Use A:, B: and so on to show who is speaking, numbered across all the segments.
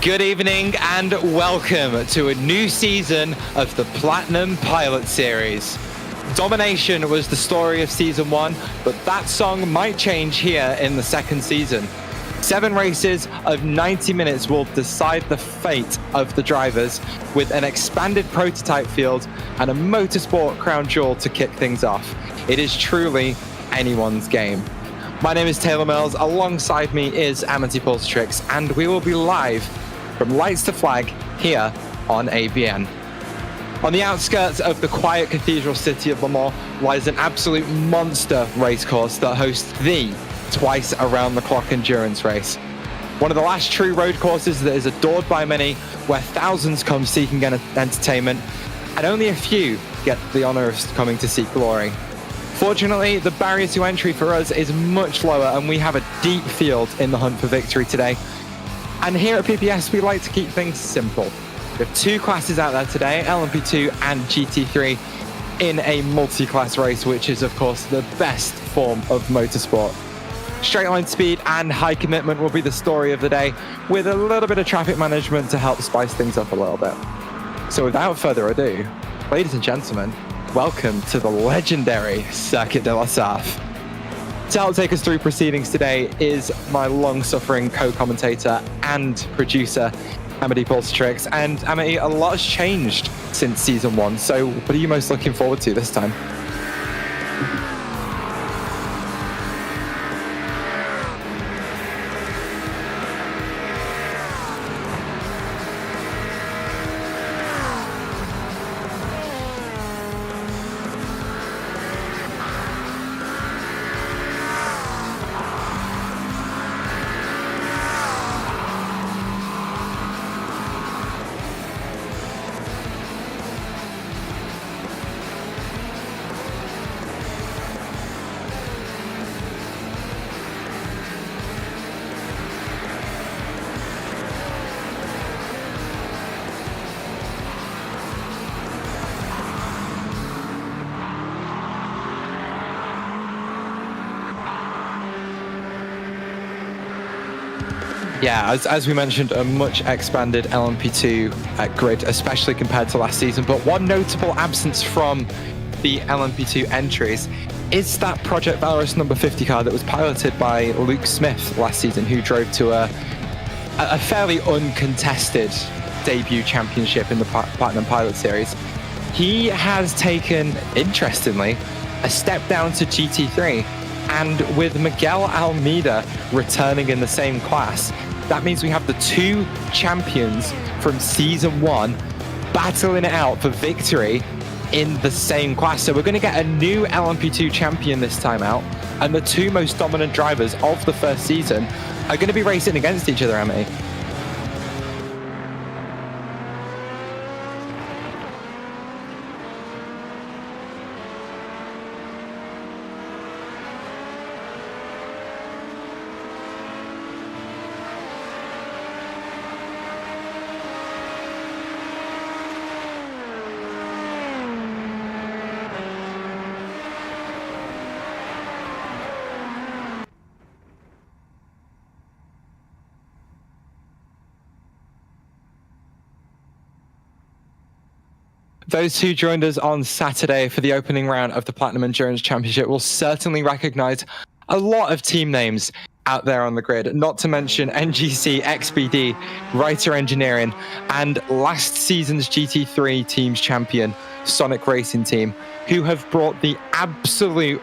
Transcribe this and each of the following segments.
A: Good evening and welcome to a new season of the Platinum Pilot Series. Domination was the story of Season 1, but that song might change here in the second season. 7 races of 90 minutes will decide the fate of the drivers, with an expanded prototype field and a motorsport crown jewel to kick things off. It is truly anyone's game. My name is Taylor Mills, alongside me is Amity Pulsatrix, and we will be live from Lights to Flag here on ABN. On the outskirts of the quiet cathedral city of Le Mans lies an absolute monster racecourse that hosts the twice around the clock endurance race. One of the last true road courses that is adored by many, where thousands come seeking entertainment, and only a few get the honor of coming to seek glory. Fortunately, the barrier to entry for us is much lower, and we have a deep field in the hunt for victory today. And here at PPS, we like to keep things simple. We have 2 classes out there today, LMP2 and GT3, in a multi-class race, which is, of course, the best form of motorsport. Straight line speed and high commitment will be the story of the day, with a little bit of traffic management to help spice things up a little bit. So without further ado, ladies and gentlemen, welcome to the legendary Circuit de la Sarthe. To help take us through proceedings today is my long-suffering co-commentator and producer, Amity Pulsatrix. And Amity, a lot has changed since Season 1, so what are you most looking forward to this time? Yeah, as we mentioned, a much expanded LMP2 grid, especially compared to last season. But one notable absence from the LMP2 entries is that Project Valorous number 50 car that was piloted by Luke Smith last season, who drove to a fairly uncontested debut championship in the Platinum Pilot Series. He has taken, interestingly, a step down to GT3. And with Miguel Almeida returning in the same class, that means we have the 2 champions from Season 1 battling it out for victory in the same class. So we're going to get a new LMP2 champion this time out, and the 2 most dominant drivers of the first season are going to be racing against each other, Amity. Those who joined us on Saturday for the opening round of the Platinum Endurance Championship will certainly recognize a lot of team names out there on the grid, not to mention NGC, XBD, Writer Engineering, and last season's GT3 Teams champion, Sonic Racing Team, who have brought the absolute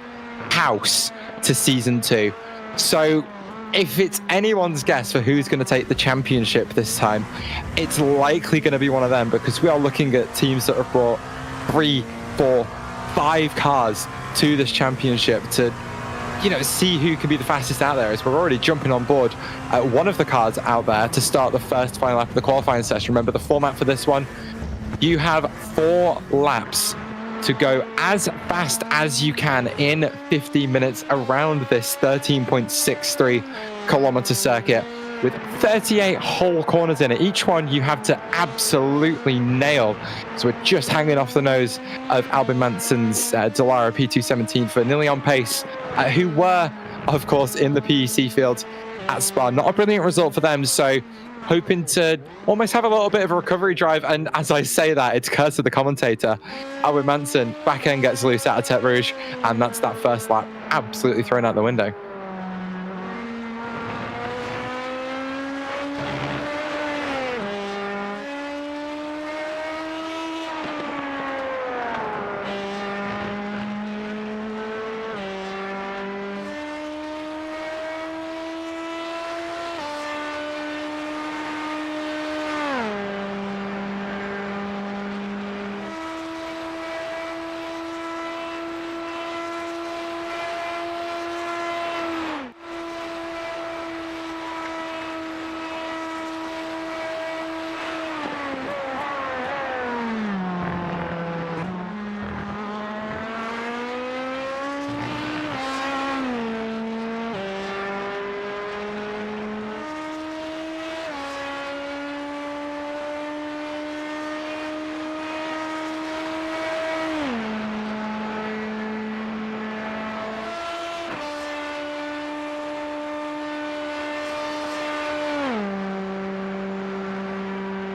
A: house to Season 2. So if it's anyone's guess for who's going to take the championship this time, it's likely going to be one of them, because we are looking at teams that have brought 3, 4, 5 cars to this championship to, see who can be the fastest out there, as we're already jumping on board one of the cars out there to start the first final lap of the qualifying session. Remember the format for this one, you have 4 laps to go as fast as you can in 15 minutes around this 13.63 kilometer circuit with 38 whole corners in it. Each one you have to absolutely nail. So we're just hanging off the nose of Albin Manson's Dallara P217 for nearly on pace, who were, of course, in the PEC field at Spa. Not a brilliant result for them, so hoping to almost have a little bit of a recovery drive. And as I say that, it's curse of the commentator. Albert Manson, back end gets loose out of Tete Rouge, and that's that first lap absolutely thrown out the window.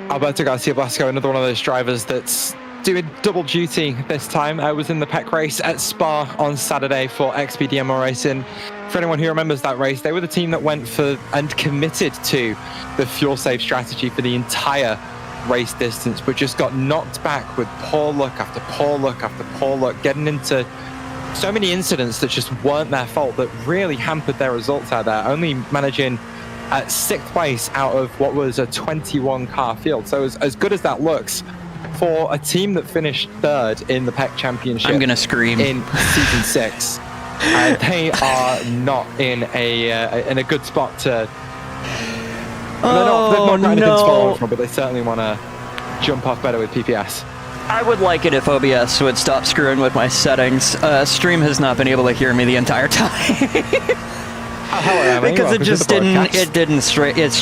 A: Alberto Garcia Blasco, another one of those drivers that's doing double duty this time. I was in the PEC race at Spa on Saturday for XPDMO Racing. For anyone who remembers that race, they were the team that went for and committed to the fuel save strategy for the entire race distance, but just got knocked back with poor luck after poor luck after poor luck, getting into so many incidents that just weren't their fault, that really hampered their results out there, only managing at 6th place out of what was a 21 car field. So as good as that looks for a team that finished 3rd in the PEC Championship,
B: I'm gonna scream,
A: in season 6, they are not in a good spot to. They're not anything to follow on from, but they certainly want to jump off better with PPS.
B: I would like it if OBS would stop screwing with my settings. Stream has not been able to hear me the entire time. Because it just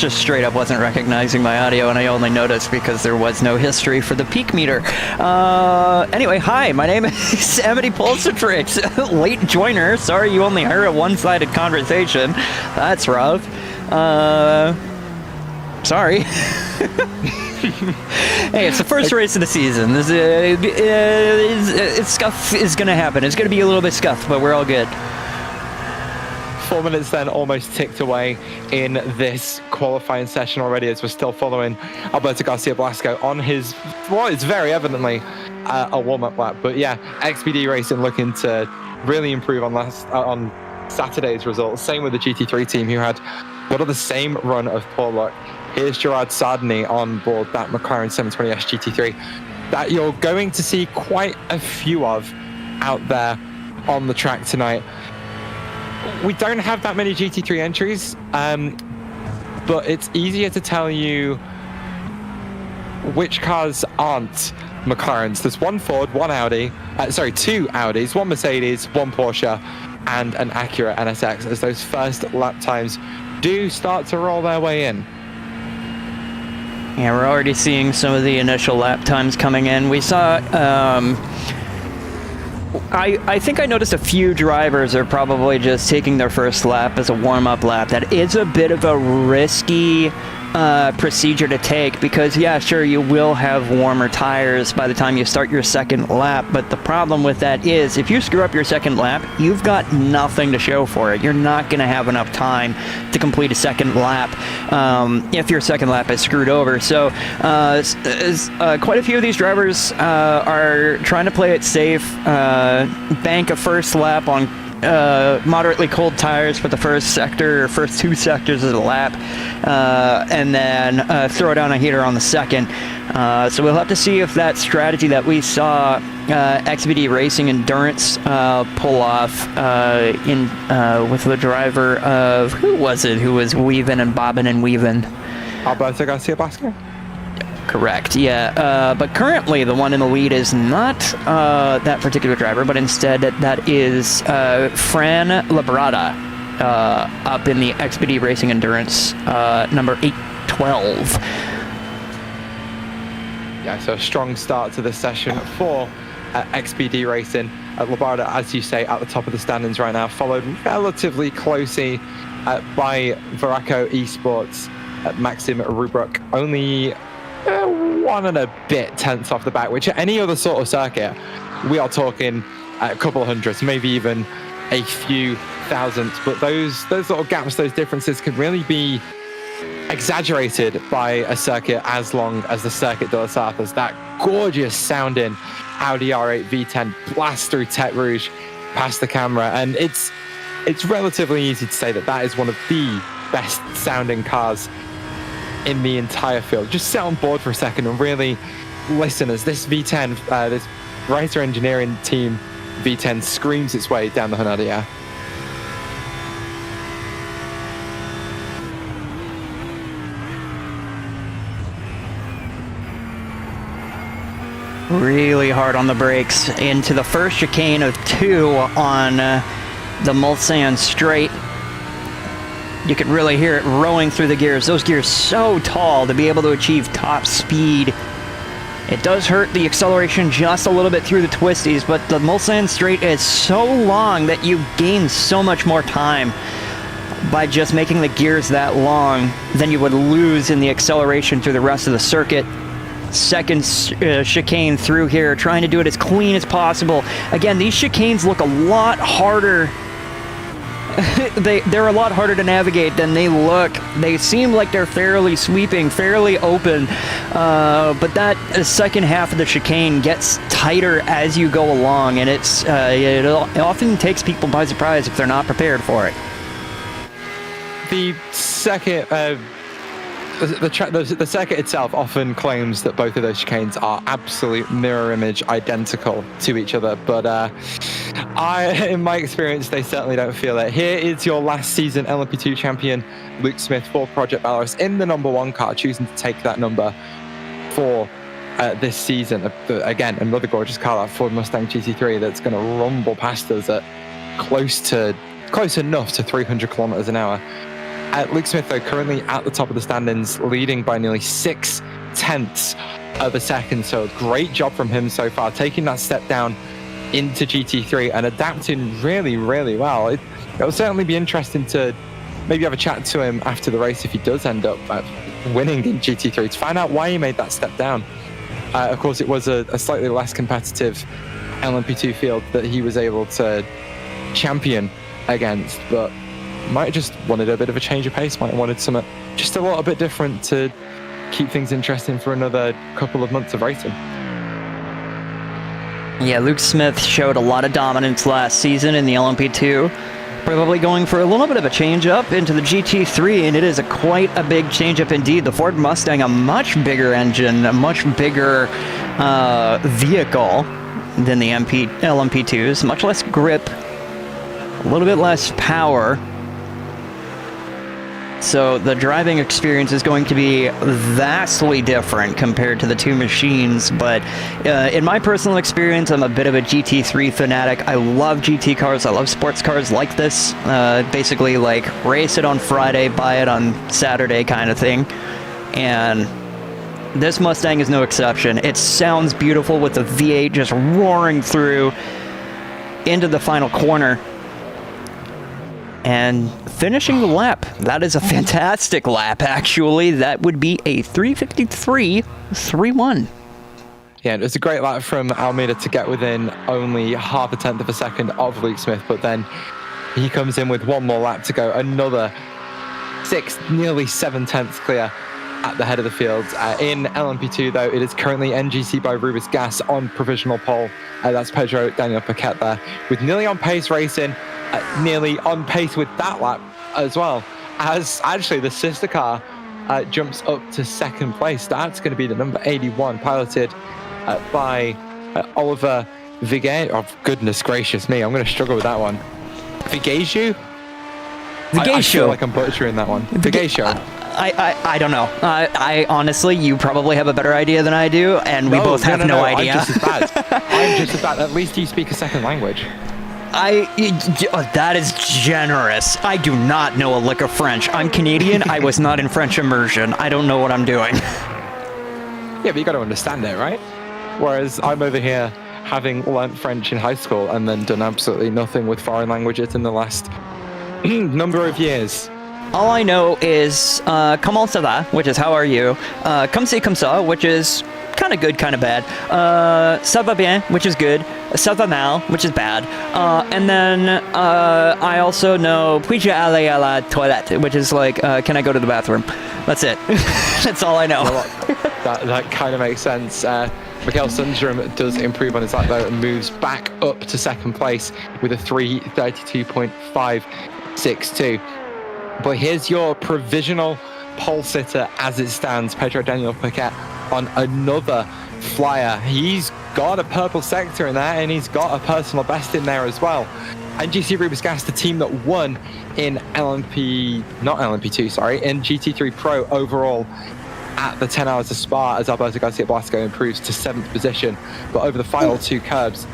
B: just straight up wasn't recognizing my audio, and I only noticed because there was no history for the peak meter. Anyway, hi, my name is Amity Pulsatrix. Late joiner, sorry you only heard a one-sided conversation. That's rough. Sorry. Hey, it's the first race of the season. Scuff is going to happen. It's going to be a little bit scuffed, but we're all good.
A: 4 minutes then almost ticked away in this qualifying session already, as we're still following Alberto Garcia Blasco on his, well, it's very evidently a warm-up lap. But yeah, XPD Racing looking to really improve on Saturday's results. Same with the GT3 team, who had one of the same run of poor luck. Here's Gerard Sarthe on board that McLaren 720S GT3 that you're going to see quite a few of out there on the track tonight. We don't have that many GT3 entries, but it's easier to tell you which cars aren't McLarens. There's one Ford, one Audi, two Audis, one Mercedes, one Porsche, and an Acura NSX, as those first lap times do start to roll their way in.
B: Yeah, we're already seeing some of the initial lap times coming in. We saw, I think I noticed a few drivers are probably just taking their first lap as a warm-up lap. That is a bit of a risky procedure to take, because yeah, sure, you will have warmer tires by the time you start your second lap, but the problem with that is if you screw up your second lap, you've got nothing to show for it. You're not going to have enough time to complete a second lap if your second lap is screwed over. So quite a few of these drivers are trying to play it safe, bank a first lap on moderately cold tires for the first sector or first 2 sectors of the lap, and then throw down a heater on the second. So we'll have to see if that strategy that we saw XPD Racing Endurance pull off with the driver of, who was it who was weaving and bobbing and weaving?
A: Alberto Garcia Blasco?
B: Correct, yeah. But currently the one in the lead is not that particular driver, but instead that is Fran Labrada up in the XPD Racing Endurance number 812.
A: Yeah, so a strong start to the session for XPD Racing. Labrada, as you say, at the top of the standings right now, followed relatively closely by Veraco Esports, Maxim Rubruk, only 1 and a bit tenths off the back, which at any other sort of circuit, we are talking a couple of hundreds, maybe even a few thousandths. But those sort of gaps, those differences can really be exaggerated by a circuit as long as the Circuit de la Sarthe, as that gorgeous sounding Audi R8 V10 blasts through Tête Rouge past the camera. And it's relatively easy to say that that is one of the best sounding cars in the entire field. Just sit on board for a second and really listen as this V10, this Writer Engineering Team V10 screams its way down the Honadier.
B: Really hard on the brakes into the first chicane of 2 on the Mulsanne straight. You could really hear it rowing through the gears. Those gears so tall to be able to achieve top speed. It does hurt the acceleration just a little bit through the twisties, but the Mulsanne straight is so long that you gain so much more time by just making the gears that long than you would lose in the acceleration through the rest of the circuit. Second chicane through here, trying to do it as clean as possible. Again, these chicanes look a lot harder. They're a lot harder to navigate than they look. They seem like they're fairly sweeping, fairly open, but that second half of the chicane gets tighter as you go along, and it often takes people by surprise if they're not prepared for it.
A: The second, the circuit itself often claims that both of those chicanes are absolute mirror image identical to each other, but in my experience, they certainly don't feel it. Here is your last season LMP2 champion, Luke Smith, for Project Valorous, in the number 1 car, choosing to take that number for this season. Again, another gorgeous car, that Ford Mustang GT3, that's going to rumble past us at close enough to 300 kilometers an hour. Luke Smith, though, currently at the top of the standings, leading by nearly 0.6 of a second. So great job from him so far, taking that step down into GT3 and adapting really, really well. It'll certainly be interesting to maybe have a chat to him after the race if he does end up winning in GT3 to find out why he made that step down. Of course, it was a slightly less competitive LMP2 field that he was able to champion against, but might have just wanted a bit of a change of pace, might have wanted something just a little bit different to keep things interesting for another couple of months of racing.
B: Yeah, Luke Smith showed a lot of dominance last season in the LMP2. Probably going for a little bit of a change up into the GT3, and it is quite a big change up indeed. The Ford Mustang, a much bigger engine, a much bigger vehicle than the LMP2s, much less grip, a little bit less power. So the driving experience is going to be vastly different compared to the two machines, but in my personal experience, I'm a bit of a GT3 fanatic. I love GT cars. I love sports cars like this. Basically, like, race it on Friday, buy it on Saturday kind of thing. And this Mustang is no exception. It sounds beautiful with the V8 just roaring through into the final corner. And finishing the lap. That is a fantastic lap, actually. That would be a 3:53.31.
A: Yeah, it was a great lap from Almeida to get within only half a tenth of a second of Luke Smith, but then he comes in with one more lap to go, another 6, nearly 7 tenths clear at the head of the field. In LMP2, though, it is currently NGC by Rubis Gas on provisional pole. That's Pedro Daniel Paquette there, with nearly on pace racing. Nearly on pace with that lap as well, as actually the sister car jumps up to second place. That's going to be the number 81, piloted by Oliver Vigay. Oh, goodness gracious me, I'm going to struggle with that one. Vigay? I feel like I'm butchering that one. Vigay.
B: I don't know. I honestly, you probably have a better idea than I do, and we both have no idea.
A: I'm just as bad. I'm just as bad. At least you speak a second language.
B: That is generous. I do not know a lick of French. I'm Canadian. I was not in French immersion. I don't know what I'm doing.
A: Yeah, but you got to understand it, right? Whereas I'm over here having learnt French in high school and then done absolutely nothing with foreign languages in the last Number of years.
B: All I know is comment ça va, which is how are you? Comme c'est comme ça, which is kind of good, kind of bad. Ça va bien, which is good. Ça va mal, which is bad. And then I also know puis-je aller à la toilette, which is like, can I go to the bathroom? That's it. That's all I know.
A: That kind of makes sense. Mikael Sundström does improve on his lap though and moves back up to second place with a 3:32.562. But here's your provisional pole sitter as it stands, Pedro Daniel Piquet on another flyer. He's got a purple sector in there and he's got a personal best in there as well. And GC Rubisgas, the team that won in in GT3 Pro overall at the 10 hours of Spa, as Alberto Garcia Blasco improves to 7th position. But over the final two curbs,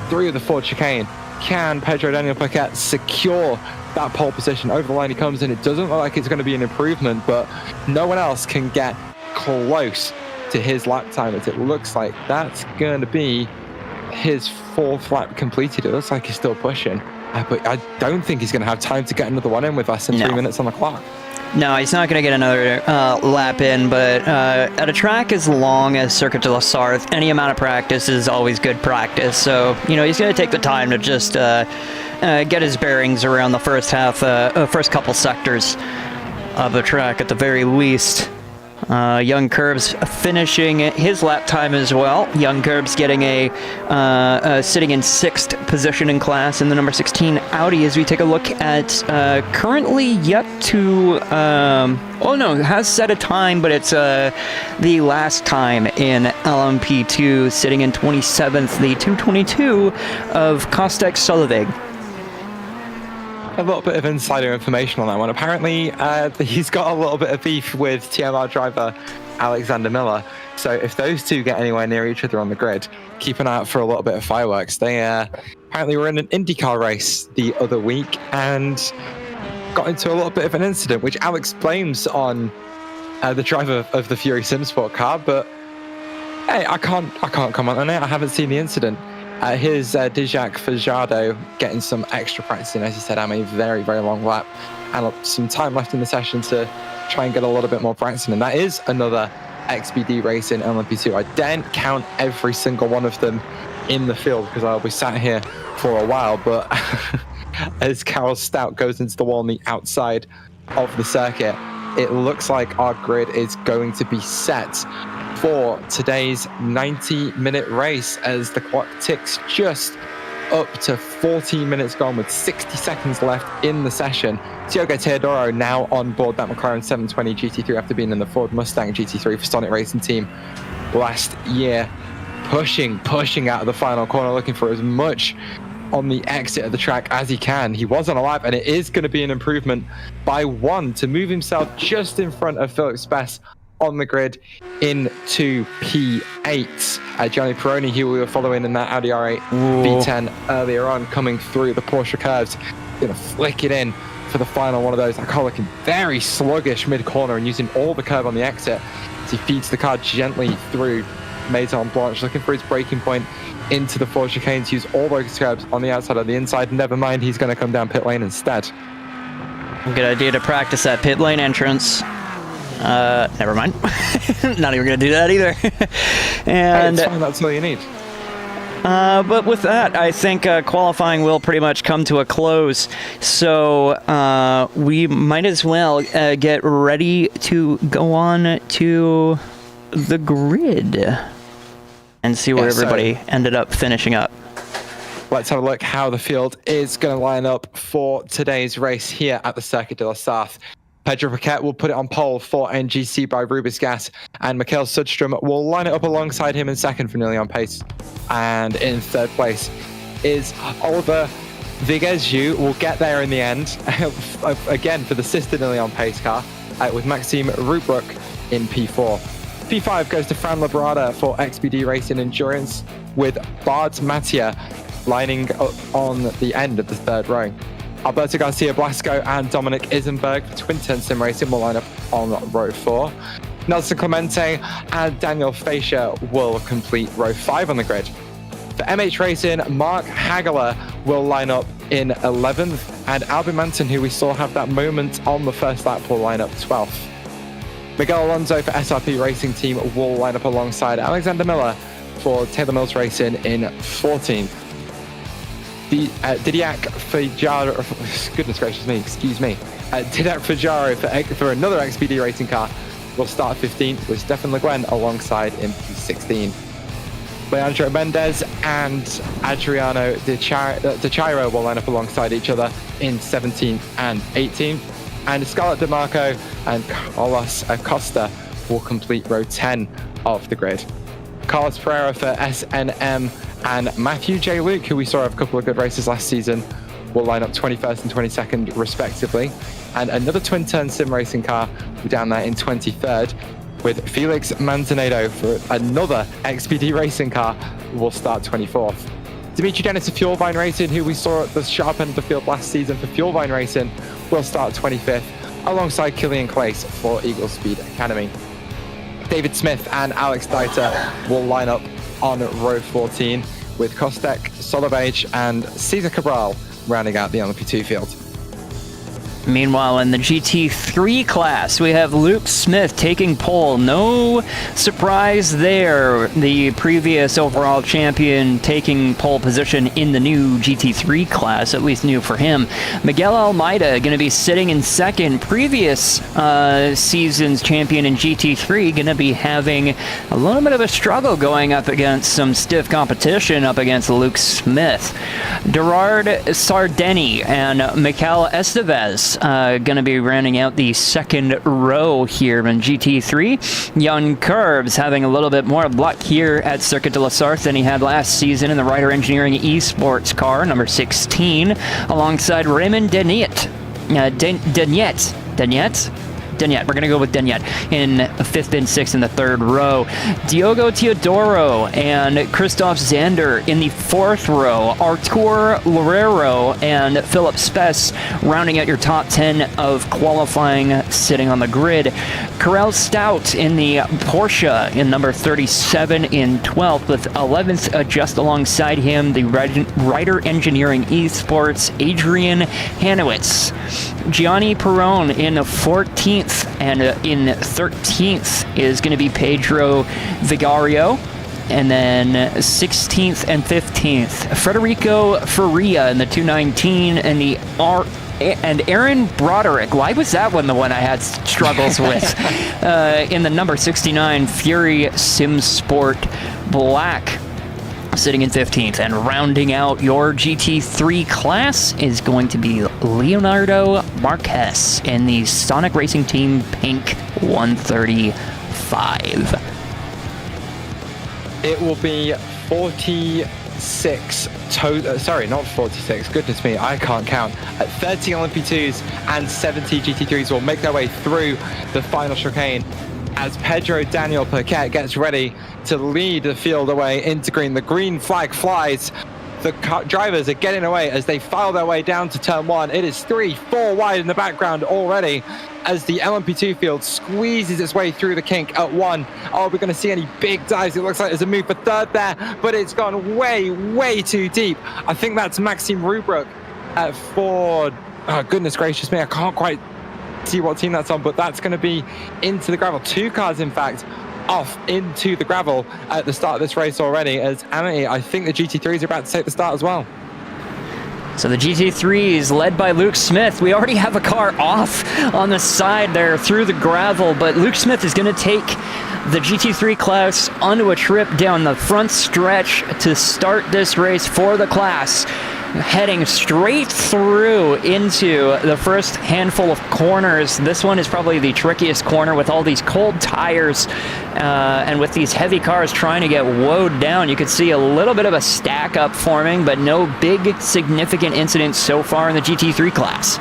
A: 3 of the 4 chicane, can Pedro Daniel Piquet secure that pole position? Over the line he comes, and it doesn't look like it's going to be an improvement, but no one else can get close to his lap time, as it looks like that's going to be his 4th lap completed. It looks like he's still pushing, but I don't think he's going to have time to get another one in with less than 3 minutes on the clock.
B: No, he's not going to get another lap in, but at a track as long as Circuit de la Sarthe, any amount of practice is always good practice. So, he's going to take the time to just get his bearings around the first couple sectors of the track at the very least. Young Curbs finishing his lap time as well. Young Curbs getting sitting in 6th position in class in the number 16 Audi, as we take a look at currently yet to has set a time, but it's the last time in LMP2, sitting in 27th, the 222 of Kostek Solveig.
A: A little bit of insider information on that one. Apparently, he's got a little bit of beef with TMR driver Alexander Miller. So if those two get anywhere near each other on the grid, keep an eye out for a little bit of fireworks. They apparently were in an IndyCar race the other week and got into a little bit of an incident, which Alex blames on the driver of the Fury Simsport car. But hey, I can't comment on it. I haven't seen the incident. Here's Dijak Fajardo getting some extra practice in, as he said, a very, very long lap and some time left in the session to try and get a little bit more practice in. And that is another XBD race in LMP2. I daren't count every single one of them in the field because I'll be sat here for a while, but as Carol Stout goes into the wall on the outside of the circuit, it looks like our grid is going to be set for today's 90-minute race as the clock ticks just up to 14 minutes gone with 60 seconds left in the session. Diogo Teodoro now on board that McLaren 720 GT3 after being in the Ford Mustang GT3 for Sonic Racing Team last year, pushing out of the final corner, looking for as much on the exit of the track as he can. He was on a lap, and it is going to be an improvement by 1 to move himself just in front of Philip Spess on the grid into P8. Gianni Peroni, who we were following in that Audi R8 V10 earlier on, coming through the Porsche curves, gonna flick it in for the final one of those. That car looking very sluggish mid-corner and using all the curve on the exit as he feeds the car gently through Maison Blanche, looking for his braking point into the four chicanes, use all those curves on the outside of the inside. Never mind, he's going to come down pit lane instead.
B: Good idea to practice that pit lane entrance. Never mind. Not even going to do that either. And
A: it's fine, that's all you need.
B: But with that, I think qualifying will pretty much come to a close. So we might as well get ready to go on to the grid and see where everybody ended up finishing up.
A: Let's have a look how the field is going to line up for today's race here at the Circuit de la Sarthe. Pedro Piquet will put it on pole for NGC by Rubisgas, and Mikael Sundström will line it up alongside him in second for nearly on pace. And in third place is Oliver Vigezju. Will get there in the end, again for the sister nearly on pace car, with Maxime Rubruck in P4. P5 goes to Fran Labrada for XBD Racing Endurance, with Bard Mattia lining up on the end of the third row. Alberto Garcia Blasco and Dominic Isenberg for Twin Turn Sim Racing will line up on row 4. Nelson Clemente and Daniel Fascia will complete row 5 on the grid. For MH Racing, Mark Hagler will line up in 11th, and Albin Manton, who we saw have that moment on the first lap, will line up 12th. Miguel Alonso for SRP Racing Team will line up alongside Alexander Miller for Taylor Mills Racing in 14th. Didac Fajaro, goodness gracious me, excuse me. Didac Fajaro for another XPD racing car will start 15th with Stefan Le Guin alongside in P16. Leandro Mendez and Adriano De Chiro will line up alongside each other in 17th and 18th. And Scarlett DeMarco and Carlos Acosta will complete row 10 of the grid. Carlos Pereira for SNM and Matthew J. Luke, who we saw have a couple of good races last season, will line up 21st and 22nd respectively. And another twin-turn sim racing car will be down there in 23rd, with Felix Manzanedo for another XPD racing car will start 24th. Dimitri Dennis of Fuelvine Racing, who we saw at the sharp end of the field last season for Fuelvine Racing, will start 25th, alongside Killian Clace for Eagle Speed Academy. David Smith and Alex Deiter will line up on row 14, with Kostek, Solovage and Cesar Cabral rounding out the LMP2 field.
B: Meanwhile, in the GT3 class, we have Luke Smith taking pole. No surprise there. The previous overall champion taking pole position in the new GT3 class, at least new for him. Miguel Almeida going to be sitting in second. Previous season's champion in GT3 going to be having a little bit of a struggle going up against some stiff competition up against Luke Smith. Gerard Sardeni and Mikel Estevez going to be rounding out the second row here in GT3. Jan Curbs having a little bit more luck here at Circuit de la Sarthe than he had last season in the Ryder Engineering Esports car, number 16, alongside Raymond Deniet. Deniet. We're going to go with Deniet in 5th and 6th in the 3rd row. Diogo Teodoro and Christoph Zander in the 4th row. Artur Loureiro and Philip Spess rounding out your top 10 of qualifying sitting on the grid. Karel Stout in the Porsche in number 37 in 12th, with 11th just alongside him, the Ryder Engineering Esports Adrian Hanowitz. Gianni Perrone in 14th, and in 13th is going to be Pedro Vigario. And then 16th and 15th, Federico Faria in the 219 and Aaron Broderick. Why was that one the one I had struggles with? In the number 69 Fury Sim Sport Black, sitting in 15th. And rounding out your GT3 class is going to be Leonardo Marquez in the Sonic Racing Team Pink 135.
A: It will be 46 sorry, not 46, goodness me, I can't count. 30 LMP2s and 70 GT3s will make their way through the final chicane as Pedro Daniel Paquette gets ready to lead the field away into green. The green flag flies. The drivers are getting away as they file their way down to turn 1. It is 3-4 wide in the background already as the LMP2 field squeezes its way through the kink at 1. Oh, we're going to see any big dives. It looks like there's a move for third there, but it's gone way, way too deep. I think that's Maxime Rubruck at Ford. Oh, goodness gracious me. I can't quite see what team that's on, but that's going to be into the gravel. 2 cars, in fact, off into the gravel at the start of this race already, as Amity, I think the GT3s are about to take the start as well.
B: So the GT3s led by Luke Smith. We already have a car off on the side there through the gravel, but Luke Smith is going to take the GT3 class onto a trip down the front stretch to start this race for the class, heading straight through into the first handful of corners. This one is probably the trickiest corner with all these cold tires and with these heavy cars trying to get woed down. You could see a little bit of a stack up forming, but no big significant incidents so far in the GT3 class.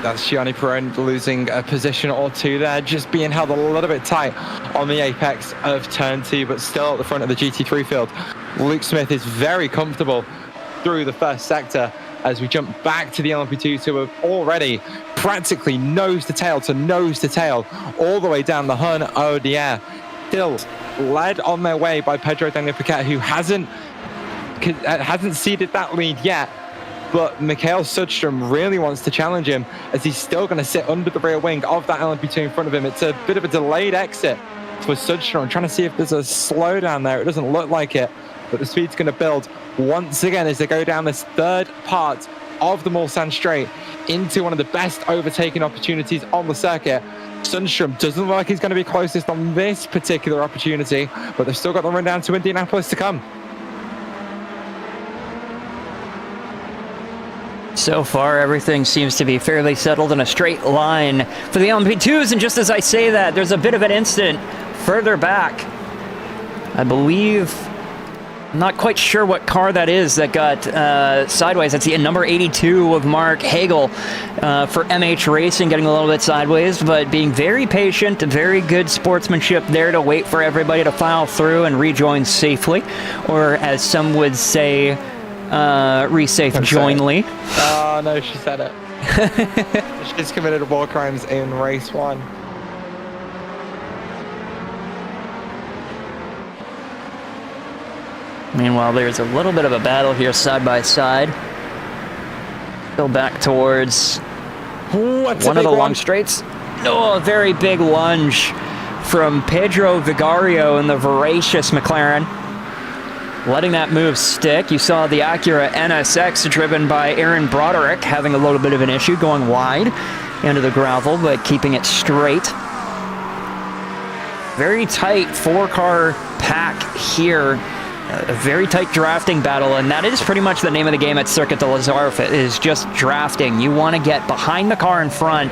A: That's Gianni Perrone losing a position or 2 there, just being held a little bit tight on the apex of turn 2, but still at the front of the GT3 field. Luke Smith is very comfortable through the first sector as we jump back to the LMP2s, who have already practically nose to tail all the way down the Hun ODR, still led on their way by Pedro Daniel Paquette, who hasn't ceded that lead yet, but Mikhail Sudstrom really wants to challenge him, as he's still going to sit under the rear wing of that LMP2 in front of him. It's a bit of a delayed exit for Sudstrom. I'm trying to see if there's a slowdown there. It doesn't look like it, but the speed's going to build once again as they go down this third part of the Mulsanne Straight into one of the best overtaking opportunities on the circuit. Sundstrom doesn't look like he's going to be closest on this particular opportunity, but they've still got the run down to Indianapolis to come.
B: So far, everything seems to be fairly settled in a straight line for the LMP2s, and just as I say that, there's a bit of an incident further back. I believe, I'm not quite sure what car that is that got sideways. That's the number 82 of Mark Hagel for MH Racing, getting a little bit sideways, but being very patient, very good sportsmanship there to wait for everybody to file through and rejoin safely, or as some would say, resafe joinly.
A: Oh no, she said it. She's committed war crimes in race 1.
B: Meanwhile, there's a little bit of a battle here side by side. Go back towards one of the long straights. Oh, a very big lunge from Pedro Vigario in the voracious McLaren. Letting that move stick. You saw the Acura NSX driven by Aaron Broderick having a little bit of an issue, going wide into the gravel, but keeping it straight. Very tight 4-car pack here. A very tight drafting battle, and that is pretty much the name of the game at Circuit de la Sarthe, is just drafting. You want to get behind the car in front,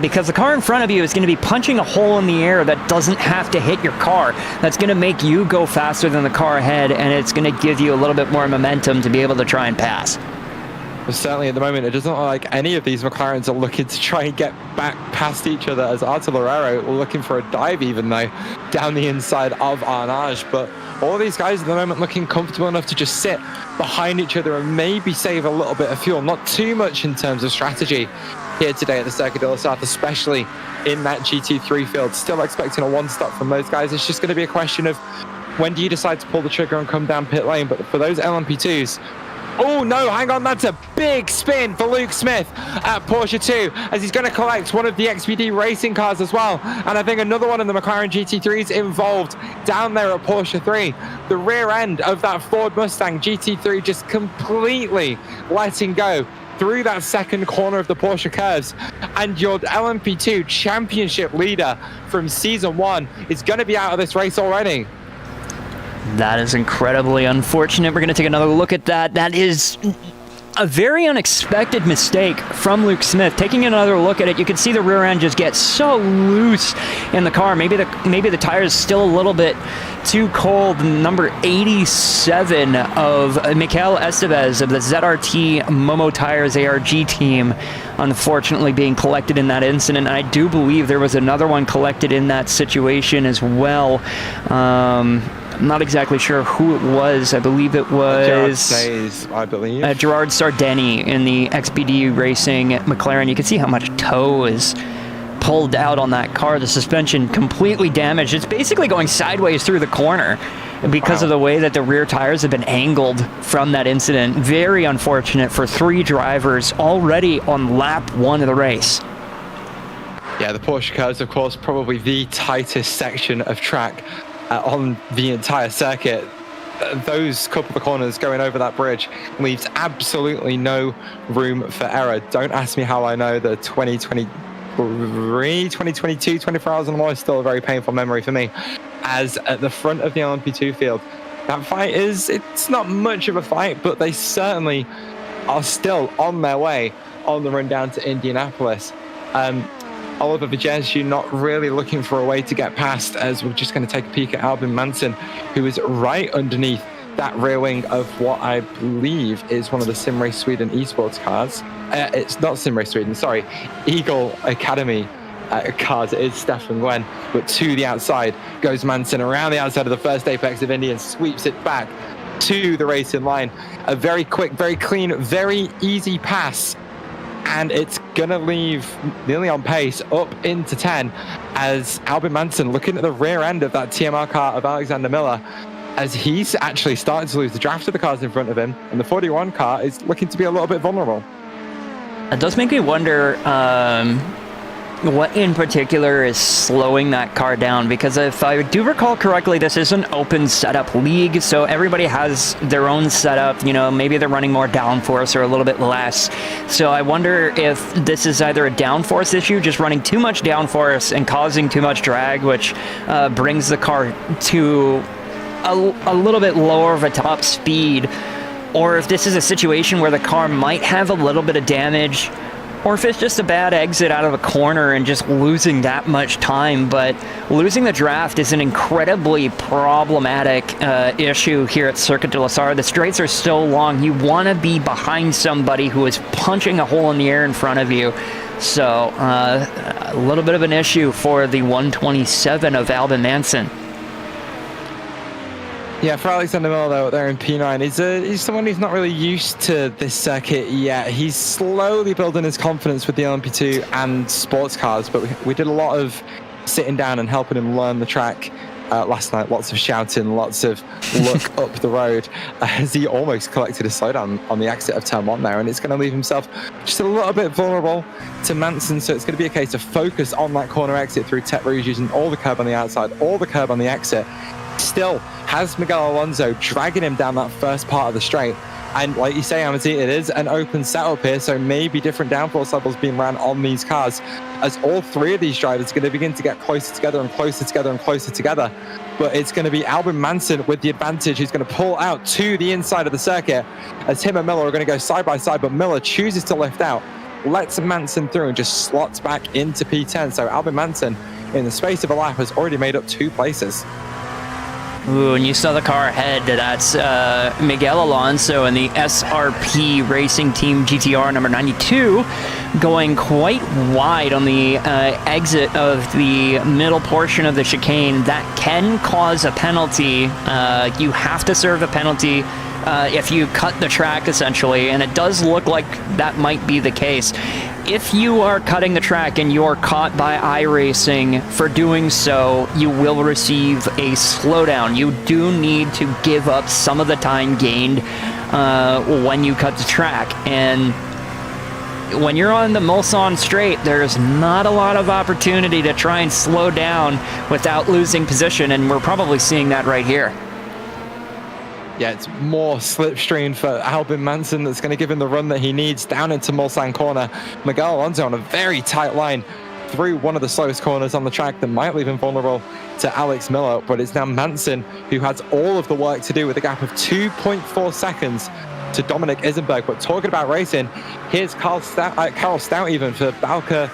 B: because the car in front of you is going to be punching a hole in the air that doesn't have to hit your car. That's going to make you go faster than the car ahead, and it's going to give you a little bit more momentum to be able to try and pass.
A: Well, certainly at the moment, it doesn't look like any of these McLarens are looking to try and get back past each other, as Artillerero were looking for a dive even though down the inside of Arnage. But all these guys at the moment looking comfortable enough to just sit behind each other and maybe save a little bit of fuel. Not too much in terms of strategy here today at the Circuit de la Sarthe, especially in that GT3 field. Still expecting a one-stop from those guys. It's just going to be a question of when do you decide to pull the trigger and come down pit lane. But for those LMP2s, oh no, hang on, that's a big spin for Luke Smith at Porsche 2, as he's going to collect one of the XPD racing cars as well. And I think another one of the McLaren GT3s involved down there at Porsche 3. The rear end of that Ford Mustang GT3 just completely letting go through that second corner of the Porsche curves. And your LMP2 championship leader from season 1 is going to be out of this race already.
B: That is incredibly unfortunate. We're going to take another look at that. That is a very unexpected mistake from Luke Smith. Taking another look at it, you can see the rear end just get so loose in the car. Maybe the tire is still a little bit too cold. Number 87 of Mikel Estevez of the ZRT Momo Tires ARG team, unfortunately being collected in that incident. I do believe there was another one collected in that situation as well. I'm not exactly sure who it was. I believe it was Gerard Sardeni in the XPD Racing McLaren. You can see how much toe is pulled out on that car. The suspension completely damaged. It's basically going sideways through the corner because of the way that the rear tires have been angled from that incident. Very unfortunate for 3 drivers already on lap 1 of the race.
A: Yeah, the Porsche curves, of course, probably the tightest section of track on the entire circuit. Those couple of corners going over that bridge leaves absolutely no room for error. Don't ask me how I know. The 2023, 2022, 24 hours and more is still a very painful memory for me. As at the front of the LMP2 field, that fight it's not much of a fight, but they certainly are still on their way on the run down to Indianapolis. Oliver Vigescu not really looking for a way to get past, as we're just going to take a peek at Albin Manson, who is right underneath that rear wing of what I believe is one of the SimRace Sweden esports cars. It's not SimRace Sweden, sorry, Eagle Academy cars. It is Stefan Gwen, but to the outside goes Manson around the outside of the first apex of Indy and sweeps it back to the racing line. A very quick, very clean, very easy pass. And it's going to leave nearly on pace up into 10 as Albin Manson, looking at the rear end of that TMR car of Alexander Miller, as he's actually starting to lose the draft of the cars in front of him, and the 41 car is looking to be a little bit vulnerable.
B: It does make me wonder what in particular is slowing that car down, because if I do recall correctly, this is an open setup league, so everybody has their own setup. You know, maybe they're running more downforce or a little bit less. So I wonder if this is either a downforce issue, just running too much downforce and causing too much drag, which brings the car to a little bit lower of a top speed, or if this is a situation where the car might have a little bit of damage, or if it's just a bad exit out of a corner and just losing that much time. But losing the draft is an incredibly problematic issue here at Circuit de la Sarthe. The straights are so long. You want to be behind somebody who is punching a hole in the air in front of you. So a little bit of an issue for the 127 of Albin Manson.
A: Yeah, for Alexander Miller, though, there in P9, he's someone who's not really used to this circuit yet. He's slowly building his confidence with the LMP2 and sports cars, but we did a lot of sitting down and helping him learn the track last night. Lots of shouting, lots of look up the road, as he almost collected a slowdown on the exit of turn 1 there, and it's going to leave himself just a little bit vulnerable to Manson. So it's going to be a case of focus on that corner exit through Tete Rouge, using all the curb on the outside, all the curb on the exit. Still has Miguel Alonso dragging him down that first part of the straight. And like you say, Amity, it is an open setup here, so maybe different downforce levels being ran on these cars, as all three of these drivers are going to begin to get closer together and closer together and closer together. But it's going to be Albin Manson with the advantage, who's going to pull out to the inside of the circuit, as him and Miller are going to go side by side, but Miller chooses to lift out, lets Manson through, and just slots back into P10. So Albin Manson, in the space of a lap, has already made up 2 places.
B: Ooh, and you saw the car ahead. That's Miguel Alonso and the SRP Racing Team GTR number 92, going quite wide on the exit of the middle portion of the chicane. That can cause a penalty. You have to serve a penalty if you cut the track, essentially, and it does look like that might be the case. If you are cutting the track and you're caught by iRacing for doing so, you will receive a slowdown. You do need to give up some of the time gained when you cut the track. And when you're on the Mulsanne straight, there's not a lot of opportunity to try and slow down without losing position, and we're probably seeing that right here.
A: Yeah, it's more slipstream for Albin Manson that's going to give him the run that he needs down into Mulsanne corner. Miguel Alonso on a very tight line through one of the slowest corners on the track that might leave him vulnerable to Alex Miller, but it's now Manson who has all of the work to do with a gap of 2.4 seconds to Dominic Isenberg. But talking about racing, here's Carl Stout even for Balka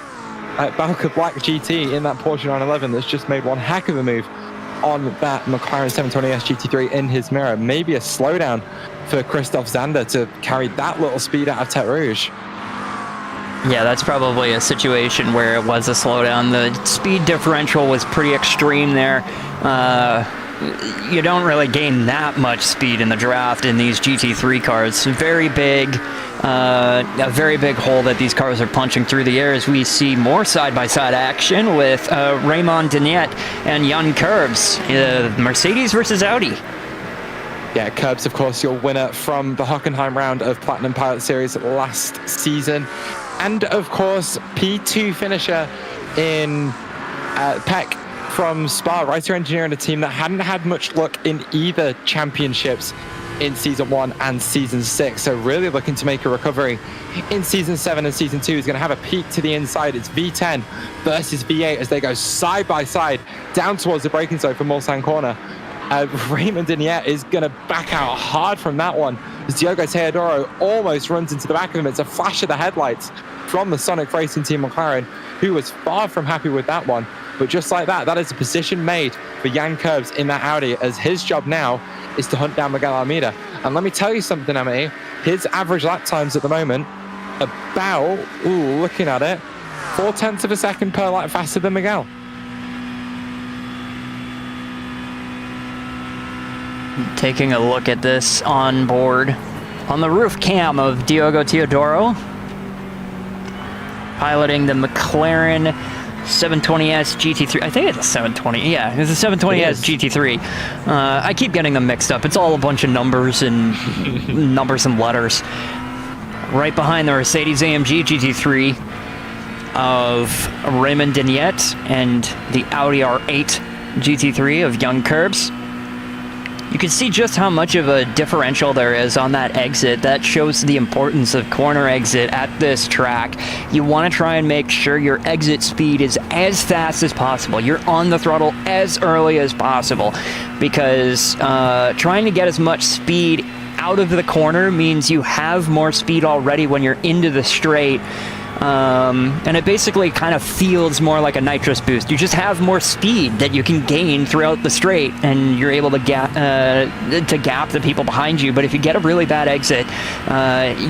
A: Black GT in that Porsche 911 that's just made one heck of a move on that McLaren 720S GT3 in his mirror. Maybe a slowdown for Christoph Zander to carry that little speed out of Tete Rouge.
B: Yeah, that's probably a situation where it was a slowdown. The speed differential was pretty extreme there. You don't really gain that much speed in the draft in these GT3 cars. Very big, a very big hole that these cars are punching through the air, as we see more side-by-side action with Raymond Deniette and Jan Kurbs, Mercedes versus Audi.
A: Yeah, Kurbs, of course, your winner from the Hockenheim round of Platinum Pilot Series last season. And, of course, P2 finisher in Peck from Spa, writer engineer in a team that hadn't had much luck in either championships in Season 1 and Season 6. So really looking to make a recovery in Season 7 and Season 2. He's going to have a peek to the inside. It's V10 versus V8 as they go side by side down towards the braking zone for Mulsanne corner. Raymond Deniette is going to back out hard from that one as Diogo Teodoro almost runs into the back of him. It's a flash of the headlights from the Sonic Racing Team McLaren, who was far from happy with that one. But just like that, that is a position made for Jan Kurbs in that Audi, as his job now is to hunt down Miguel Almeida. And let me tell you something, Amity, his average lap times at the moment, about, looking at it, 0.4 of a second per lap faster than Miguel.
B: Taking a look at this on board on the roof cam of Diogo Teodoro, piloting the McLaren 720S GT3. I think it's a 720. Yeah, it's a 720S GT3. I keep getting them mixed up. It's all a bunch of numbers and numbers and letters. Right behind the Mercedes-AMG GT3 of Raymond Dignette and the Audi R8 GT3 of Young Curbs. You can see just how much of a differential there is on that exit. That shows the importance of corner exit at this track. You want to try and make sure your exit speed is as fast as possible. You're on the throttle as early as possible, because trying to get as much speed out of the corner means you have more speed already when you're into the straight. And it basically kind of feels more like a nitrous boost. You just have more speed that you can gain throughout the straight, and you're able to gap the people behind you. But if you get a really bad exit,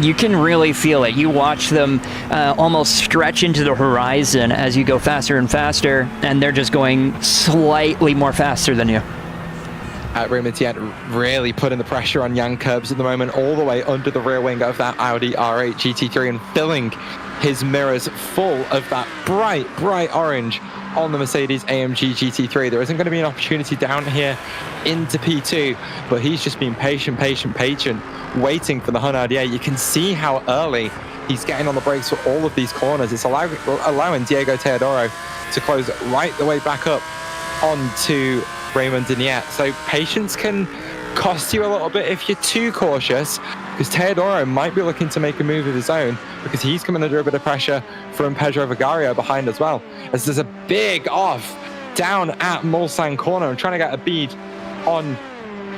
B: you can really feel it. You watch them almost stretch into the horizon as you go faster and faster, and they're just going slightly more faster than you.
A: Raymond Dignette really putting the pressure on Young Curbs at the moment, all the way under the rear wing of that Audi R8 GT3 and filling his mirrors full of that bright orange on the Mercedes-AMG GT3. There isn't going to be an opportunity down here into P2, but he's just been patient, waiting for the Hun RDA. You can see how early he's getting on the brakes for all of these corners. It's allowing Diego Teodoro to close right the way back up onto Raymond Dignette. So patience can cost you a little bit if you're too cautious, because Teodoro might be looking to make a move of his own, because he's coming under a bit of pressure from Pedro Vigario behind as well, as there's a big off down at Mulsanne corner. I'm trying to get a bead on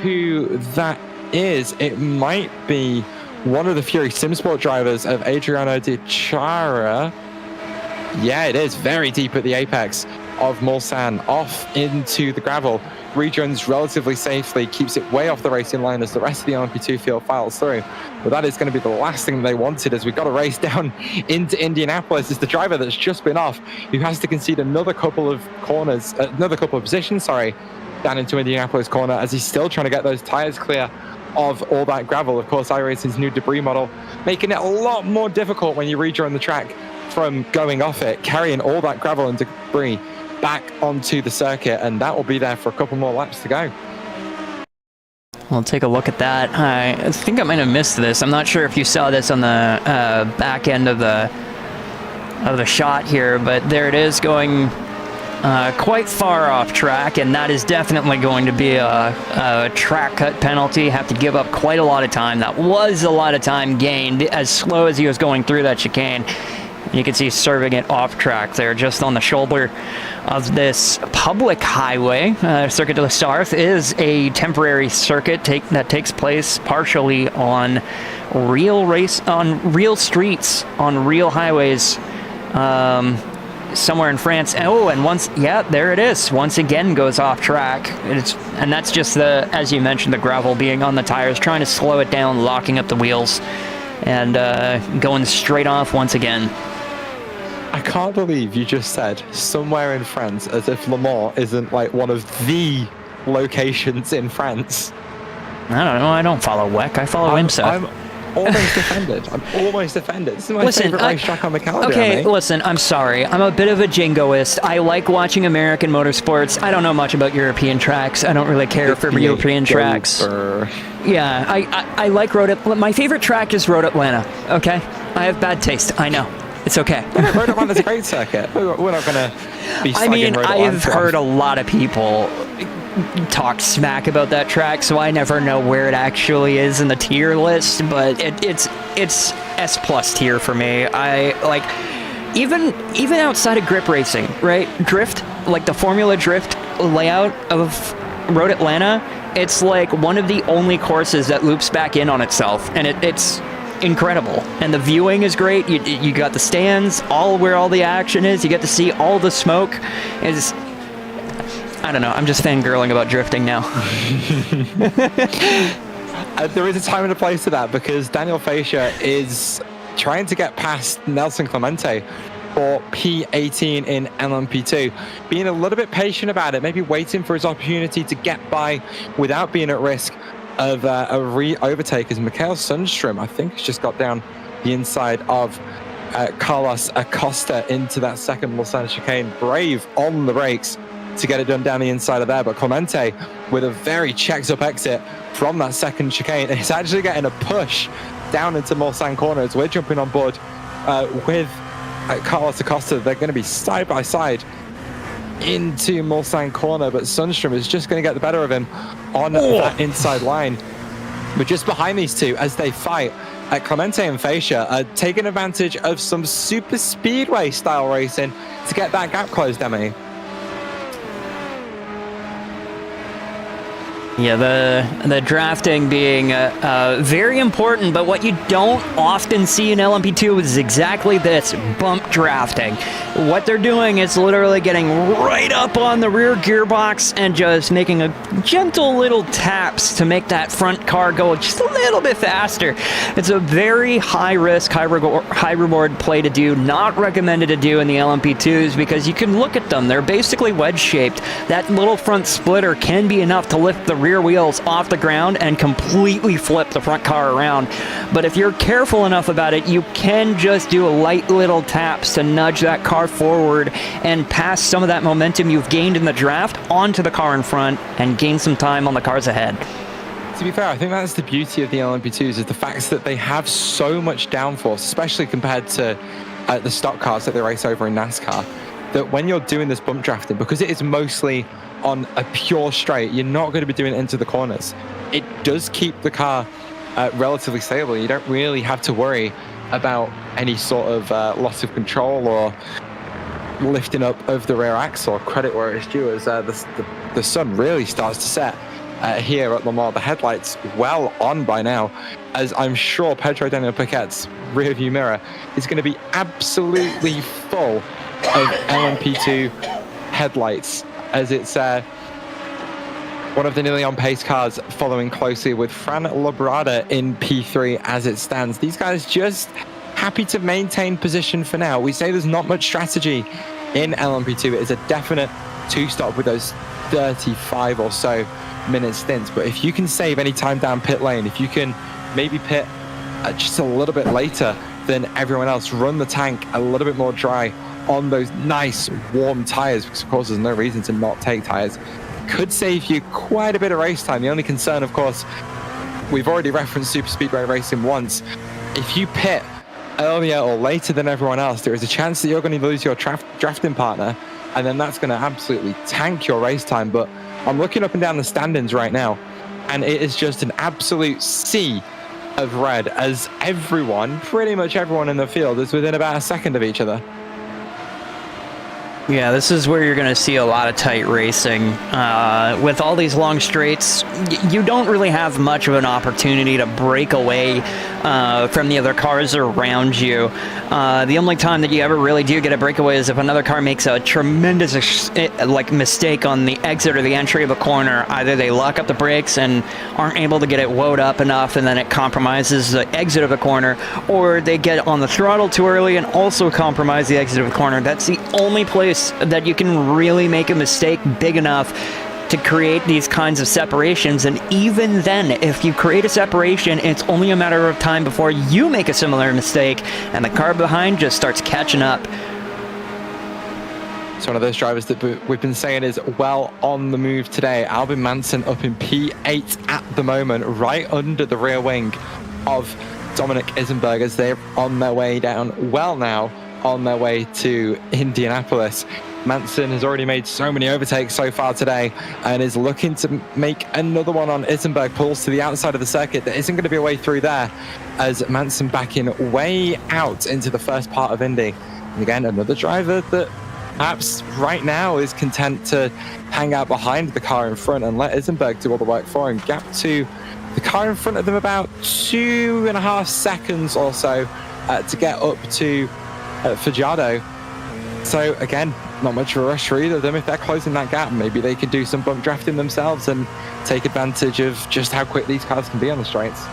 A: who that is. It might be one of the Fury Simsport drivers of Adriano Di Chara. Yeah, it is very deep at the apex of Mulsanne, off into the gravel. Rejoins relatively safely, keeps it way off the racing line as the rest of the LMP2 field files through. But that is going to be the last thing they wanted, as we've got a race down into Indianapolis. It's the driver that's just been off who has to concede another couple of positions, down into Indianapolis corner, as he's still trying to get those tires clear of all that gravel. Of course, iRacing's new debris model making it a lot more difficult when you rejoin the track from going off it, carrying all that gravel and debris back onto the circuit, and that will be there for a couple more laps to go.
B: We'll take a look at that. I think I might have missed this. I'm not sure if you saw this on the back end of the shot here, but there it is, going quite far off track, and that is definitely going to be a track cut penalty. Have to give up quite a lot of time. That was a lot of time gained as slow as he was going through that chicane. You can see serving it off track there, just on the shoulder of this public highway. Circuit de la Sarthe is a temporary circuit that takes place partially on real streets, on real highways, somewhere in France. Oh, and there it is. Once again goes off track. And that's just as you mentioned, the gravel being on the tires, trying to slow it down, locking up the wheels, and going straight off once again.
A: I can't believe you just said somewhere in France, as if Le Mans isn't like one of the locations in France.
B: I don't know. I don't follow WEC. I follow IMSA.
A: I'm almost offended. This is my favorite racetrack on the calendar.
B: Okay,
A: mate.
B: Listen, I'm sorry. I'm a bit of a jingoist. I like watching American motorsports. I don't know much about European tracks. I don't really care for European tracks. Yeah, I like Road Atlanta. My favorite track is Road Atlanta, okay? I have bad taste. I know. It's okay.
A: Road Atlanta's a great circuit. We're not going to be slugging Road Atlanta.
B: I've heard a lot of people talk smack about that track, so I never know where it actually is in the tier list, but it's S+ tier for me. I like, even outside of grip racing, right? Drift, like the Formula Drift layout of Road Atlanta, it's like one of the only courses that loops back in on itself, and it's incredible, and the viewing is great. You got the stands, all where all the action is. You get to see all the smoke. I don't know. I'm just fangirling about drifting now.
A: There is a time and a place to that, because Daniel Facia is trying to get past Nelson Clemente for P18 in LMP2, being a little bit patient about it, maybe waiting for his opportunity to get by without being at risk of a re-overtake, as Mikael Sundström, I think, has just got down the inside of Carlos Acosta into that second Mulsanne chicane. Brave on the brakes to get it done down the inside of there, but Clemente with a very checked up exit from that second chicane. It's actually getting a push down into Mulsanne corner as we're jumping on board with Carlos Acosta. They're going to be side by side into Mulsanne corner, but Sundstrom is just going to get the better of him on that inside line. But just behind these two as they fight, Clemente and Fascia are taking advantage of some super speedway style racing to get that gap closed, Emily.
B: Yeah, the drafting being very important, but what you don't often see in LMP2 is exactly this, bump drafting. What they're doing is literally getting right up on the rear gearbox and just making a gentle little taps to make that front car go just a little bit faster. It's a very high risk, high reward play to do, not recommended to do in the LMP2s because you can look at them. They're basically wedge shaped. That little front splitter can be enough to lift the rear wheels off the ground and completely flip the front car around. But if you're careful enough about it, you can just do light little taps to nudge that car forward and pass some of that momentum you've gained in the draft onto the car in front and gain some time on the cars ahead.
A: To be fair, I think that's the beauty of the LMP2s, is the fact that they have so much downforce, especially compared to the stock cars that they race over in NASCAR, that when you're doing this bump drafting, because it is mostly on a pure straight, you're not going to be doing it into the corners. It does keep the car relatively stable. You don't really have to worry about any sort of loss of control or lifting up of the rear axle. Credit where it's due, as the sun really starts to set here at Le Mans. The headlights well on by now, as I'm sure Pedro Daniel Piquet's rear view mirror is going to be absolutely full of LMP2 headlights, as it's one of the nearly on pace cars following closely with Fran Labrada in P3 as it stands. These guys just happy to maintain position for now. We say there's not much strategy in LMP2. It is a definite two-stop with those 35 or so minute stints. But if you can save any time down pit lane, if you can maybe pit just a little bit later than everyone else, run the tank a little bit more dry on those nice warm tires, because of course there's no reason to not take tires, could save you quite a bit of race time. The only concern, of course, we've already referenced super speedway racing once. If you pit earlier or later than everyone else, there is a chance that you're going to lose your drafting partner, and then that's going to absolutely tank your race time. But I'm looking up and down the standings right now, and it is just an absolute sea of red, as everyone, pretty much everyone in the field, is within about a second of each other.
B: Yeah, this is where you're going to see a lot of tight racing. With all these long straights, you don't really have much of an opportunity to break away from the other cars around you. The only time that you ever really do get a breakaway is if another car makes a tremendous mistake on the exit or the entry of a corner. Either they lock up the brakes and aren't able to get it woed up enough, and then it compromises the exit of the corner, or they get on the throttle too early and also compromise the exit of the corner. That's the only place that you can really make a mistake big enough to create these kinds of separations. And even then, if you create a separation, it's only a matter of time before you make a similar mistake and the car behind just starts catching up.
A: It's one of those drivers that we've been saying is well on the move today. Albin Manson up in P8 at the moment, right under the rear wing of Dominic Isenberg, as they're on their way down, well now on their way to Indianapolis. Manson has already made so many overtakes so far today and is looking to make another one on Isenberg. Pulls to the outside of the circuit. There isn't going to be a way through there, as Manson backing way out into the first part of Indy. And again, another driver that perhaps right now is content to hang out behind the car in front and let Isenberg do all the work for him. Gap to the car in front of them about 2.5 seconds or so to get up to Fajardo. So again, not much of a rush for either of them. If they're closing that gap, maybe they could do some bump drafting themselves and take advantage of just how quick these cars can be on the straights.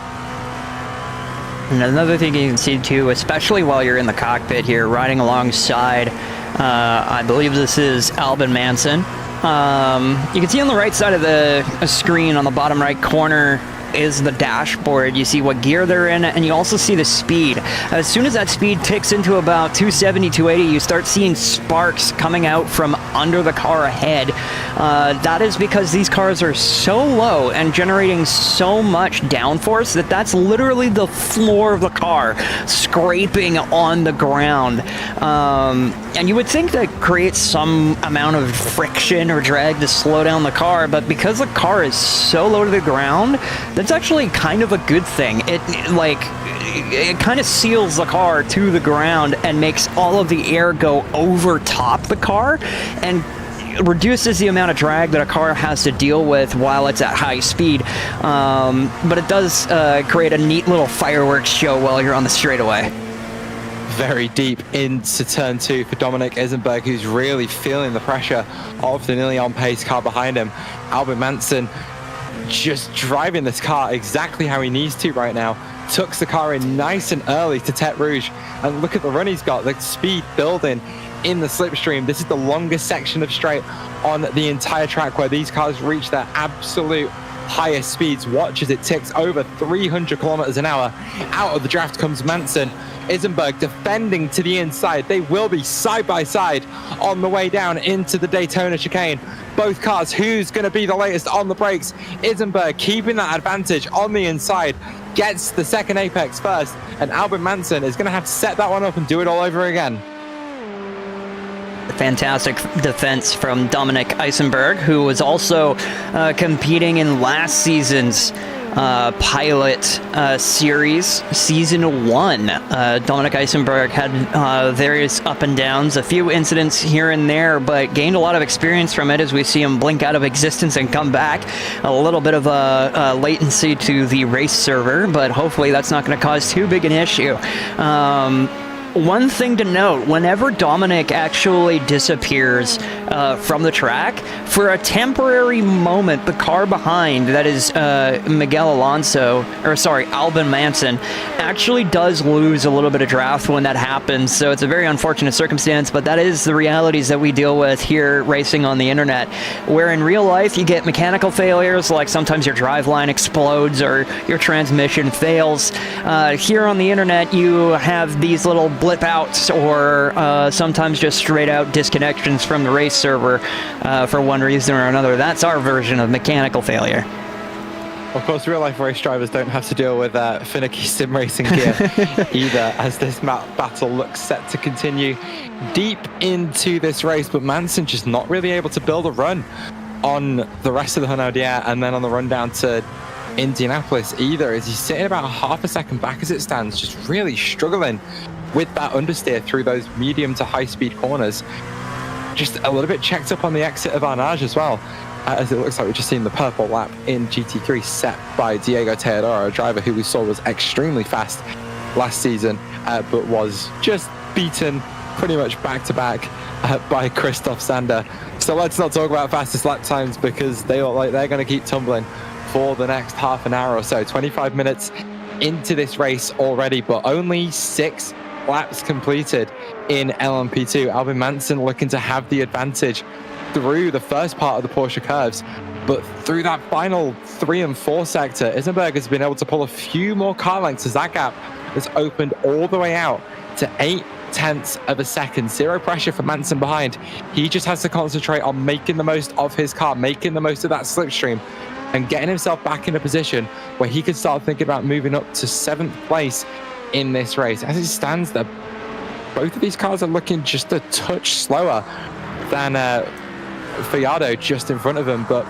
B: And another thing you can see too, especially while you're in the cockpit here, riding alongside, I believe this is Albin Manson. You can see on the right side of the screen on the bottom right corner, is the dashboard. You see what gear they're in, and you also see the speed. As soon as that speed ticks into about 270, 280, you start seeing sparks coming out from under the car ahead. That is because these cars are so low and generating so much downforce that that's literally the floor of the car scraping on the ground. And you would think that creates some amount of friction or drag to slow down the car, but because the car is so low to the ground, that's actually kind of a good thing. It kind of seals the car to the ground and makes all of the air go over top the car and reduces the amount of drag that a car has to deal with while it's at high speed. But it does create a neat little fireworks show while you're on the straightaway.
A: Very deep into turn 2 for Dominic Isenberg, who's really feeling the pressure of the nearly on pace car behind him. Albin Manson just driving this car exactly how he needs to right now. Tucks the car in nice and early to Tete Rouge, and look at the run he's got, the speed building in the slipstream. This is the longest section of straight on the entire track where these cars reach their absolute highest speeds. Watch as it ticks over 300 kilometers an hour. Out of the draft comes Manson. Isenberg defending to the inside. They will be side by side on the way down into the Daytona chicane. Both cars, who's going to be the latest on the brakes? Isenberg keeping that advantage on the inside, gets the second apex first, and Albin Manson is going to have to set that one up and do it all over again.
B: Fantastic defense from Dominic Isenberg, who was also competing in last season's pilot series, season 1. Dominic Isenberg had various up and downs, a few incidents here and there, but gained a lot of experience from it as we see him blink out of existence and come back. A little bit of a latency to the race server, but hopefully that's not going to cause too big an issue. One thing to note, whenever Dominic actually disappears from the track, for a temporary moment, the car behind, that is Albin Manson, actually does lose a little bit of draft when that happens. So it's a very unfortunate circumstance, but that is the realities that we deal with here racing on the internet, where in real life you get mechanical failures, like sometimes your driveline explodes or your transmission fails. Here on the internet, you have these little blip outs or sometimes just straight out disconnections from the race server for one reason or another. That's our version of mechanical failure.
A: Of course, real-life race drivers don't have to deal with finicky sim racing gear either, as this battle looks set to continue deep into this race, but Manson just not really able to build a run on the rest of the Renault Dier, and then on the run down to Indianapolis either, as he's sitting about half a second back as it stands, just really struggling with that understeer through those medium to high speed corners. Just a little bit checked up on the exit of Arnage as well, as it looks like we've just seen the purple lap in GT3 set by Diego Teodoro, a driver who we saw was extremely fast last season, but was just beaten pretty much back to back by Christoph Sander. So let's not talk about fastest lap times, because they look like they're going to keep tumbling for the next half an hour or so. 25 minutes into this race already, but only 6 laps completed in LMP2. Albin Manson looking to have the advantage through the first part of the Porsche curves, but through that final 3 and 4 sector, Isenberg has been able to pull a few more car lengths as that gap has opened all the way out to 0.8 of a second. Zero pressure for Manson behind. He just has to concentrate on making the most of his car, making the most of that slipstream, and getting himself back in a position where he could start thinking about moving up to 7th place in this race. As it stands, both of these cars are looking just a touch slower than Fiado just in front of him, but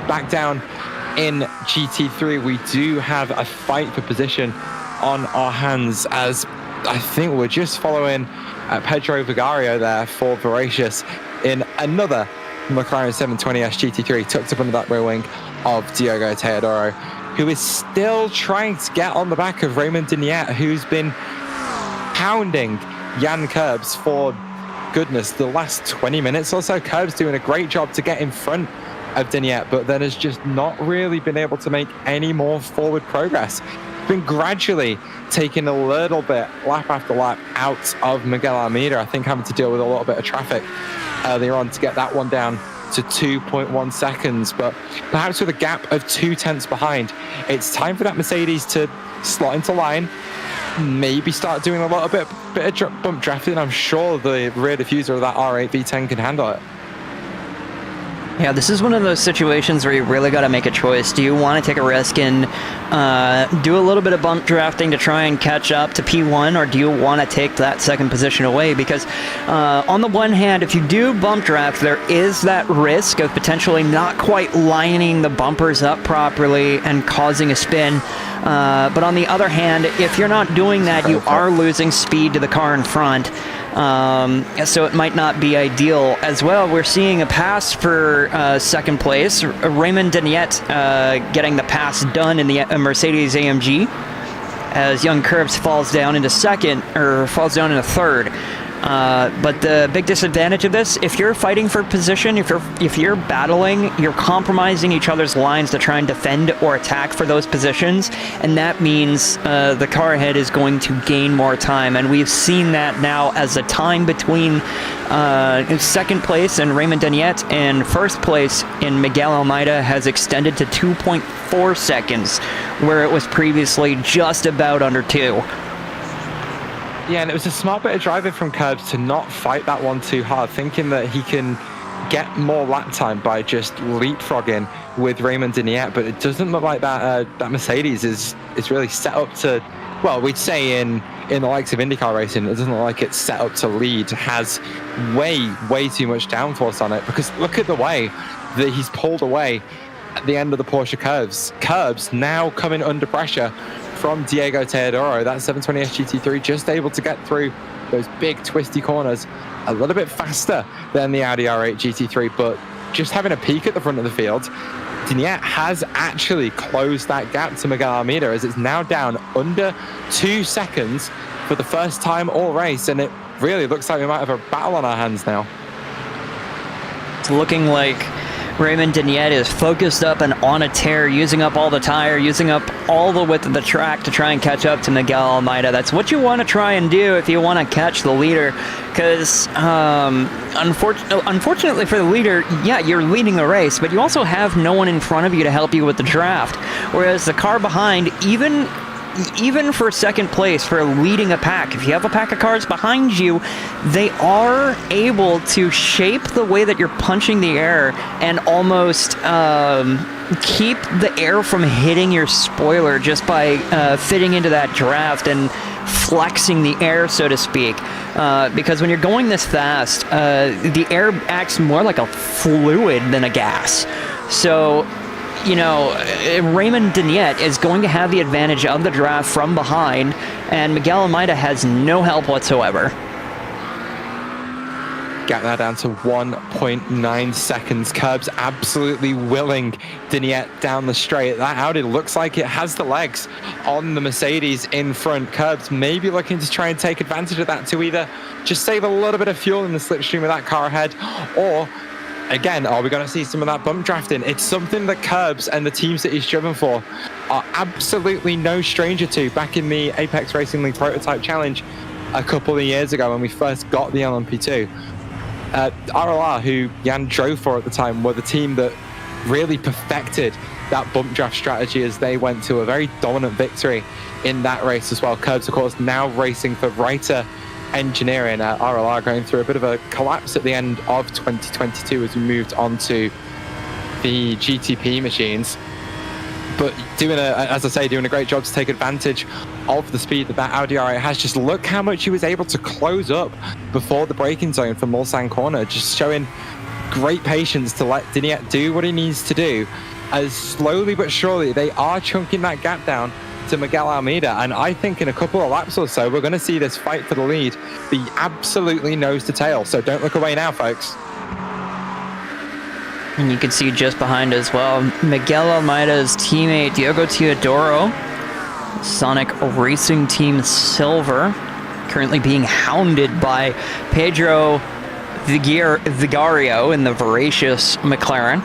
A: back down in GT3 we do have a fight for position on our hands, as I think we're just following Pedro Vigario there for Voracious in another McLaren 720S GT3 tucked up under that rear wing of Diogo Teodoro, who is still trying to get on the back of Raymond Diniet, who's been pounding Jan Kurbs for goodness the last 20 minutes or so. Kurbs doing a great job to get in front of Diniet, but then has just not really been able to make any more forward progress. Been gradually taking a little bit lap after lap out of Miguel Almeida, I think having to deal with a little bit of traffic earlier on to get that one down to 2.1 seconds, but perhaps with a gap of 0.2 behind, it's time for that Mercedes to slot into line, maybe start doing a little bit of bump drafting. I'm sure the rear diffuser of that R8 V10 can handle it.
B: Yeah, this is one of those situations where you really got to make a choice. Do you want to take a risk and do a little bit of bump drafting to try and catch up to P1, or do you want to take that second position away? Because on the one hand, if you do bump draft, there is that risk of potentially not quite lining the bumpers up properly and causing a spin. But on the other hand, if you're not doing that, you are losing speed to the car in front. So it might not be ideal as well. We're seeing a pass for second place. Raymond Deniette getting the pass done in the Mercedes AMG as Young Curbs falls down into second, or falls down into third. But the big disadvantage of this, if you're fighting for position, if you're battling, you're compromising each other's lines to try and defend or attack for those positions, and that means the car ahead is going to gain more time. And we've seen that now as the time between second place in Raymond Deniette and first place in Miguel Almeida has extended to 2.4 seconds, where it was previously just about under 2.
A: Yeah, and it was a smart bit of driving from Curbs to not fight that one too hard, thinking that he can get more lap time by just leapfrogging with Raymond Deniette. But it doesn't look like that Mercedes is really set up to, well, we'd say in the likes of IndyCar racing, it doesn't look like it's set up to lead. It has way too much downforce on it, because look at the way that he's pulled away at the end of the Porsche Curbs now coming under pressure from Diego Teodoro. That 720S GT3 just able to get through those big twisty corners a little bit faster than the Audi R8 GT3, but just having a peek at the front of the field, Deniette has actually closed that gap to Miguel Almeida, as it's now down under 2 seconds for the first time all race, and it really looks like we might have a battle on our hands now.
B: It's looking like Raymond Deniette is focused up and on a tear, using up all the tire, using up all the width of the track to try and catch up to Miguel Almeida. That's what you want to try and do if you want to catch the leader, because unfortunately for the leader, yeah, you're leading the race, but you also have no one in front of you to help you with the draft, whereas the car behind, even for second place, for leading a pack, if you have a pack of cars behind you, they are able to shape the way that you're punching the air and almost keep the air from hitting your spoiler just by fitting into that draft and flexing the air, so to speak. Because when you're going this fast, the air acts more like a fluid than a gas. So, you know, Raymond Deniette is going to have the advantage of the draft from behind, and Miguel Almeida has no help whatsoever.
A: Get that down to 1.9 seconds. Curbs absolutely willing Deniette down the straight. That Audi looks like it has the legs on the Mercedes in front. Curbs maybe looking to try and take advantage of that to either just save a little bit of fuel in the slipstream of that car ahead, or again, are we going to see some of that bump drafting? It's something that Curbs and the teams that he's driven for are absolutely no stranger to. Back in the Apex Racing League Prototype Challenge a couple of years ago when we first got the LMP2, RLR, who Jan drove for at the time, were the team that really perfected that bump draft strategy as they went to a very dominant victory in that race as well. Curbs, of course, now racing for Reiter Engineering. RLR going through a bit of a collapse at the end of 2022 as we moved on to the GTP machines, but doing a great job to take advantage of the speed that Audi R8 has. Just look how much he was able to close up before the braking zone for Mulsanne corner, just showing great patience to let Deniette do what he needs to do, as slowly but surely they are chunking that gap down to Miguel Almeida. And I think in a couple of laps or so, we're going to see this fight for the lead be absolutely nose to tail. So don't look away now, folks.
B: And you can see just behind as well, Miguel Almeida's teammate, Diogo Teodoro, Sonic Racing Team Silver, currently being hounded by Pedro Vigario in the voracious McLaren.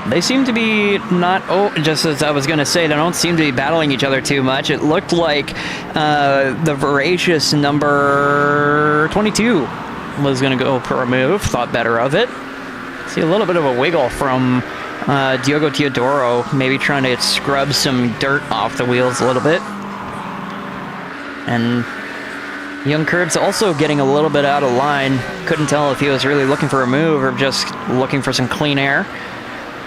B: They seem to be not, just as I was going to say, they don't seem to be battling each other too much. It looked like the voracious number 22 was going to go for a move, thought better of it. See a little bit of a wiggle from Diogo Teodoro, maybe trying to scrub some dirt off the wheels a little bit. And Young Curbs also getting a little bit out of line. Couldn't tell if he was really looking for a move or just looking for some clean air.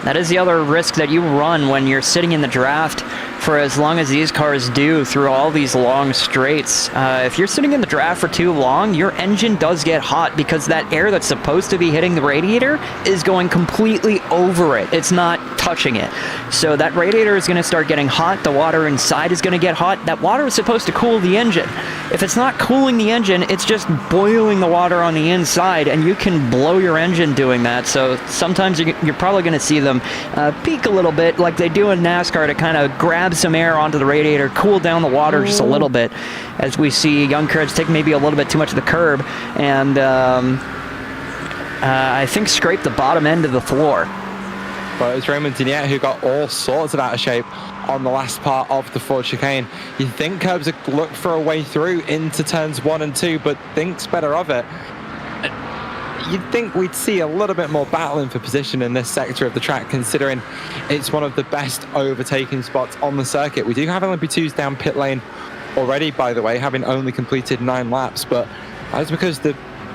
B: That is the other risk that you run when you're sitting in the draft for as long as these cars do through all these long straights. If you're sitting in the draft for too long, your engine does get hot because that air that's supposed to be hitting the radiator is going completely over it. It's not touching it. So that radiator is going to start getting hot. The water inside is going to get hot. That water is supposed to cool the engine. If it's not cooling the engine, it's just boiling the water on the inside, and you can blow your engine doing that. So sometimes you're probably going to see them peak a little bit like they do in NASCAR to kind of grab some air onto the radiator, cool down the water just a little bit, as we see Young Courage take maybe a little bit too much of the curb and I think scrape the bottom end of the floor.
A: But it was Raymond Diniette who got all sorts of out of shape on the last part of the Ford chicane. You think Curbs have looked for a way through into turns 1 and 2, but thinks better of it. You'd think we'd see a little bit more battling for position in this sector of the track, considering it's one of the best overtaking spots on the circuit. We do have LMP2s down pit lane already, by the way, having only completed 9 laps, but that's because the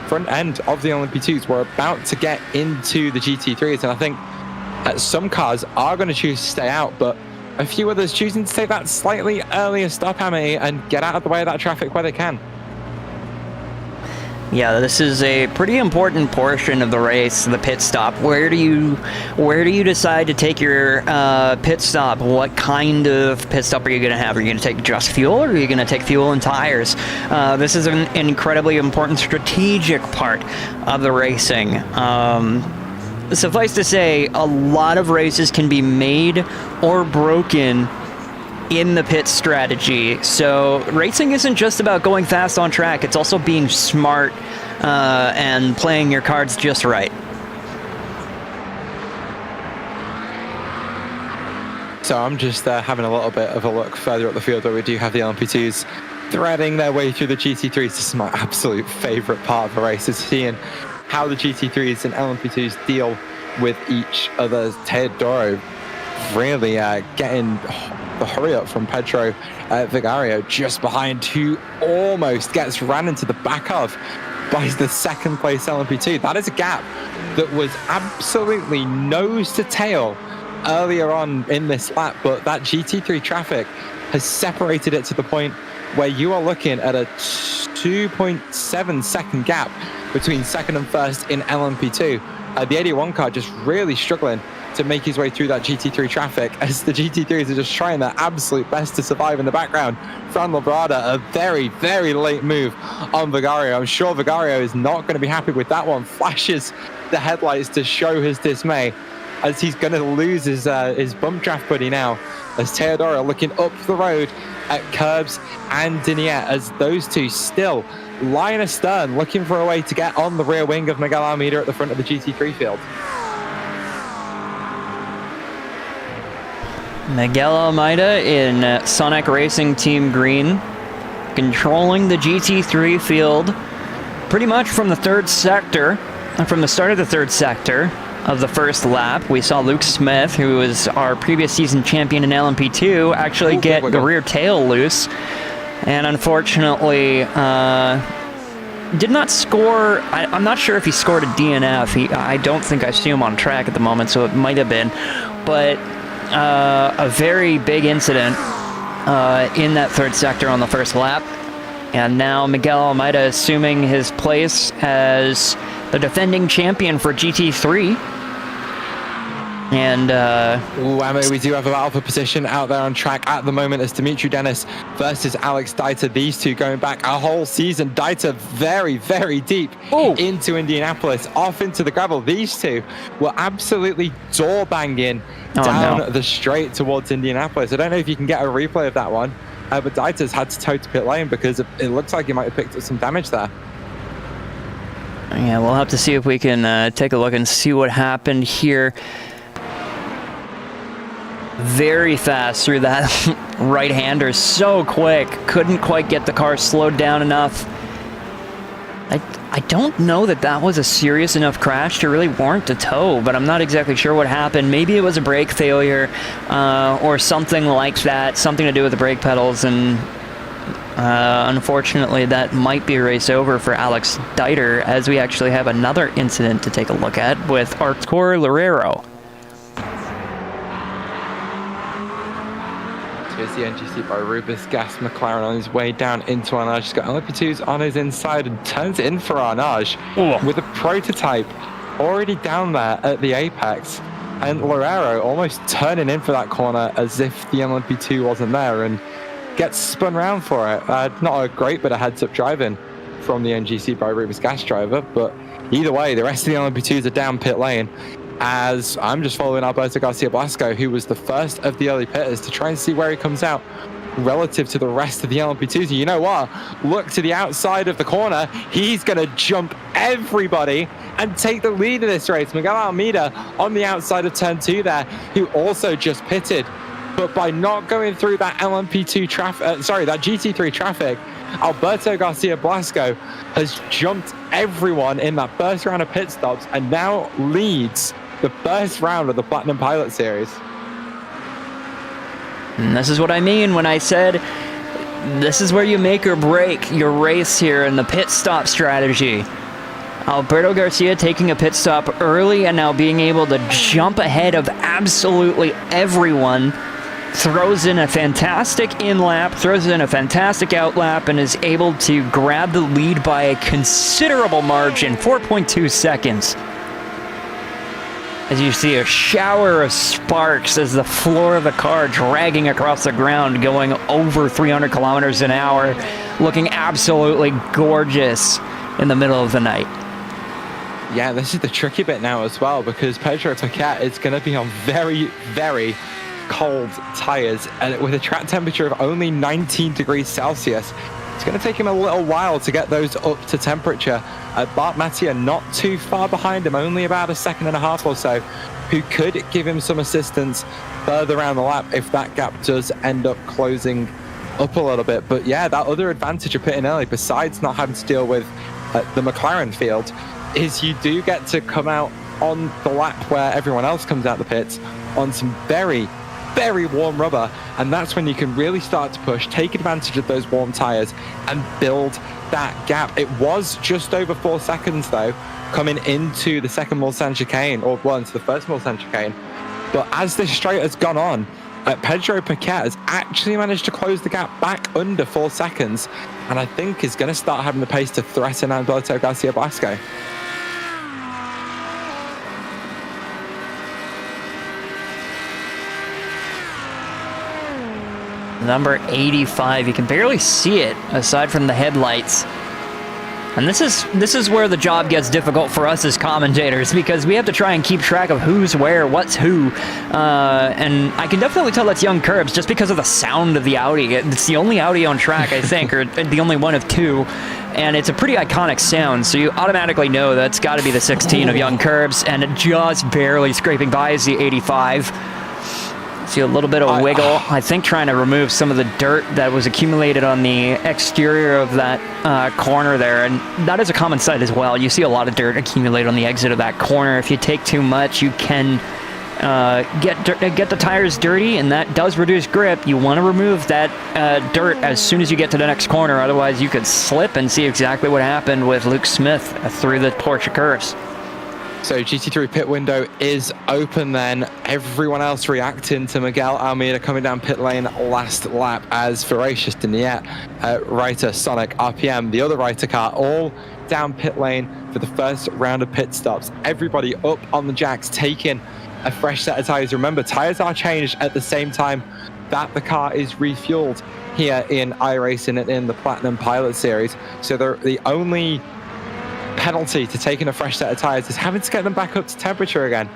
A: front end of the LMP2s were about to get into the GT3s, and I think some cars are going to choose to stay out, but a few others choosing to take that slightly earlier stop, Amity, and get out of the way of that traffic where they can.
B: Yeah, this is a pretty important portion of the race, the pit stop. Where do you decide to take your pit stop? What kind of pit stop are you going to have? Are you going to take just fuel, or are you going to take fuel and tires? This is an incredibly important strategic part of the racing. Suffice to say, a lot of races can be made or broken in the pit strategy. So racing isn't just about going fast on track, it's also being smart and playing your cards just right.
A: So I'm just having a little bit of a look further up the field where we do have the LMP2s threading their way through the GT3s. This is my absolute favorite part of the race, is seeing how the GT3s and LMP2s deal with each other. Teodoro really getting the hurry up from Pedro Vigario just behind, who almost gets ran into the back of by the second place LMP2. That is a gap that was absolutely nose to tail earlier on in this lap, but that GT3 traffic has separated it to the point where you are looking at a 2.7 second gap between second and first in LMP2. The 81 car just really struggling to make his way through that GT3 traffic, as the GT3s are just trying their absolute best to survive in the background. Fran Labrada, a very, very late move on Vigario. I'm sure Vigario is not going to be happy with that one. Flashes the headlights to show his dismay, as he's going to lose his bump draft buddy now, as Teodoro looking up the road at Curbs and Diniette, as those two still lying astern, looking for a way to get on the rear wing of Miguel Almeida at the front of the GT3 field.
B: Miguel Almeida in Sonic Racing Team Green, controlling the GT3 field pretty much from the third sector, from the start of the third sector of the first lap. We saw Luke Smith, who was our previous season champion in LMP2, actually get the rear tail loose, and unfortunately did not score. I'm not sure if he scored a DNF. I don't think I see him on track at the moment, so it might have been, but a very big incident in that third sector on the first lap. And now Miguel Almeida assuming his place as the defending champion for GT3. And
A: we do have a battle for position out there on track at the moment, as Dimitri Dennis versus Alex Dieter. These two going back a whole season. Dieter very, very deep into Indianapolis, off into the gravel. These two were absolutely door banging down the straight towards Indianapolis. I don't know if you can get a replay of that one, but Dieter's had to tow to pit lane because it looks like he might have picked up some damage there.
B: Yeah, we'll have to see if we can take a look and see what happened here. Very fast through that right-hander, so quick. Couldn't quite get the car slowed down enough. I don't know that that was a serious enough crash to really warrant a tow, but I'm not exactly sure what happened. Maybe it was a brake failure or something like that, something to do with the brake pedals, and unfortunately that might be a race over for Alex Dieter, as we actually have another incident to take a look at with Artur Loureiro.
A: Here's the NGC by Rubus Gas McLaren on his way down into Arnage. He's got LP2s on his inside and turns in for Arnage with a prototype already down there at the apex. And Loureiro almost turning in for that corner as if the LMP2 wasn't there and gets spun round for it. Not a great bit of heads-up driving from the NGC by Rubus Gas driver, but either way, the rest of the LMP2s are down pit lane. As I'm just following Alberto Garcia Blasco, who was the first of the early pitters, to try and see where he comes out relative to the rest of the LMP2s. You know what? Look to the outside of the corner. He's going to jump everybody and take the lead in this race. Miguel Almeida on the outside of turn 2 there, who also just pitted. But by not going through that LMP2 traffic, that GT3 traffic, Alberto Garcia Blasco has jumped everyone in that first round of pit stops and now leads the first round of the Platinum Pilot Series.
B: And this is what I mean when I said this is where you make or break your race here in the pit stop strategy. Alberto Garcia taking a pit stop early and now being able to jump ahead of absolutely everyone, throws in a fantastic in-lap, throws in a fantastic out-lap, and is able to grab the lead by a considerable margin, 4.2 seconds. As you see a shower of sparks as the floor of the car dragging across the ground, going over 300 kilometers an hour, looking absolutely gorgeous in the middle of the night.
A: Yeah, this is the tricky bit now as well, because Pedro Paquette is going to be on very, very cold tires, and with a track temperature of only 19 degrees Celsius, it's going to take him a little while to get those up to temperature. Bart Mattia not too far behind him, only about a second and a half or so, who could give him some assistance further around the lap if that gap does end up closing up a little bit. But yeah, that other advantage of pitting early, besides not having to deal with the McLaren field, is you do get to come out on the lap where everyone else comes out the pits on some very, very warm rubber, and that's when you can really start to push, take advantage of those warm tires and build that gap. It was just over 4 seconds though coming into the second Mulsanne chicane, or well, into the first Mulsanne chicane, but as this straight has gone on, Pedro Paquette has actually managed to close the gap back under 4 seconds, and I think is going to start having the pace to threaten Alberto Garcia Blasco.
B: Number 85, you can barely see it aside from the headlights. And this is where the job gets difficult for us as commentators, because we have to try and keep track of who's where, what's who. And I can definitely tell that's Young Curbs just because of the sound of the Audi. It's the only Audi on track, I think, or the only one of two. And it's a pretty iconic sound, so you automatically know that's got to be the 16 of Young Curbs, and just barely scraping by is the 85. See a little bit of wiggle, I think, trying to remove some of the dirt that was accumulated on the exterior of that corner there, and that is a common sight as well. You see a lot of dirt accumulate on the exit of that corner. If you take too much, you can get the tires dirty, and that does reduce grip. You want to remove that dirt as soon as you get to the next corner, otherwise you could slip and see exactly what happened with Luke Smith through the Porsche curves.
A: So GT3 pit window is open then. Everyone else reacting to Miguel Almeida coming down pit lane last lap as Voracious, Deniette, Reiter, Sonic, RPM, the other Reiter car, all down pit lane for the first round of pit stops. Everybody up on the jacks taking a fresh set of tires. Remember, tires are changed at the same time that the car is refueled here in iRacing and in the Platinum Pilot Series. So the only penalty to taking a fresh set of tires is having to get them back up to temperature again.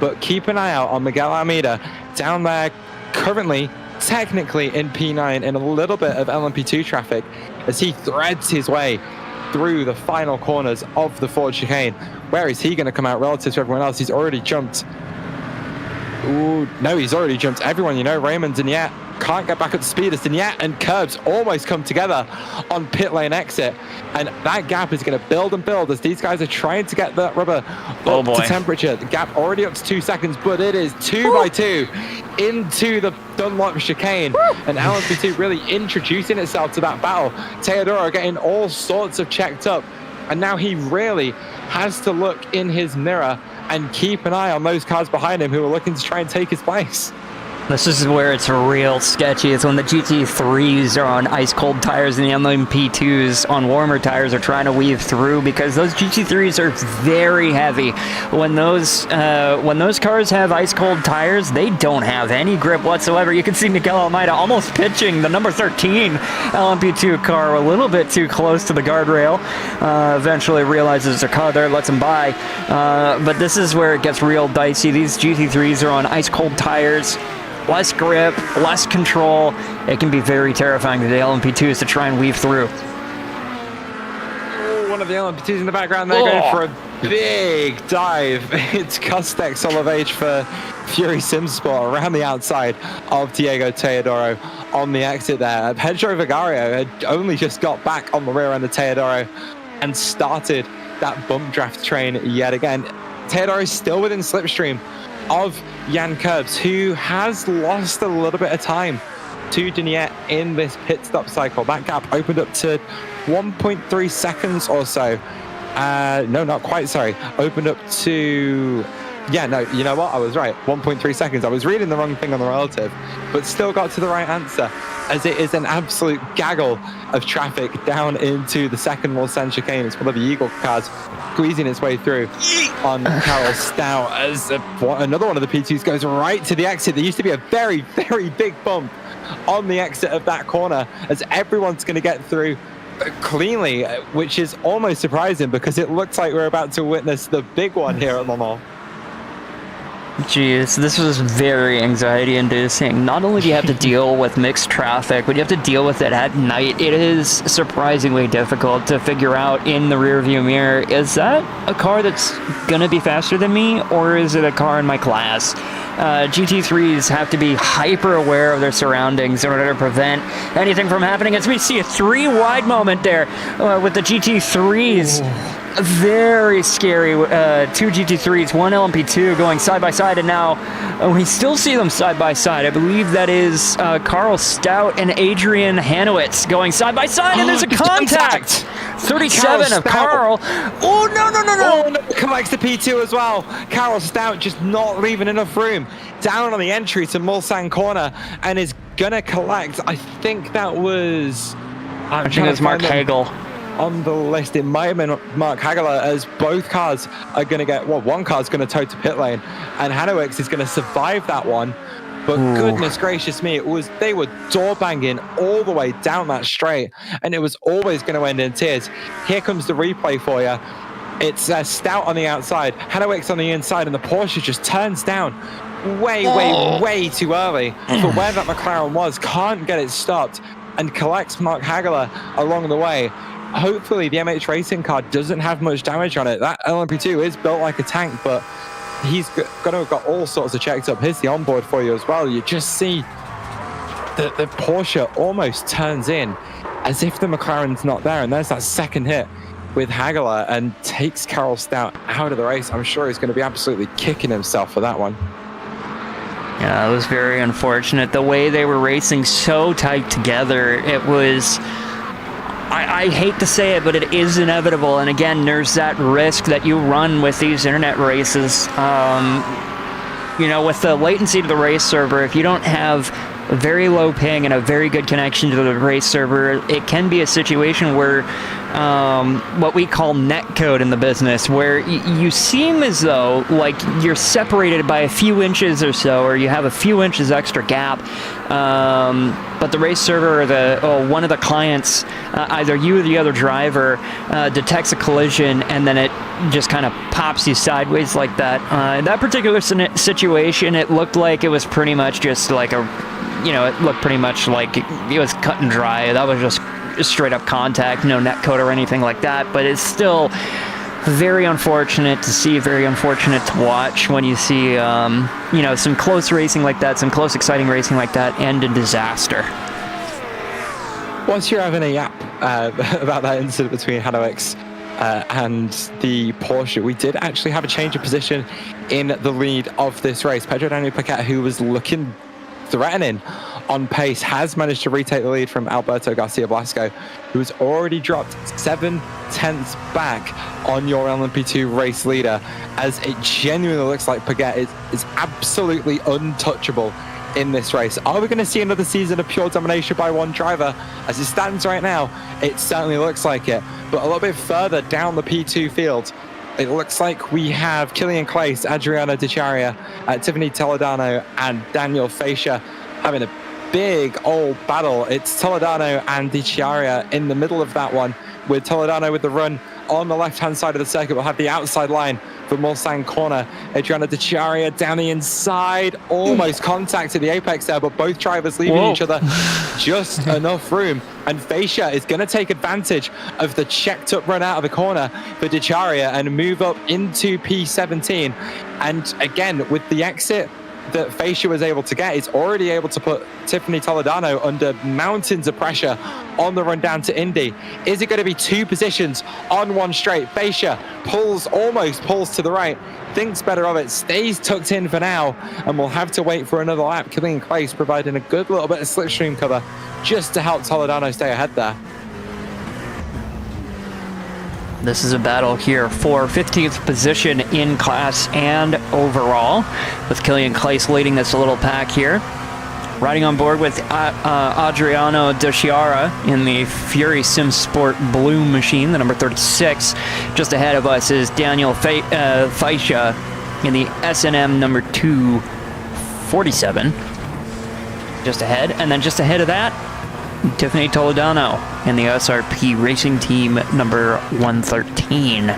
A: But keep an eye out on Miguel Almeida down there, currently technically in P9 in a little bit of LMP2 traffic, as he threads his way through the final corners of the Ford chicane. Where is he going to come out relative to everyone else? He's already jumped. Ooh, no, he's already jumped everyone. You know, Raymond Deniette can't get back up to speed as Deniette and Curbs almost come together on pit lane exit. And that gap is going to build and build as these guys are trying to get that rubber up to temperature. The gap already up to 2 seconds, but it is 2 by 2 into the Dunlop chicane. And LMP2 really introducing itself to that battle. Teodoro getting all sorts of checked up. And now he really has to look in his mirror and keep an eye on those cars behind him who are looking to try and take his place.
B: This is where it's real sketchy. It's when the GT3s are on ice-cold tires and the LMP2s on warmer tires are trying to weave through, because those GT3s are very heavy. When those cars have ice-cold tires, they don't have any grip whatsoever. You can see Miguel Almeida almost pitching the number 13 LMP2 car a little bit too close to the guardrail. Eventually realizes there's a car there, lets him by. But this is where it gets real dicey. These GT3s are on ice-cold tires. Less grip, less control. It can be very terrifying to the LMP2s to try and weave through.
A: Oh, one of the LMP2s in the background there going for a big dive. It's Custex Olivage for Fury Simsport around the outside of Diego Teodoro on the exit there. Pedro Vigario had only just got back on the rear end of Teodoro and started that bump draft train yet again. Teodoro is still within slipstream of Jan Curbs, who has lost a little bit of time to Deniette in this pit stop cycle. That gap opened up to 1.3 seconds or so. No, not quite, sorry. Opened up to... Yeah, no, you know what? I was right. 1.3 seconds. I was reading the wrong thing on the relative, but still got to the right answer, as it is an absolute gaggle of traffic down into the second Mulsanne chicane. It's one of the Eagle cars squeezing its way through on Carol Stout as another one of the P2s goes right to the exit. There used to be a very, very big bump on the exit of that corner as everyone's going to get through cleanly, which is almost surprising because it looks like we're about to witness the big one here at Le Mans.
B: Jeez, this was very anxiety-inducing. Not only do you have to deal with mixed traffic, but you have to deal with it at night. It is surprisingly difficult to figure out in the rearview mirror, is that a car that's going to be faster than me, or is it a car in my class? GT3s have to be hyper-aware of their surroundings in order to prevent anything from happening. As we see a 3-wide moment there with the GT3s. Ooh. Very scary. 2 GT3s, 1 LMP2 going side by side, and now we still see them side by side. I believe that is Carl Stout and Adrian Hanowitz going side by side, and there's a contact. 37 of Carl. Oh, no.
A: Oh, no, collects the P2 as well. Carl Stout just not leaving enough room down on the entry to Mulsanne corner and is gonna collect. I think that was...
B: I think it was Mark Hagel.
A: On the list, it might have been Mark Hagler, as both cars are going to get, well, one car's going to tow to pit lane, and Hanowix is going to survive that one. But goodness gracious me, they were door banging all the way down that straight, and it was always going to end in tears. Here comes the replay for you. It's Stout on the outside, Hanowix on the inside, and the Porsche just turns down way too early for where that McLaren was. Can't get it stopped and collects Mark Hagler along the way. Hopefully the MH Racing car doesn't have much damage on it. That LMP2 is built like a tank, but he's going to have got all sorts of checked up. Here's the onboard for you as well. You just see the Porsche almost turns in as if the McLaren's not there. And there's that second hit with Hagler and takes Carl Stout out of the race. I'm sure he's going to be absolutely kicking himself for that one.
B: Yeah, it was very unfortunate. The way they were racing so tight together, it was... I hate to say it, but it is inevitable. And again, there's that risk that you run with these internet races. You know, with the latency to the race server, if you don't have a very low ping and a very good connection to the race server, it can be a situation where what we call netcode in the business, where you seem as though like you're separated by a few inches or so, or you have a few inches extra gap, but the race server or one of the clients, either you or the other driver, detects a collision, and then it just kind of pops you sideways like that. In that particular situation, it looked like it was pretty much just like it looked pretty much like it was cut and dry. That was just straight up contact, no netcode or anything like that, but it's still very unfortunate to see, very unfortunate to watch when you see, some close racing like that, some close, exciting racing like that end in disaster.
A: Once you're having a yap about that incident between Hanoix and the Porsche, we did actually have a change of position in the lead of this race. Pedro Daniel Paquette, who was looking threatening on pace, has managed to retake the lead from Alberto Garcia Blasco, who has already dropped 7/10 back on your LMP2 race leader, as it genuinely looks like Paquette is absolutely untouchable in this race. Are we going to see another season of pure domination by one driver? As it stands right now, it certainly looks like it. But a little bit further down the P2 field, it looks like we have Killian Claes, Adriano Di Chiaria, Tiffany Toledano, and Daniel Facia having a big old battle. It's Toledano and Di Chiaria in the middle of that one, with Toledano with the run on the left-hand side of the circuit. We'll have the outside line for Mulsanne corner. Adriano Di Chiaria down the inside, almost contacted the apex there, but both drivers leaving each other just enough room. And Facia is going to take advantage of the checked up run out of the corner for Di Chiaria and move up into P17. And again, with the exit that Facia was able to get, is already able to put Tiffany Toledano under mountains of pressure on the run down to Indy. Is it going to be two positions on one straight? Facia almost pulls to the right, thinks better of it, stays tucked in for now, and we'll have to wait for another lap. Killian Claes providing a good little bit of slipstream cover just to help Toledano stay ahead there.
B: This is a battle here for 15th position in class and overall, with Killian Claes leading this little pack here. Riding on board with Adriano Di Chiara in the Fury Sim Sport Blue machine, the number 36. Just ahead of us is Daniel Facia in the S&M number 247. Just ahead, and then just ahead of that, Tiffany Toledano in the SRP Racing Team number 113.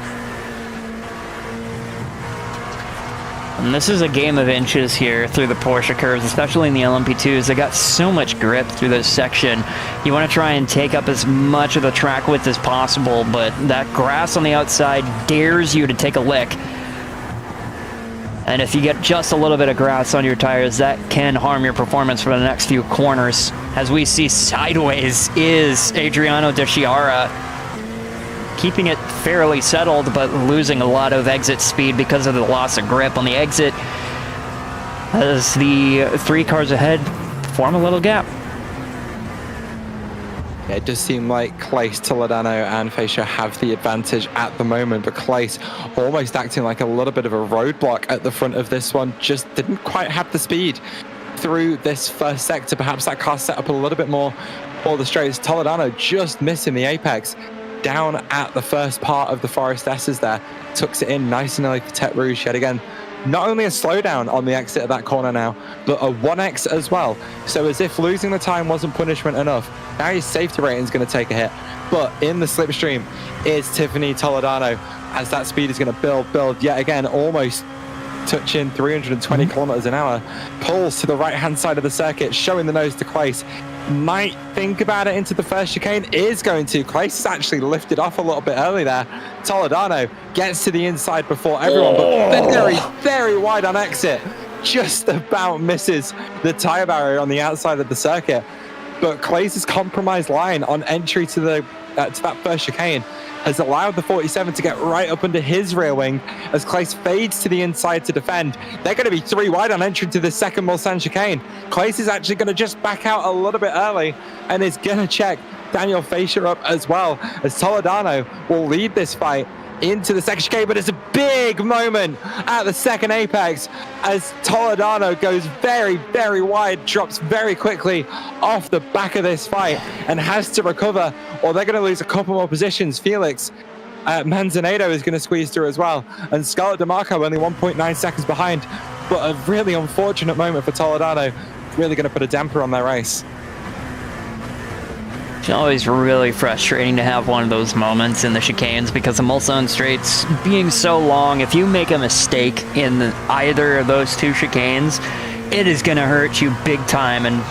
B: And this is a game of inches here through the Porsche curves, especially in the LMP2s. They got so much grip through this section. You want to try and take up as much of the track width as possible, but that grass on the outside dares you to take a lick. And if you get just a little bit of grass on your tires, that can harm your performance for the next few corners. As we see sideways is Adriano Di Chiara, keeping it fairly settled, but losing a lot of exit speed because of the loss of grip on the exit, as the three cars ahead form a little gap.
A: Yeah, it does seem like Claes, Toledano, and Facia have the advantage at the moment, but Claes almost acting like a little bit of a roadblock at the front of this one. Just didn't quite have the speed through this first sector. Perhaps that car set up a little bit more for the straights. Toledano just missing the apex down at the first part of the Forest S's there. Tucks it in nice and early for Tete Rouge yet again. Not only a slowdown on the exit of that corner now, but a 1x as well. So as if losing the time wasn't punishment enough, now his safety rating is going to take a hit. But in the slipstream is Tiffany Toledano, as that speed is going to build yet again, almost touching 320 kilometers an hour. Pulls to the right-hand side of the circuit, showing the nose to Claes. Might think about it into the first chicane, is going to. Claes is actually lifted off a little bit early there. Toledano gets to the inside before everyone, but very, very wide on exit. Just about misses the tire barrier on the outside of the circuit. But Claes' compromised line on entry to that first chicane has allowed the 47 to get right up under his rear wing as Claes fades to the inside to defend. They're going to be three wide on entry to the second Mulsanne chicane. Claes is actually going to just back out a little bit early and is going to check Daniel Facia up as well, as Toledano will lead this fight into the second chicane, but it's a big moment at the second apex as Toledano goes very, very wide, drops very quickly off the back of this fight and has to recover, or they're going to lose a couple more positions. Felix Manzanato is going to squeeze through as well, and Scarlett DeMarco only 1.9 seconds behind, but a really unfortunate moment for Toledano, really going to put a damper on their race.
B: It's always really frustrating to have one of those moments in the chicanes because the Mulsanne straights being so long, if you make a mistake in either of those two chicanes, it is going to hurt you big time. And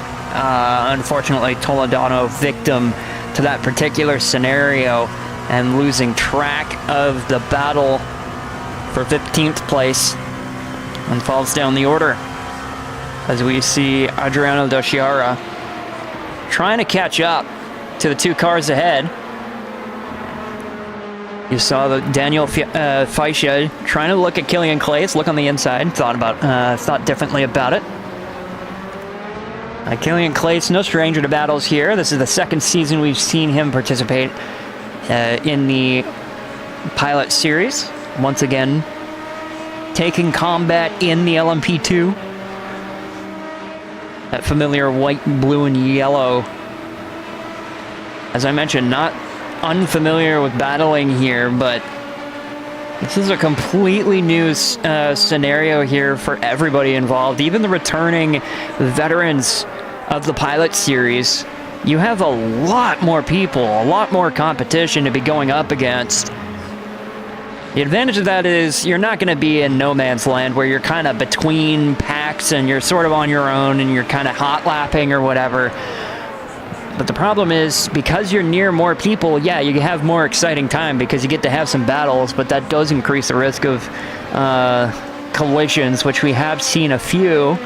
B: unfortunately, Toledano victim to that particular scenario and losing track of the battle for 15th place and falls down the order as we see Adriano Da Chiara trying to catch up to the 2 cars ahead. You saw the Daniel Feischl trying to look at Killian Claes, look on the inside, thought differently about it. Killian Claes, no stranger to battles here. This is the 2nd season we've seen him participate in the Pilot Series. Once again, taking combat in the LMP2. That familiar white, blue, and yellow. As I mentioned, not unfamiliar with battling here, but this is a completely new scenario here for everybody involved. Even the returning veterans of the Pilot Series. You have a lot more people, a lot more competition to be going up against. The advantage of that is you're not going to be in no man's land where you're kind of between packs and you're sort of on your own and you're kind of hot lapping or whatever. But the problem is, because you're near more people, yeah, you have more exciting time because you get to have some battles, but that does increase the risk of collisions, which we have seen a few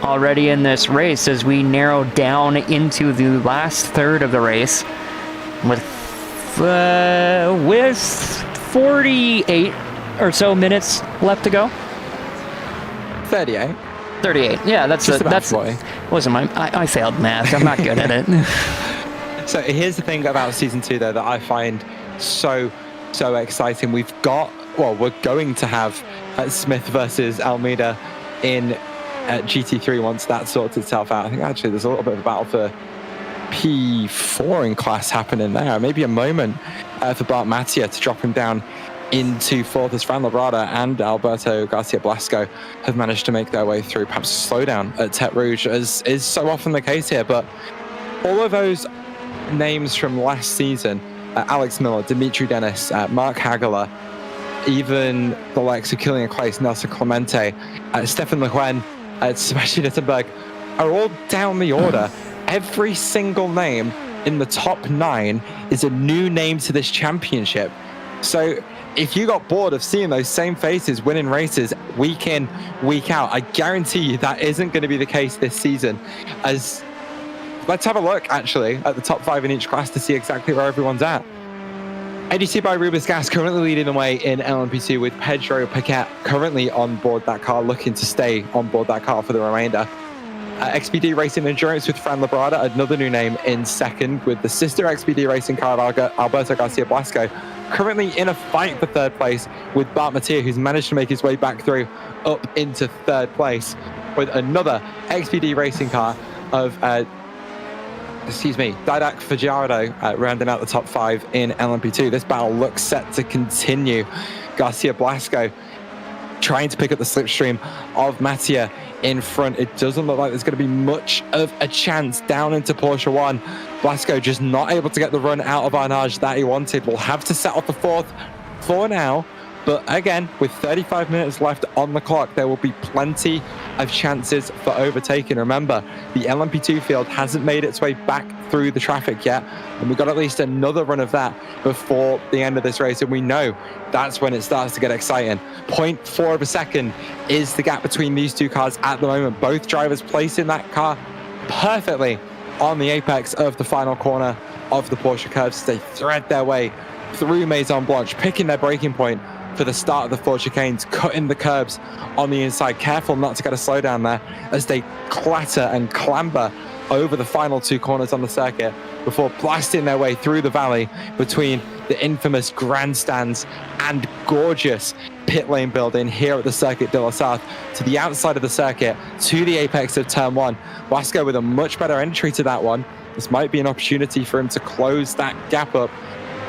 B: already in this race as we narrow down into the last third of the race with 48 or so minutes left to go.
A: 38.
B: 38. Yeah, that's wasn't my. I failed math. I'm not good at it.
A: So here's the thing about season 2 though that I find so exciting. We're going to have Smith versus Almeida in GT3 once that sorts itself out. I think actually there's a little bit of a battle for P4 in class happening there. Maybe a moment for Bart Mattia to drop him down into 4th as Fran Labrada and Alberto Garcia Blasco have managed to make their way through. Perhaps a slowdown at Tete Rouge, as is so often the case here. But all of those names from last season, Alex Miller, Dimitri Dennis, Mark Hagler, even the likes of Killian Claes, Nelson Clemente, Stefan Le Quen, Sebastian Ittenberg, are all down the order. Every single name in the top 9 is a new name to this championship. So if you got bored of seeing those same faces winning races week in, week out, I guarantee you that isn't going to be the case this season. As let's have a look actually at the top 5 in each class to see exactly where everyone's at. ADC by Rubis Gas currently leading the way in LMP2 with Pedro Paquette currently on board that car, looking to stay on board that car for the remainder. XPD Racing Endurance with Fran Labrada, another new name, in 2nd, with the sister XPD Racing car Alberto Garcia Blasco currently in a fight for 3rd place with Bart Mattia, who's managed to make his way back through up into 3rd place, with another XPD Racing car of Didac Fajardo rounding out the top 5 in LMP2. This battle looks set to continue. Garcia Blasco trying to pick up the slipstream of Mattia in front. It doesn't look like there's going to be much of a chance down into Porsche 1. Blasco just not able to get the run out of Arnage that he wanted. Will have to set off the 4th for now. But again, with 35 minutes left on the clock, there will be plenty of chances for overtaking. Remember, the LMP2 field hasn't made its way back through the traffic yet, and we've got at least another run of that before the end of this race, and we know that's when it starts to get exciting. 0.4 of a second is the gap between these two cars at the moment. Both drivers placing that car perfectly on the apex of the final corner of the Porsche curves as they thread their way through Maison Blanche, picking their braking point for the start of the 4 chicanes, cutting the curbs on the inside. Careful not to get a slowdown there as they clatter and clamber over the final 2 corners on the circuit before blasting their way through the valley between the infamous grandstands and gorgeous pit lane building here at the Circuit de la Sarthe to the outside of the circuit to the apex of turn 1. Blasco with a much better entry to that one. This might be an opportunity for him to close that gap up,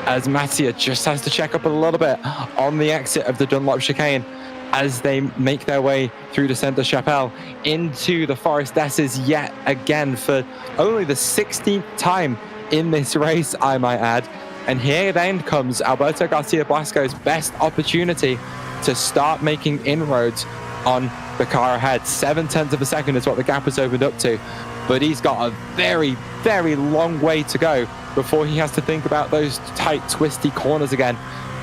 A: as Mattia just has to check up a little bit on the exit of the Dunlop chicane as they make their way through the Sainte Chapelle into the Forest S's yet again for only the 16th time in this race, I might add. And here then comes Alberto Garcia Blasco's best opportunity to start making inroads on the car ahead. 0.7 of a second is what the gap has opened up to, but he's got a very, very long way to go before he has to think about those tight, twisty corners again.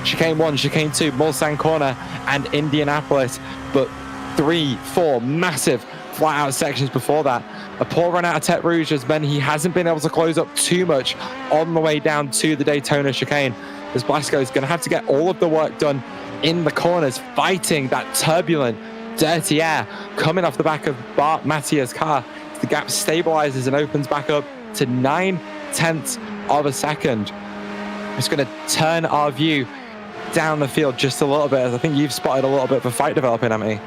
A: Chicane 1, Chicane 2, Mulsanne Corner, and Indianapolis. But 3, 4 massive flat-out sections before that. A poor run out of Tete Rouge has meant he hasn't been able to close up too much on the way down to the Daytona chicane, as Blasco is going to have to get all of the work done in the corners, fighting that turbulent, dirty air coming off the back of Bart Mathia's car. The gap stabilizes and opens back up to 9/10 of a second. It's going to turn our view down the field just a little bit, as I think you've spotted a little bit of a fight developing, Amity.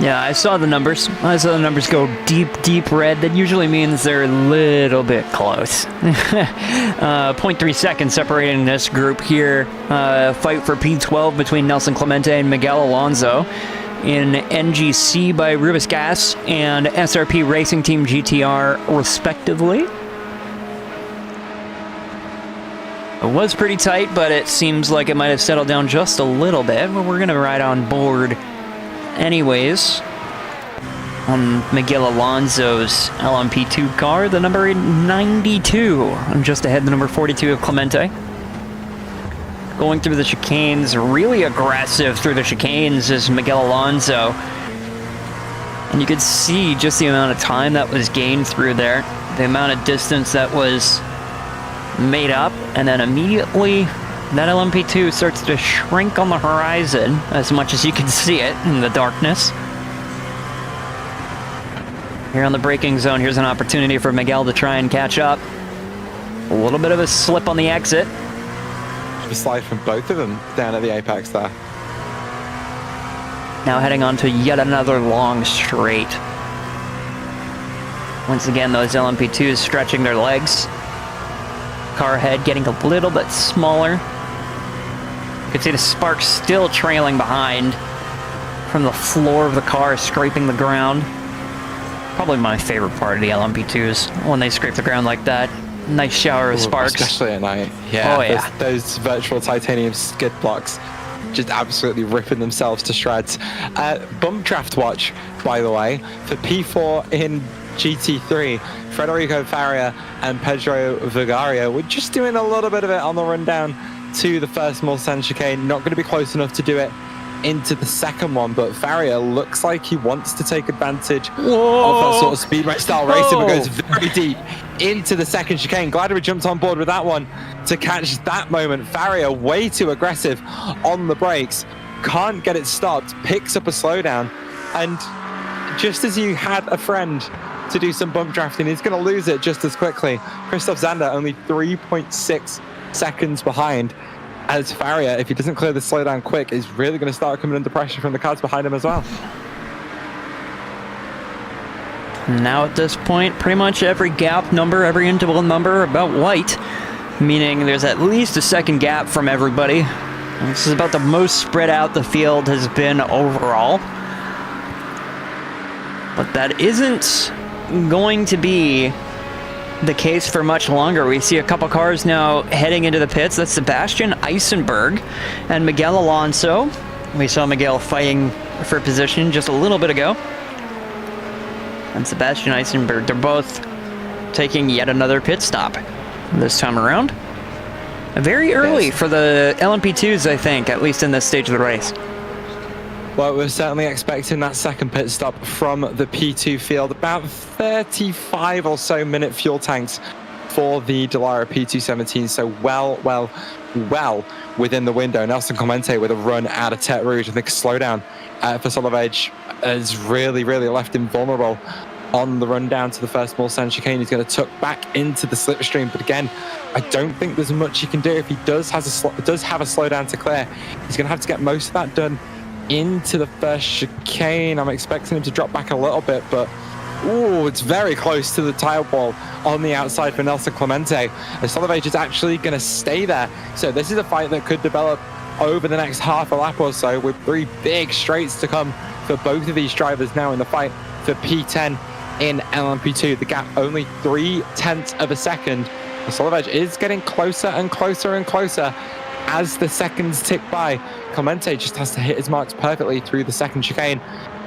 B: Yeah, I saw the numbers. I saw the numbers go deep, deep red. That usually means they're a little bit close. 0.3 seconds separating this group here. Fight for P12 between Nelson Clemente and Miguel Alonso. In NGC by Rubis Gas and SRP Racing Team GTR, respectively. It was pretty tight, but it seems like it might have settled down just a little bit. But we're going to ride on board anyways on Miguel Alonso's LMP2 car, the number 92. I'm just ahead the number 42 of Clemente. Going through the chicanes, really aggressive through the chicanes is Miguel Alonso. And you could see just the amount of time that was gained through there, the amount of distance that was made up, and then immediately that LMP2 starts to shrink on the horizon as much as you can see it in the darkness. Here on the braking zone, here's an opportunity for Miguel to try and catch up. A little bit of a slip on the exit.
A: A slide from both of them down at the apex there.
B: Now heading on to yet another long straight. Once again, those LMP2s stretching their legs. Car head getting a little bit smaller. You can see the sparks still trailing behind from the floor of the car, scraping the ground. Probably my favorite part of the LMP2s, when they scrape the ground like that. Nice shower of sparks.
A: Especially at night. Yeah,
B: oh, yeah.
A: Those virtual titanium skid blocks just absolutely ripping themselves to shreds. Bump draft watch, by the way, for P4 in GT3, Federico Faria and Pedro Vigario were just doing a little bit of it on the run down to the first Mulsanne chicane. Not going to be close enough to do it into the second one, but Faria looks like he wants to take advantage of that sort of speed race style racing, but goes very deep into the second chicane. Glad we jumped on board with that one to catch that moment. Faria way too aggressive on the brakes, can't get it stopped, picks up a slowdown, and just as you had a friend to do some bump drafting, he's going to lose it just as quickly. Christoph Zander only 3.6 seconds behind, as Faria, if he doesn't clear the slowdown quick, is really going to start coming under pressure from the cars behind him as well.
B: Now at this point, pretty much every gap number, every interval number about white, meaning there's at least a second gap from everybody. And this is about the most spread out the field has been overall. But that isn't going to be the case for much longer. We see a couple cars now heading into the pits. That's Sebastian Eisenberg and Miguel Alonso. We saw Miguel fighting for position just a little bit ago. And Sebastian Eisenberg, they're both taking yet another pit stop this time around. Very early for the LMP2s, I think, at least in this stage of the race.
A: Well, we're certainly expecting that second pit stop from the P2 field. About 35 or so minute fuel tanks for the Dallara P217. So well within the window. Nelson Clemente with a run out of Tete Rouge. I think a slowdown for Solovej has really left him vulnerable on the run down to the first Mulsanne chicane. He's going to tuck back into the slipstream. But again, I don't think there's much he can do. If he does have a slowdown to clear, he's going to have to get most of that done into the first chicane. I'm expecting him to drop back a little bit, but it's very close to the tile wall on the outside for Nelson Clemente. And Solovej is actually going to stay there. So this is a fight that could develop over the next half a lap or so, with 3 big straights to come for both of these drivers now in the fight for P10 in LMP2. The gap only 0.3 of a second. And Solovej is getting closer and closer and closer as the seconds tick by. Clemente just has to hit his marks perfectly through the second chicane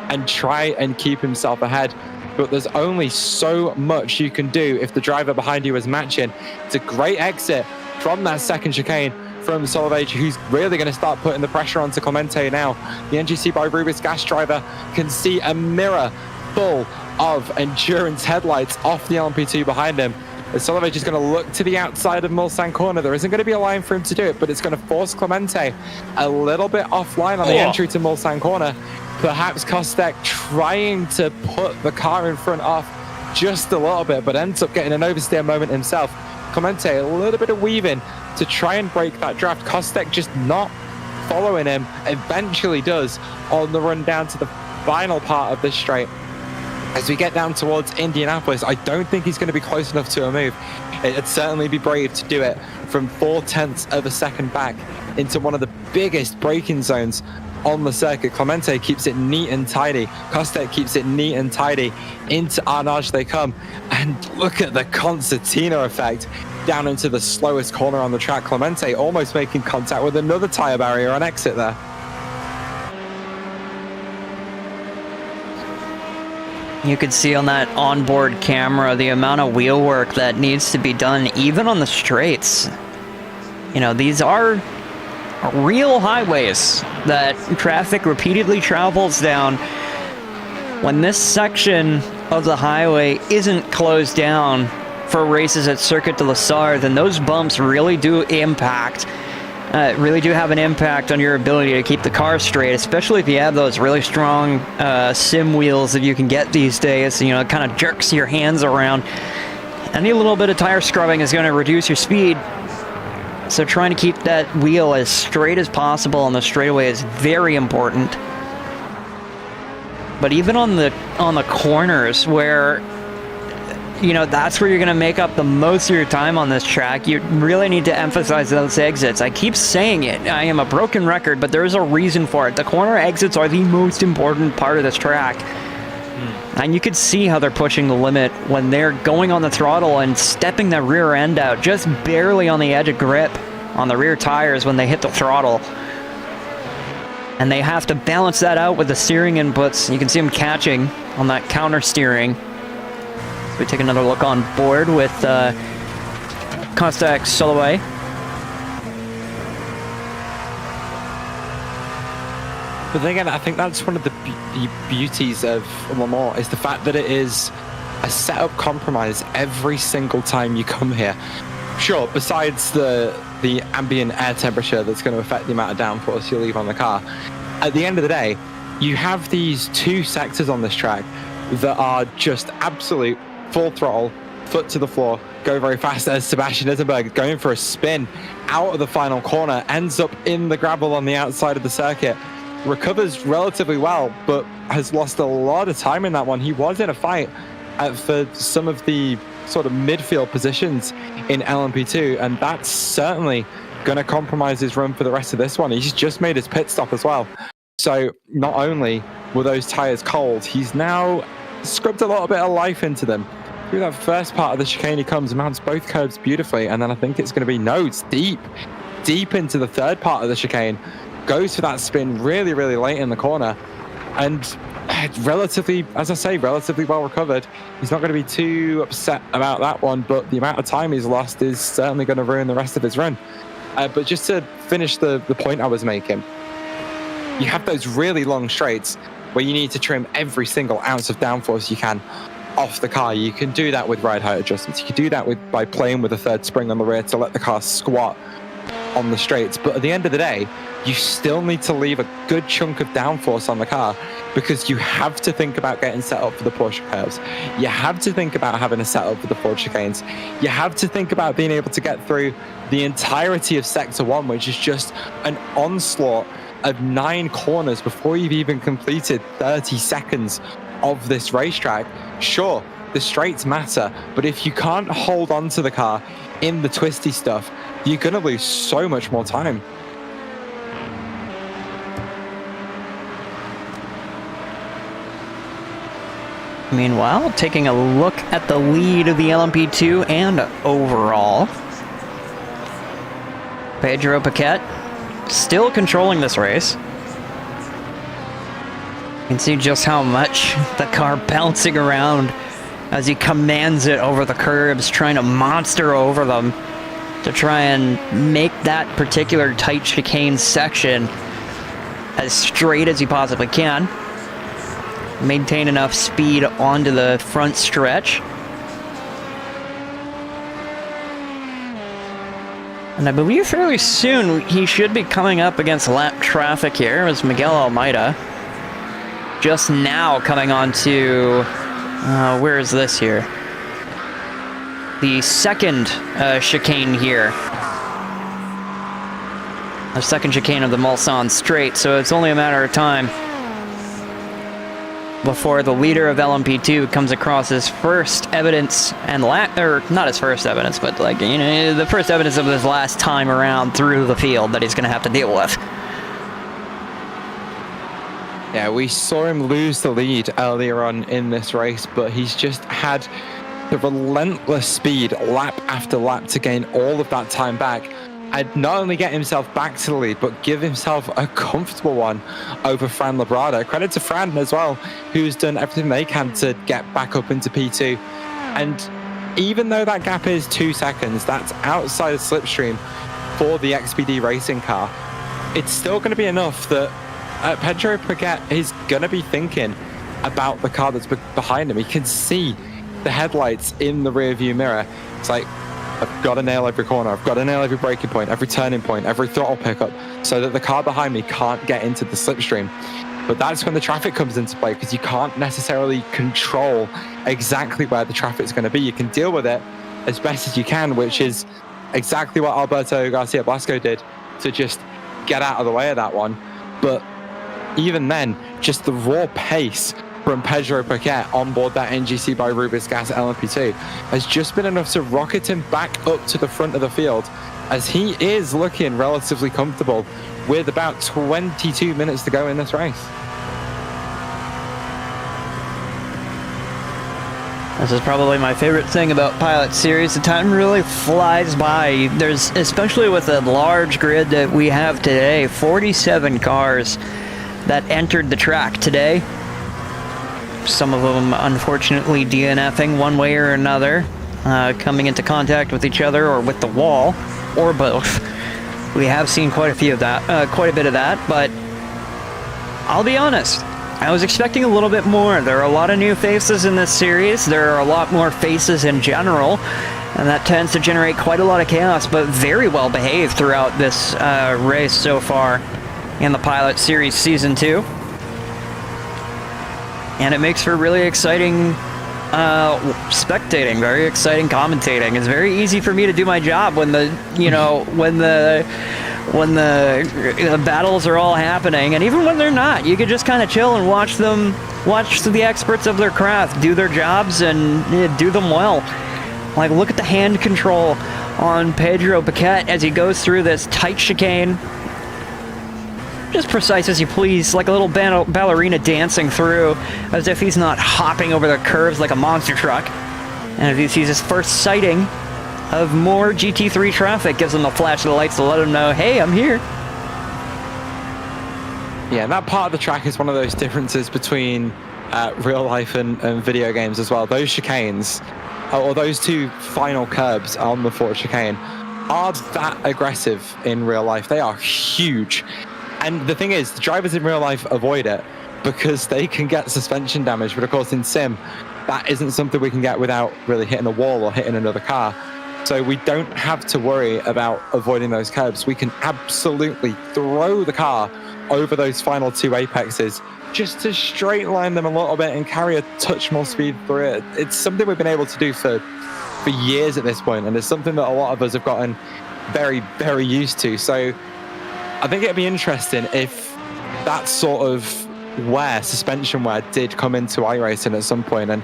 A: and try and keep himself ahead but there's only so much you can do if the driver behind you is matching. It's a great exit from that second chicane from Sarthe, who's really going to start putting the pressure onto Commentator now. The NGC by Rubis gas driver can see a mirror full of endurance headlights off the LMP2 behind him. Sarthe is going to look to the outside of Mulsanne corner. There isn't going to be a line for him to do it, but it's going to force Clemente a little bit offline on the entry to Mulsanne corner. Perhaps Kostek trying to put the car in front off just a little bit, but ends up getting an oversteer moment himself. Clemente a little bit of weaving to try and break that draft. Kostek just not following him. Eventually does on the run down to the final part of this straight. As we get down towards Indianapolis, I don't think he's going to be close enough to a move. It'd certainly be brave to do it from 0.4 of a second back into one of the biggest braking zones on the circuit. Clemente keeps it neat and tidy. Kostek keeps it neat and tidy. Into Arnage they come. And look at the concertina effect down into the slowest corner on the track. Clemente almost making contact with another tyre barrier on exit there.
B: You could see on that onboard camera the amount of wheel work that needs to be done, even on the straights. You know, these are real highways that traffic repeatedly travels down. When this section of the highway isn't closed down for races at Circuit de la Sarthe, then those bumps really do have an impact on your ability to keep the car straight, especially if you have those really strong sim wheels that you can get these days. You know, it kind of jerks your hands around. Any little bit of tire scrubbing is going to reduce your speed. So trying to keep that wheel as straight as possible on the straightaway is very important. But even on the corners where, you know, that's where you're going to make up the most of your time on this track, you really need to emphasize those exits. I keep saying it. I am a broken record, but there is a reason for it. The corner exits are the most important part of this track. And you could see how they're pushing the limit when they're going on the throttle and stepping the rear end out just barely on the edge of grip on the rear tires when they hit the throttle. And they have to balance that out with the steering inputs. You can see them catching on that counter steering. So we take another look on board with Kostek Soloway.
A: But then again, I think that's one of the beauties of Le Mans, is the fact that it is a setup compromise every single time you come here. Sure, besides the ambient air temperature that's going to affect the amount of downforce you leave on the car, at the end of the day, you have these two sectors on this track that are just absolute full throttle, foot to the floor, go very fast. As Sebastian Issenberg going for a spin out of the final corner, ends up in the gravel on the outside of the circuit. Recovers relatively well, but has lost a lot of time in that one. He was in a fight for some of the sort of midfield positions in LMP2, and that's certainly going to compromise his run for the rest of this one. He's just made his pit stop as well. So not only were those tires cold, he's now scrubbed a little bit of life into them. Through that first part of the chicane he comes, mounts both curbs beautifully, and then I think it's going to be nodes deep into the third part of the chicane. Goes for that spin really, really late in the corner, and relatively, as I say, relatively well recovered. He's not going to be too upset about that one, but the amount of time he's lost is certainly going to ruin the rest of his run. But just to finish the point I was making, you have those really long straights where you need to trim every single ounce of downforce you can off the car. You can do that with ride height adjustments. You can do that by playing with a third spring on the rear to let the car squat on the straights. But at the end of the day, you still need to leave a good chunk of downforce on the car, because you have to think about getting set up for the Porsche curves. You have to think about having a setup for the Ford chicanes. You have to think about being able to get through the entirety of Sector 1, which is just an onslaught of 9 corners before you've even completed 30 seconds of this racetrack. Sure, the straights matter, but if you can't hold on to the car in the twisty stuff, you're going to lose so much more time.
B: Meanwhile, taking a look at the lead of the LMP2 and overall, Pedro Paquette still controlling this race. You can see just how much the car bouncing around as he commands it over the curbs, trying to monster over them to try and make that particular tight chicane section as straight as he possibly can. Maintain enough speed onto the front stretch. And I believe fairly soon he should be coming up against lap traffic here as Miguel Almeida. Just now coming on to, where is this here? The second chicane here. The second chicane of the Mulsanne Straight, so it's only a matter of time before the leader of LMP2 comes across his first evidence and or not his first evidence, but like, you know, the first evidence of his last time around through the field that he's going to have to deal with.
A: Yeah, we saw him lose the lead earlier on in this race, but he's just had the relentless speed lap after lap to gain all of that time back and not only get himself back to the lead, but give himself a comfortable one over Fran Labrada. Credit to Fran as well, who's done everything they can to get back up into P2. And even though that gap is 2 seconds, that's outside of slipstream for the XPD racing car. It's still going to be enough that Pedro Paquette is going to be thinking about the car that's behind him. He can see the headlights in the rear view mirror. It's like, I've got to nail every corner. I've got to nail every braking point, every turning point, every throttle pickup, so that the car behind me can't get into the slipstream. But that's when the traffic comes into play, because you can't necessarily control exactly where the traffic's going to be. You can deal with it as best as you can, which is exactly what Alberto Garcia Blasco did to just get out of the way of that one. But even then, just the raw pace from Pedro Paquette on board that NGC by Rubis Gas LMP2 has just been enough to rocket him back up to the front of the field, as he is looking relatively comfortable with about 22 minutes to go in this race.
B: This is probably my favorite thing about Pilot Series. The time really flies by. There's, especially with the large grid that we have today, 47 cars that entered the track today. Some of them, unfortunately, DNFing one way or another, coming into contact with each other or with the wall, or both. We have seen quite a bit of that, but I'll be honest, I was expecting a little bit more. There are a lot of new faces in this series. There are a lot more faces in general, and that tends to generate quite a lot of chaos, but very well behaved throughout this race so far in the Pilot Series Season 2. And it makes for really exciting spectating, very exciting commentating. It's very easy for me to do my job when the battles are all happening, and even when they're not, you could just kind of chill and watch the experts of their craft do their jobs and do them well. Like, look at the hand control on Pedro Paquette as he goes through this tight chicane. Just precise as you please, like a little ballerina dancing through, as if he's not hopping over the curves like a monster truck. And if he sees his first sighting of more GT3 traffic, gives him a flash of the lights to let him know, hey, I'm here.
A: Yeah, that part of the track is one of those differences between real life and video games as well. Those chicanes, or those two final curbs on the fourth chicane, are that aggressive in real life. They are huge. And the thing is, the drivers in real life avoid it because they can get suspension damage. But of course, in sim, that isn't something we can get without really hitting a wall or hitting another car. So we don't have to worry about avoiding those curbs. We can absolutely throw the car over those final two apexes just to straight line them a little bit and carry a touch more speed through it. It's something we've been able to do for years at this point, and it's something that a lot of us have gotten very, very used to. So I think it'd be interesting if that sort of suspension wear did come into iRacing at some point, and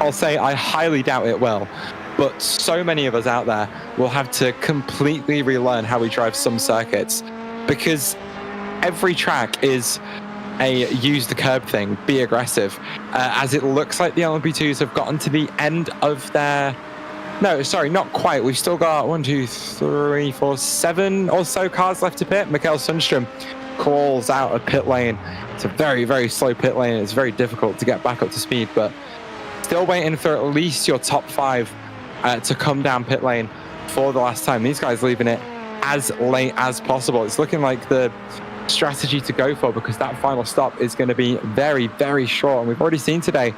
A: I'll say I highly doubt it will, but so many of us out there will have to completely relearn how we drive some circuits, because every track is a use the curb thing, be aggressive, as it looks like the LMP2s have gotten to the end of their No, sorry, not quite. We've still got 1, 2, 3, 4, 7 or so cars left to pit. Mikael Sundström crawls out of pit lane. It's a very, very slow pit lane. It's very difficult to get back up to speed, but still waiting for at least your top 5 to come down pit lane for the last time. These guys leaving it as late as possible. It's looking like the strategy to go for, because that final stop is going to be very, very short. And we've already seen today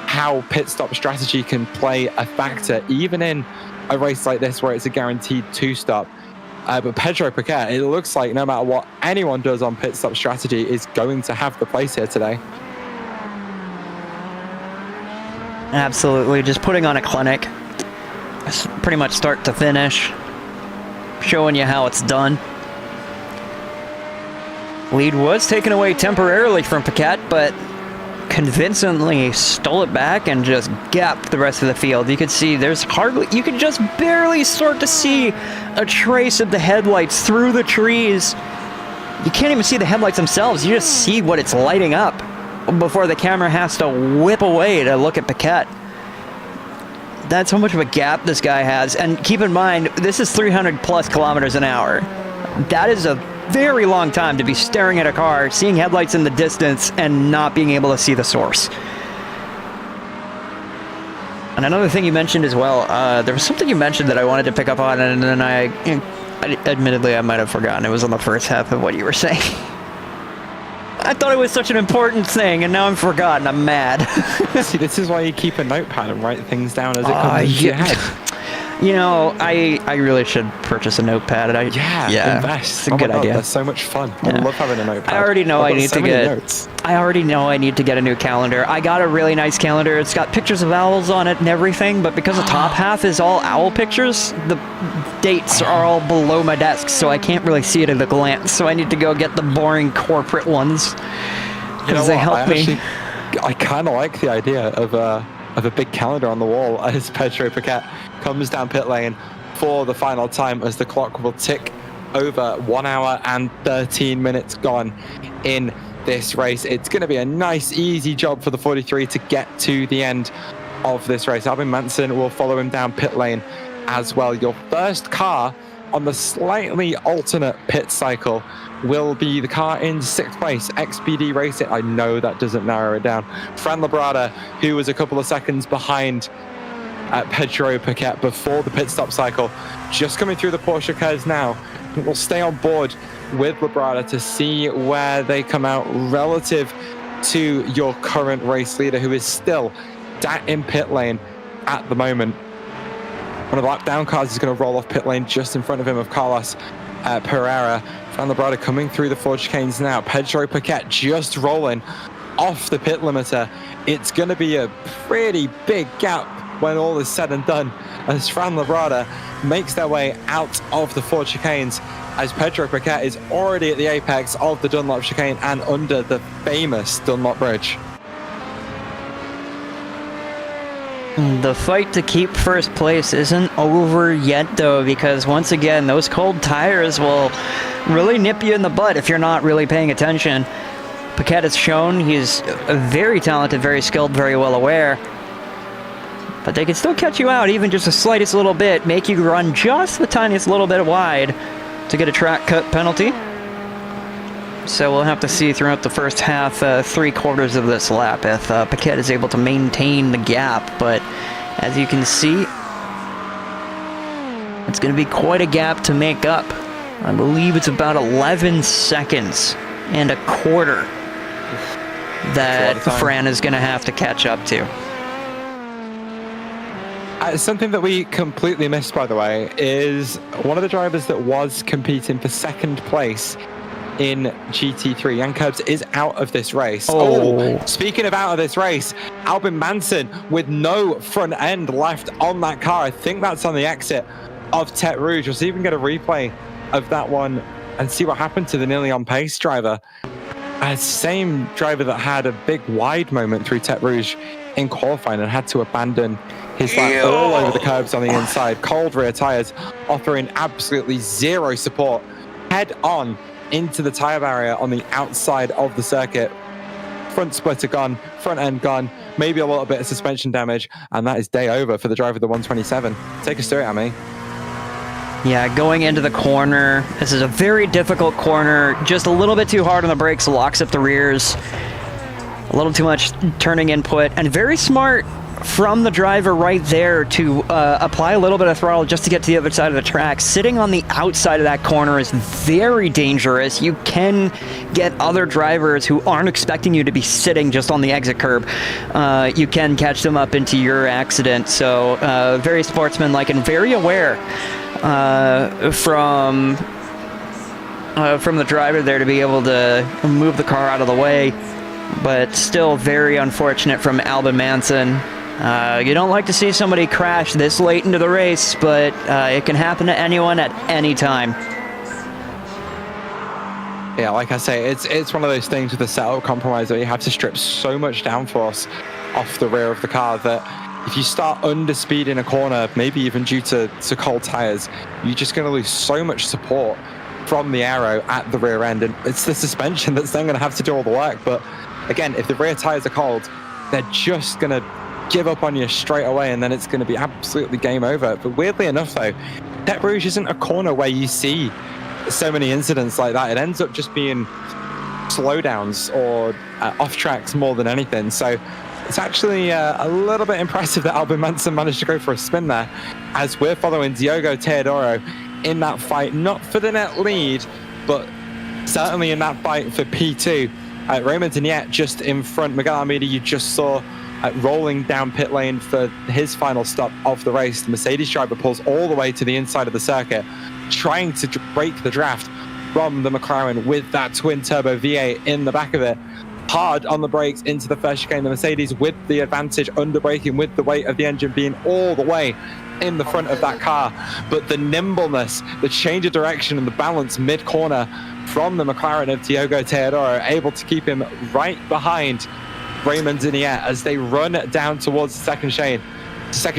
A: how pit stop strategy can play a factor, even in a race like this where it's a guaranteed 2-stop. But Pedro Piquet, it looks like no matter what anyone does on pit stop strategy, is going to have the place here today.
B: Absolutely, just putting on a clinic, pretty much start to finish, showing you how it's done. Lead was taken away temporarily from Piquet, but convincingly stole it back and just gapped the rest of the field. You could see you could just barely start to see a trace of the headlights through the trees. You can't even see the headlights themselves. You just see what it's lighting up before the camera has to whip away to look at Piquet. That's how much of a gap this guy has. And keep in mind, this is 300 plus kilometers an hour. That is a very long time to be staring at a car, seeing headlights in the distance, and not being able to see the source. And another thing you mentioned as well, there was something you mentioned that I wanted to pick up on, and then admittedly, I might have forgotten. It was on the first half of what you were saying. I thought it was such an important thing, and now I'm forgotten. I'm mad.
A: See, this is why you keep a notepad and write things down as it comes into your head.
B: You know, I really should purchase a notepad.
A: Yeah, invest.
B: It's a good idea.
A: That's so much fun. I love having a notepad.
B: I already know I need to get a new calendar. I got a really nice calendar. It's got pictures of owls on it and everything, but because the top half is all owl pictures, the dates are all below my desk, so I can't really see it at a glance. So I need to go get the boring corporate ones because they help me.
A: I kind of like the idea of a big calendar on the wall as Pedro Piquet comes down pit lane for the final time, as the clock will tick over 1 hour and 13 minutes gone in this race. It's going to be a nice, easy job for the 43 to get to the end of this race. Albin Manson will follow him down pit lane as well. Your first car on the slightly alternate pit cycle will be the car in 6th place, XPD Racing. I know that doesn't narrow it down. Fran Labrada, who was a couple of seconds behind Pedro Piquet before the pit stop cycle, just coming through the Porsche cars now. We'll stay on board with Labrada to see where they come out relative to your current race leader, who is still in pit lane at the moment. One of the lap down cars is going to roll off pit lane just in front of him, of Carlos Pereira. Fran Labrada coming through the 4 chicanes now. Pedro Piquet just rolling off the pit limiter. It's going to be a pretty big gap when all is said and done, as Fran Labrada makes their way out of the 4 chicanes, as Pedro Piquet is already at the apex of the Dunlop chicane and under the famous Dunlop Bridge.
B: The fight to keep first place isn't over yet, though, because once again, those cold tires will really nip you in the butt if you're not really paying attention. Piquet has shown he's very talented, very skilled, very well aware. But they can still catch you out, even just the slightest little bit, make you run just the tiniest little bit wide to get a track cut penalty. So we'll have to see throughout the first half, 3/4 of this lap, if Piquet is able to maintain the gap. But as you can see, it's going to be quite a gap to make up. I believe it's about 11 seconds and a quarter that Fran is going to have to catch up to.
A: Something that we completely missed, by the way, is one of the drivers that was competing for 2nd place in GT3. Jan Kurbs is out of this race. Speaking of out of this race, Albin Manson with no front end left on that car. I think that's on the exit of Tete Rouge. We'll see if we can get a replay of that one and see what happened to the nearly on pace driver. Same driver that had a big wide moment through Tete Rouge in qualifying and had to abandon his lap all over the curbs on the inside. Cold rear tires offering absolutely zero support head on into the tire barrier on the outside of the circuit front splitter gone, front end gone, maybe a little bit of suspension damage, and that is day over for the driver of the 127. Take us through it, Amity.
B: Yeah, going into the corner. This is a very difficult corner. Just a little bit too hard on the brakes, locks up the rears. A little too much turning input, and very smart from the driver right there to apply a little bit of throttle just to get to the other side of the track. Sitting on the outside of that corner is very dangerous. You can get other drivers who aren't expecting you to be sitting just on the exit curb. You can catch them up into your accident. So very sportsmanlike and very aware from the driver there to be able to move the car out of the way. But still very unfortunate from Albin Manson. You don't like to see somebody crash this late into the race, but it can happen to anyone at any time.
A: Yeah, like I say, it's one of those things with the setup compromise that you have to strip so much downforce off the rear of the car that if you start underspeeding a corner, maybe even due to cold tires, you're just going to lose so much support from the aero at the rear end, and it's the suspension that's then going to have to do all the work. But again, if the rear tires are cold, they're just going to give up on you straight away, and then it's going to be absolutely game over. But weirdly enough, though, Tête Rouge isn't a corner where you see so many incidents like that. It ends up just being slowdowns or off tracks more than anything. So it's actually a little bit impressive that Albin Manson managed to go for a spin there, as we're following Diogo Teodoro in that fight, not for the net lead, but certainly in that fight for P2. Raymond Deniette just in front. Miguel Amity, you just saw rolling down pit lane for his final stop of the race. The Mercedes driver pulls all the way to the inside of the circuit, trying to break the draft from the McLaren with that twin turbo V8 in the back of it. Hard on the brakes into the first chicane. The Mercedes with the advantage, under braking with the weight of the engine being all the way in the front of that car. But the nimbleness, the change of direction and the balance mid-corner from the McLaren of Diogo Teodoro, able to keep him right behind Raymond Deniette as they run down towards the second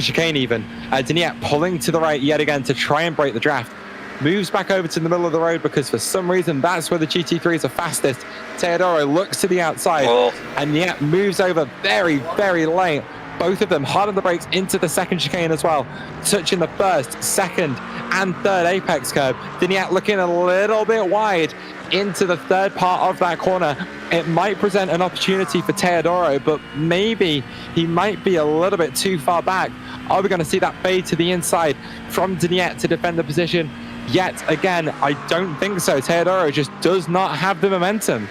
A: chicane even. Deniette pulling to the right yet again to try and break the draft. Moves back over to the middle of the road because for some reason that's where the GT3s are fastest. Teodoro looks to the outside and Deniette moves over very, very late. Both of them hard on the brakes into the second chicane as well, touching the first, second and third apex curb. Deniette looking a little bit wide into the third part of that corner. It might present an opportunity for Teodoro, but maybe he might be a little bit too far back. Are we going to see that fade to the inside from Deniette to defend the position? Yet again, I don't think so. Teodoro just does not have the momentum.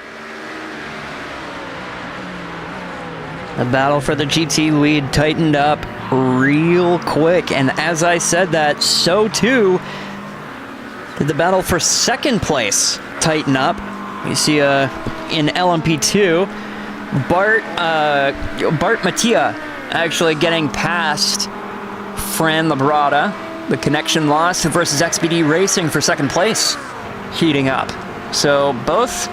B: The battle for the GT lead tightened up real quick, and as I said that, so too did the battle for second place tighten up. You see in LMP2, Bart Mattia actually getting past Fran Labrada. The connection loss versus XPD Racing for second place heating up. So both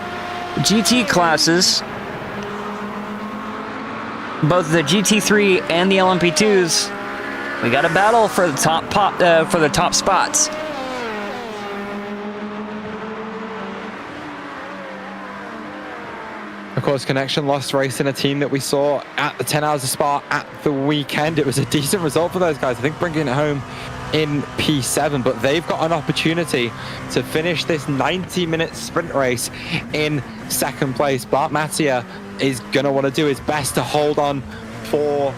B: GT classes, both the GT3 and the LMP2s, we got a battle for the top spots.
A: Of course, Connection lost race in a team that we saw at the 10 Hours of Spa at the weekend. It was a decent result for those guys, I think, bringing it home in P7, but they've got an opportunity to finish this 90-minute sprint race in second place. Bart Mattia is going to want to do his best to hold on for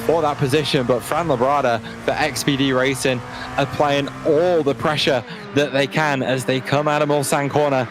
A: that position, but Fran Labrada for XPD Racing applying all the pressure that they can as they come out of Mulsanne corner.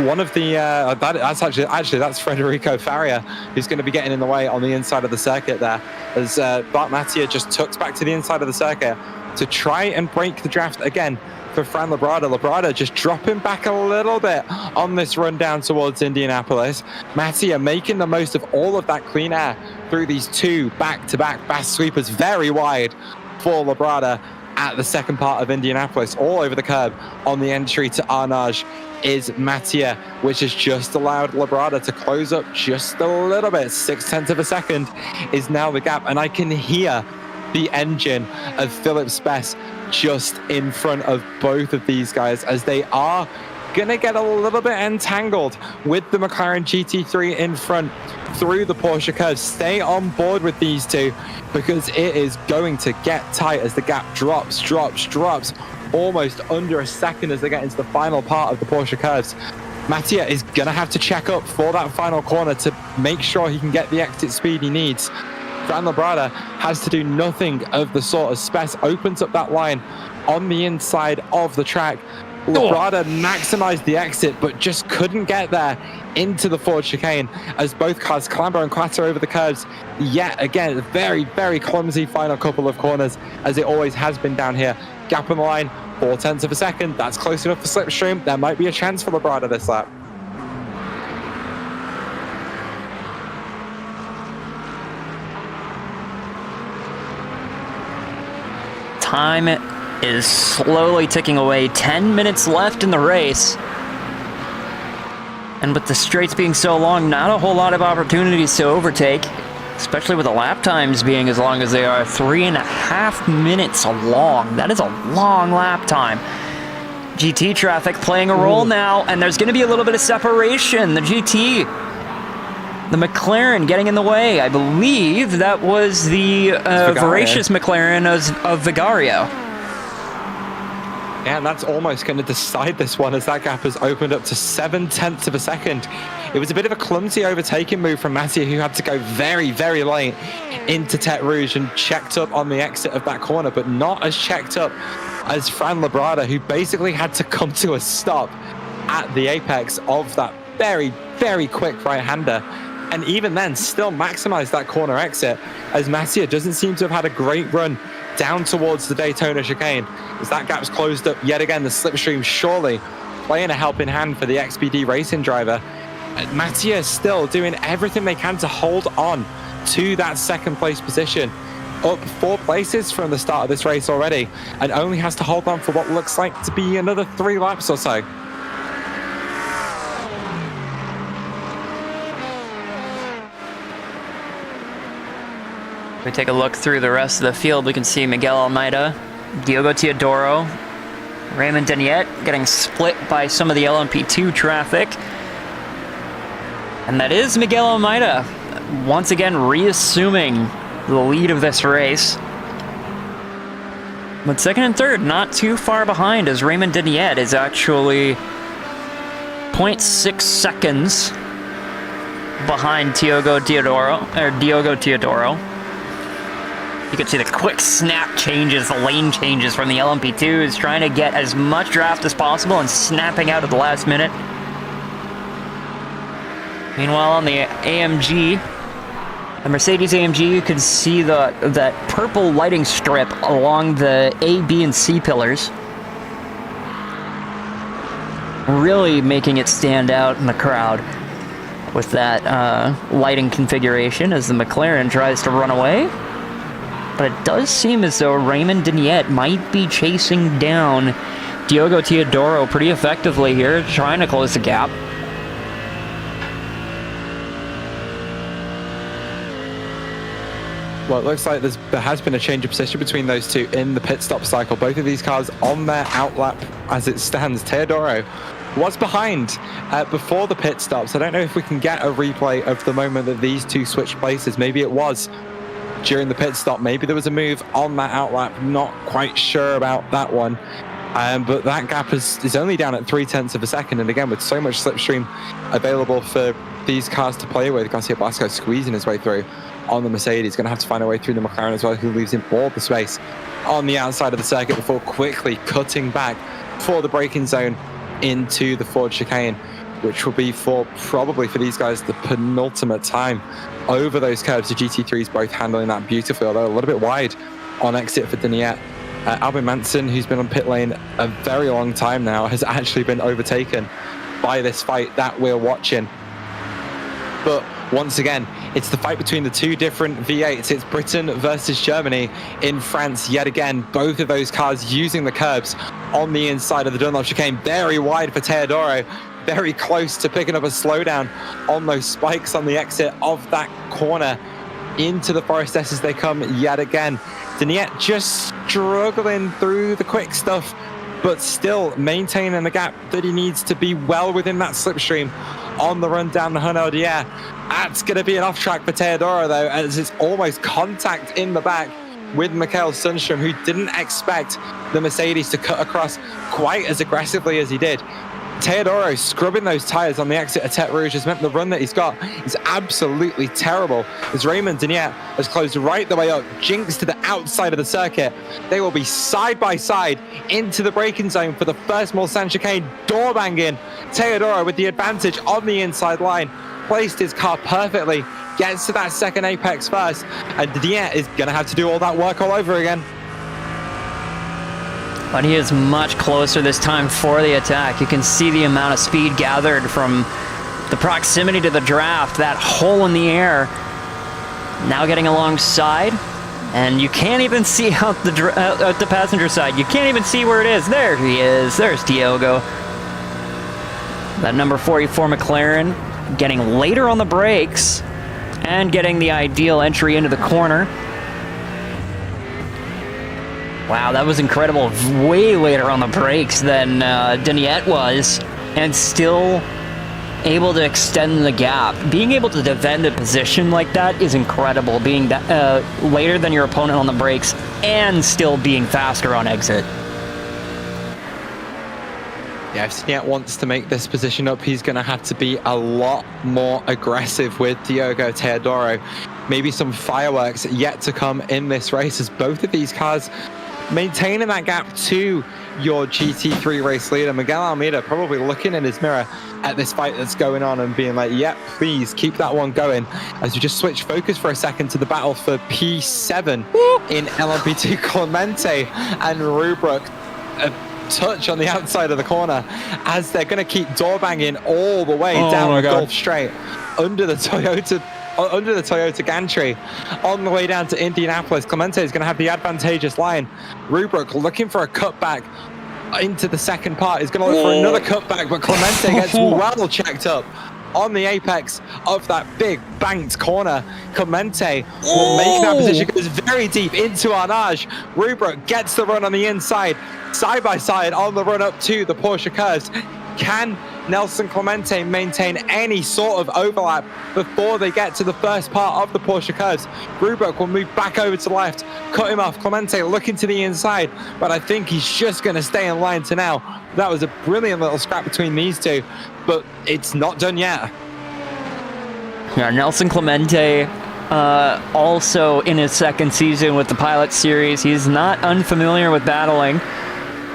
A: One of the that's actually that's Federico Faria who's going to be getting in the way on the inside of the circuit there, as Bart Mattia just tucks back to the inside of the circuit to try and break the draft again for Fran Labrada. Labrada just dropping back a little bit on this run down towards Indianapolis. Mattia making the most of all of that clean air through these two back-to-back fast sweepers, very wide for Labrada at the second part of Indianapolis, all over the curb on the entry to Arnage is Mattia, which has just allowed Labrada to close up just a little bit. 0.6 of a second is now the gap, and I can hear the engine of Philip Spess just in front of both of these guys as they are going to get a little bit entangled with the McLaren GT3 in front through the Porsche curves. Stay on board with these two because it is going to get tight as the gap drops almost under a second as they get into the final part of the Porsche curves. Mattia is going to have to check up for that final corner to make sure he can get the exit speed he needs. Fran Labrada has to do nothing of the sort as Spes opens up that line on the inside of the track. Labrada maximized the exit, but just couldn't get there into the Ford chicane as both cars clamber and clatter over the curves. Yet again, a very, very clumsy final couple of corners, as it always has been down here. Gap on the line, 0.4 of a second. That's close enough for slipstream. There might be a chance for Labrada this lap.
B: Time is slowly ticking away. 10 minutes left in the race. And with the straights being so long, not a whole lot of opportunities to overtake, especially with the lap times being as long as they are. 3.5 minutes long. That is a long lap time. GT traffic playing a role now, and there's going to be a little bit of separation. The McLaren getting in the way. I believe that was the voracious McLaren of Vigario.
A: Yeah, and that's almost going to decide this one as that gap has opened up to 0.7 of a second. It was a bit of a clumsy overtaking move from Mattia, who had to go very, very late into Tete Rouge and checked up on the exit of that corner, but not as checked up as Fran Labrada, who basically had to come to a stop at the apex of that very, very quick right-hander. And even then, still maximized that corner exit, as Mattia doesn't seem to have had a great run down towards the Daytona chicane. As that gap's closed up yet again, the slipstream surely playing a helping hand for the XPD racing driver. And Mattia still doing everything they can to hold on to that second place position. Up 4 places from the start of this race already, and only has to hold on for what looks like to be another 3 laps or so.
B: We take a look through the rest of the field. We can see Miguel Almeida, Diogo Teodoro, Raymond Deniette getting split by some of the LMP2 traffic. And that is Miguel Almeida once again reassuming the lead of this race. But second and third, not too far behind, as Raymond Deniette is actually 0.6 seconds behind Diogo Teodoro. You can see the quick snap changes, the lane changes from the LMP2s, trying to get as much draft as possible and snapping out at the last minute. Meanwhile, on the AMG, the Mercedes AMG, you can see that purple lighting strip along the A, B, and C pillars, really making it stand out in the crowd with that lighting configuration as the McLaren tries to run away. But it does seem as though Raymond Deniette might be chasing down Diogo Teodoro pretty effectively here, trying to close the gap.
A: Well, it looks like there has been a change of position between those two in the pit stop cycle. Both of these cars on their outlap as it stands. Teodoro was behind before the pit stops. I don't know if we can get a replay of the moment that these two switched places. Maybe it was during the pit stop. Maybe there was a move on that outlap. Not quite sure about that one. But that gap is only down at 0.3 of a second. And again, with so much slipstream available for these cars to play with, Garcia Blasco squeezing his way through on the Mercedes. Going to have to find a way through the McLaren as well, who leaves him all the space on the outside of the circuit before quickly cutting back for the braking zone into the Ford chicane, which will be probably for these guys the penultimate time over those curves. The GT3s both handling that beautifully, although a little bit wide on exit for Deniette. Albin Manson, who's been on pit lane a very long time now, has actually been overtaken by this fight that we're watching. But once again, it's the fight between the two different V8s. It's Britain versus Germany in France yet again. Both of those cars using the curbs on the inside of the Dunlop chicane. Very wide for Teodoro. Very close to picking up a slowdown on those spikes on the exit of that corner into the Forest S as they come yet again. Deniette just struggling through the quick stuff, but still maintaining the gap that he needs to be well within that slipstream on the run down the Hunel Dier. That's going to be an off track for Teodoro, though, as it's almost contact in the back with Mikael Sundstrom, who didn't expect the Mercedes to cut across quite as aggressively as he did. Teodoro scrubbing those tires on the exit of Tete Rouge has meant the run that he's got is absolutely terrible, as Raymond Denier has closed right the way up, Jinx to the outside of the circuit. They will be side by side into the braking zone for the first Mulsanne chicane, door banging. Teodoro with the advantage on the inside line, placed his car perfectly, gets to that second apex first, and Denier is going to have to do all that work all over again.
B: But he is much closer this time for the attack. You can see the amount of speed gathered from the proximity to the draft, that hole in the air. Now getting alongside, and you can't even see out the passenger side. You can't even see where it is. There he is. There's Diogo. That number 44 McLaren getting later on the brakes and getting the ideal entry into the corner. Wow, that was incredible. Way later on the brakes than Denier was, and still able to extend the gap. Being able to defend a position like that is incredible. Being that later than your opponent on the brakes and still being faster on exit.
A: Yeah, if Denier wants to make this position up, he's going to have to be a lot more aggressive with Diogo Teodoro. Maybe some fireworks yet to come in this race, as both of these cars maintaining that gap to your GT3 race leader. Miguel Almeida probably looking in his mirror at this fight that's going on and being like, yep, please keep that one going. As we just switch focus for a second to the battle for P7 in LMP2, Clemente and Rubruck. A touch on the outside of the corner as they're going to keep door banging all the way down the Gulf Straight under the Toyota gantry on the way down to Indianapolis. Clemente is going to have the advantageous line. Rubruck looking for a cutback into the second part. He's going to look for another cutback, but Clemente gets well checked up on the apex of that big banked corner. Clemente will make that position, goes very deep into Arnage. Rubruck gets the run on the inside, side by side on the run up to the Porsche curves. Can Nelson Clemente maintain any sort of overlap before they get to the first part of the Porsche curves? Rubruck will move back over to the left, cut him off. Clemente looking to the inside, but I think he's just going to stay in line to now. That was a brilliant little scrap between these two, but it's not done yet.
B: Yeah, Nelson Clemente, also in his second season with the Pilot Series. He's not unfamiliar with battling.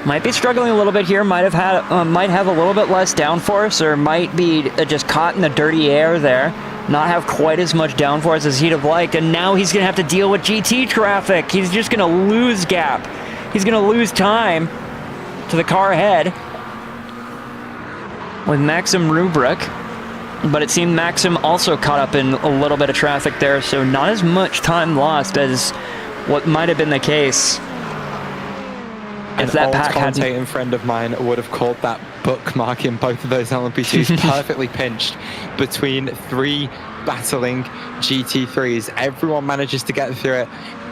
B: Might be struggling a little bit here. Might have a little bit less downforce, or might be just caught in the dirty air there. Not have quite as much downforce as he'd have liked, and now he's going to have to deal with GT traffic. He's just going to lose gap. He's going to lose time to the car ahead with Maxim Rubruck. But it seemed Maxim also caught up in a little bit of traffic there, so not as much time lost as what might have been the case.
A: An old commentating friend of mine would have called that bookmark in both of those LMP2s perfectly pinched between three battling GT3s. Everyone manages to get through it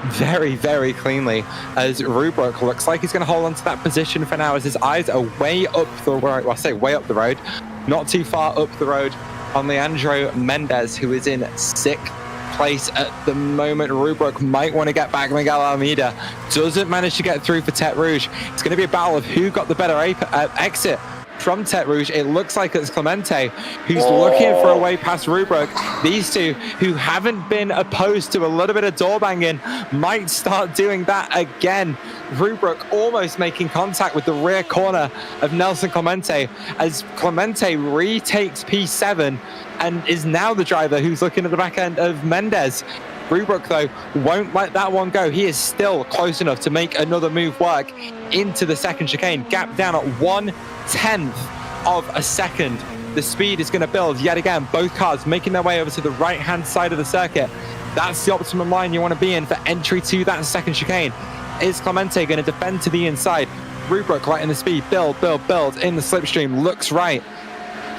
A: very, very cleanly, as Rubruck looks like he's going to hold on to that position for now, as his eyes are way up the road. Well, I say way up the road, not too far up the road on Leandro Mendez, who is in sixth place at the moment. Rubruck might want to get back. Miguel Almeida doesn't manage to get through for Tete Rouge. It's going to be a battle of who got the better exit from Tete Rouge. It looks like it's Clemente who's looking for a way past Rubruck. These two, who haven't been opposed to a little bit of door banging, might start doing that again. Rubruck almost making contact with the rear corner of Nelson Clemente, as Clemente retakes P7 and is now the driver who's looking at the back end of Mendez. Rubruck, though, won't let that one go. He is still close enough to make another move work into the second chicane. Gap down at 1/10 of a second. The speed is going to build yet again. Both cars making their way over to the right-hand side of the circuit. That's the optimum line you want to be in for entry to that second chicane. Is Clemente going to defend to the inside? Rubruck letting the speed build in the slipstream. Looks right.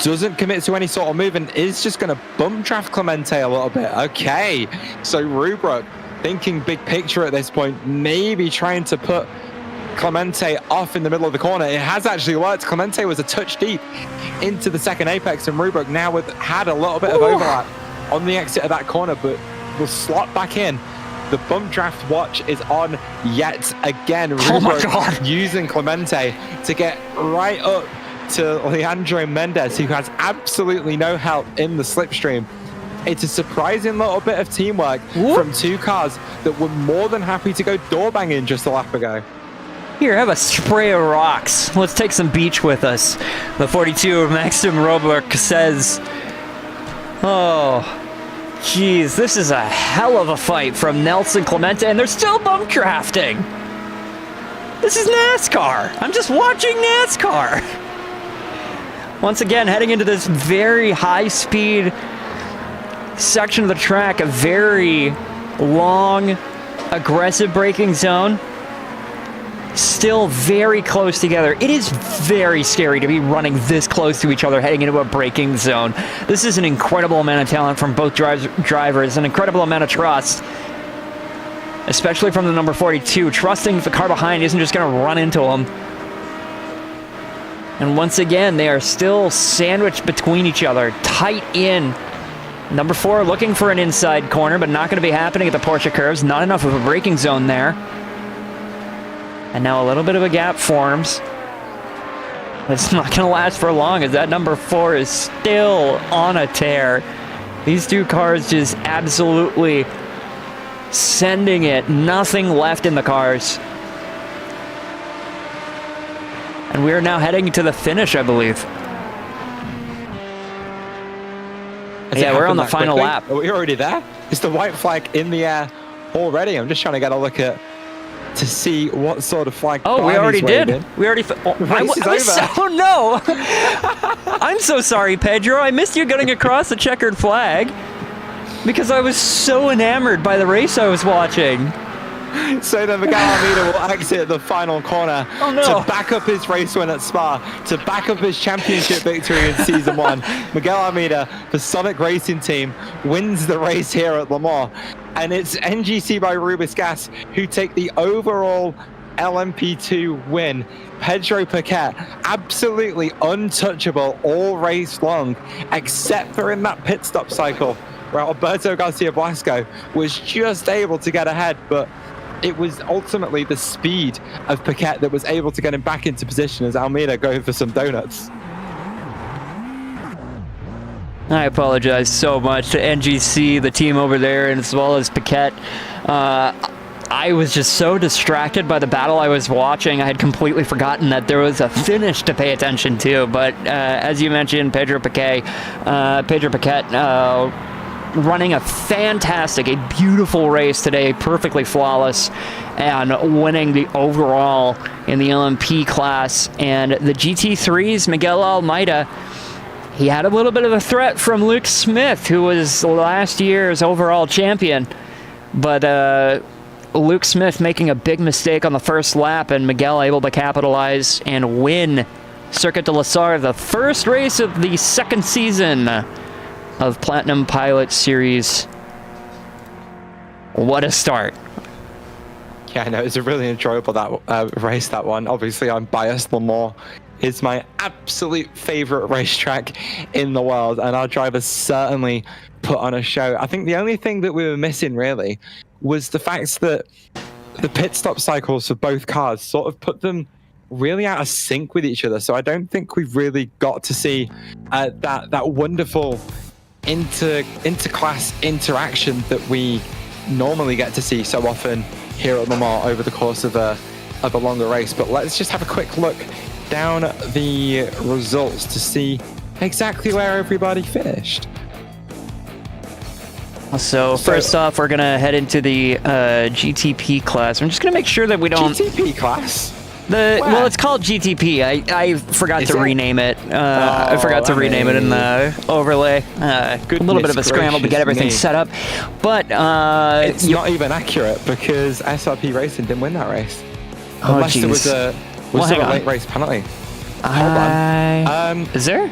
A: Doesn't commit to any sort of move and is just going to bump draft Clemente a little bit. Okay, so Rubruck thinking big picture at this point, maybe trying to put Clemente off in the middle of the corner. It has actually worked. Clemente was a touch deep into the second apex, and Rubik now had a little bit of overlap on the exit of that corner, but will slot back in. The bump draft watch is on yet again. Rubik using Clemente to get right up to Leandro Mendez, who has absolutely no help in the slipstream. It's a surprising little bit of teamwork from two cars that were more than happy to go door banging just a lap ago.
B: Here, have a spray of rocks. Let's take some beach with us. The 42 of Maxim Robert says, oh, geez, this is a hell of a fight from Nelson Clemente, and they're still bump drafting. This is NASCAR. I'm just watching NASCAR. Once again, heading into this very high-speed section of the track, a very long, aggressive braking zone. Still very close together. It is very scary to be running this close to each other heading into a braking zone. This is an incredible amount of talent from both drivers, an incredible amount of trust, especially from the number 42, trusting the car behind isn't just going to run into him. And once again, they are still sandwiched between each other, tight in. Number 4 looking for an inside corner, but not going to be happening at the Porsche curves. Not enough of a braking zone there. And now a little bit of a gap forms. It's not going to last for long, as that number 4 is still on a tear. These two cars just absolutely sending it. Nothing left in the cars. And we are now heading to the finish, I believe. Yeah, we're on the final lap.
A: Are we already there? Is the white flag in the air already? I'm just trying to get a look at to see what sort of flag.
B: Oh, we already did. We already. Oh no! I'm so sorry, Pedro. I missed you getting across the checkered flag because I was so enamored by the race I was watching.
A: So then Miguel Almeida will exit the final corner
B: to
A: back up his race win at Spa, to back up his championship victory in Season 1. Miguel Almeida, the Sonic Racing team, wins the race here at Le Mans. And it's NGC by Rubis Gas who take the overall LMP2 win. Pedro Paquette, absolutely untouchable all race long, except for in that pit stop cycle, where Alberto Garcia Blasco was just able to get ahead, but it was ultimately the speed of Paquette that was able to get him back into position as Almeida going for some donuts.
B: I apologize so much to NGC, the team over there, and as well as Paquette. I was just so distracted by the battle I was watching, I had completely forgotten that there was a finish to pay attention to. But as you mentioned, Pedro Paquette running a beautiful race today, perfectly flawless, and winning the overall in the LMP class. And the GT3's Miguel Almeida, he had a little bit of a threat from Luke Smith, who was last year's overall champion. But Luke Smith making a big mistake on the first lap, and Miguel able to capitalize and win Circuit de la Sarthe, the first race of the second season of Platinum Pilot Series. What a start.
A: Yeah, no, it was a really enjoyable race, that one. Obviously, I'm biased. Le Mans is my absolute favorite racetrack in the world, and our drivers certainly put on a show. I think the only thing that we were missing, really, was the fact that the pit stop cycles for both cars sort of put them really out of sync with each other. So I don't think we've really got to see that wonderful inter-class interaction that we normally get to see so often here at Le Mans over the course of a longer race. But let's just have a quick look down the results to see exactly where everybody finished.
B: So first off, we're gonna head into the GTP class. I'm just gonna make sure that we don't.
A: GTP class?
B: Well, it's called GTP. I forgot to rename it. I forgot to rename it in the overlay. A little bit of a scramble to get everything set up. But
A: it's not even accurate because SRP Racing didn't win that race. Unless there was a late race penalty. Hold on.
B: Is there?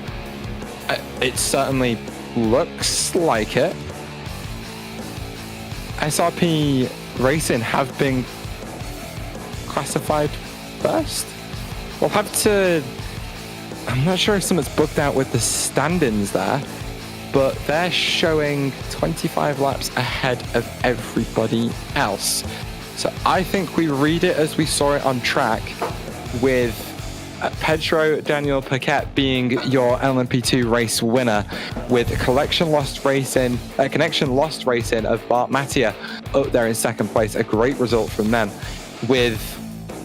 A: It certainly looks like it. SRP Racing have been classified first. We'll have to... I'm not sure if something's booked out with the stand-ins there, but they're showing 25 laps ahead of everybody else. So I think we read it as we saw it on track, with Pedro Daniel Paquette being your LMP2 race winner, with Connection Lost Racing of Bart Mattia up there in second place. A great result from them, with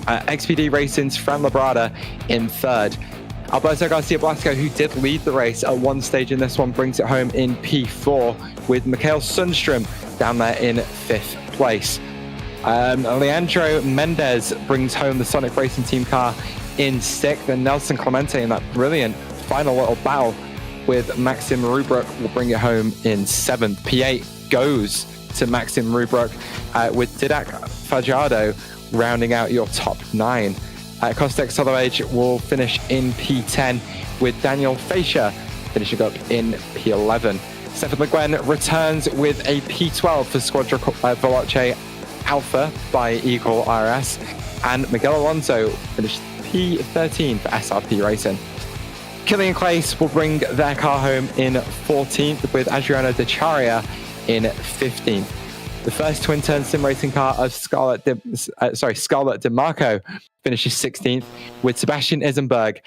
A: XPD Racing's Fran Labrada in third. Alberto Garcia Blasco, who did lead the race at one stage in this one, brings it home in P4, with Mikhail Sundstrom down there in fifth place. Leandro Mendez brings home the Sonic Racing Team car in sixth, and Nelson Clemente in that brilliant final little battle with Maxim Rubruck will bring it home in seventh. P8 goes to Maxim Rubruck, with Didac Fajardo rounding out your top 9. Kostek Solovage will finish in P10, with Daniel Fascia finishing up in P11. Stefan Le Guin returns with a P12 for Squadra Veloce Alpha by Eagle RS, and Miguel Alonso finished P13 for SRP Racing. Killian Claes will bring their car home in 14th, with Adriano De Charia in 15th. The first twin-turn sim racing car of Scarlett DeMarco finishes 16th, with Sebastian Isenberg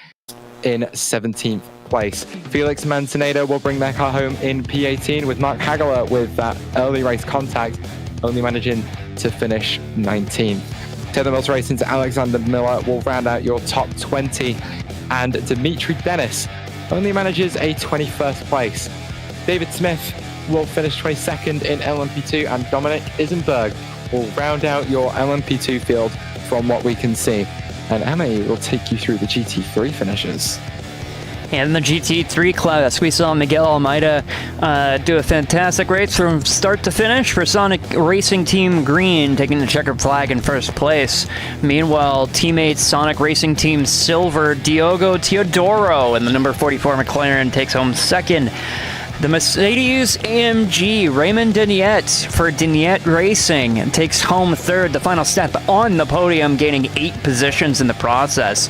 A: in 17th place. Felix Manzanedo will bring their car home in P18, with Mark Hagler with that early race contact only managing to finish 19th. Taylor Mills Racing's Alexander Miller will round out your top 20, and Dimitri Dennis only manages a 21st place. David Smith will finish 22nd in LMP2, and Dominic Isenberg will round out your LMP2 field from what we can see. And Amity will take you through the GT3 finishes.
B: And in the GT3 class, we saw Miguel Almeida do a fantastic race from start to finish for Sonic Racing Team Green, taking the checkered flag in first place. Meanwhile, teammates Sonic Racing Team Silver, Diogo Teodoro in the number 44 McLaren takes home second. The Mercedes AMG Raymond Deniette for Deniette Racing takes home third, the final step on the podium, gaining 8 positions in the process.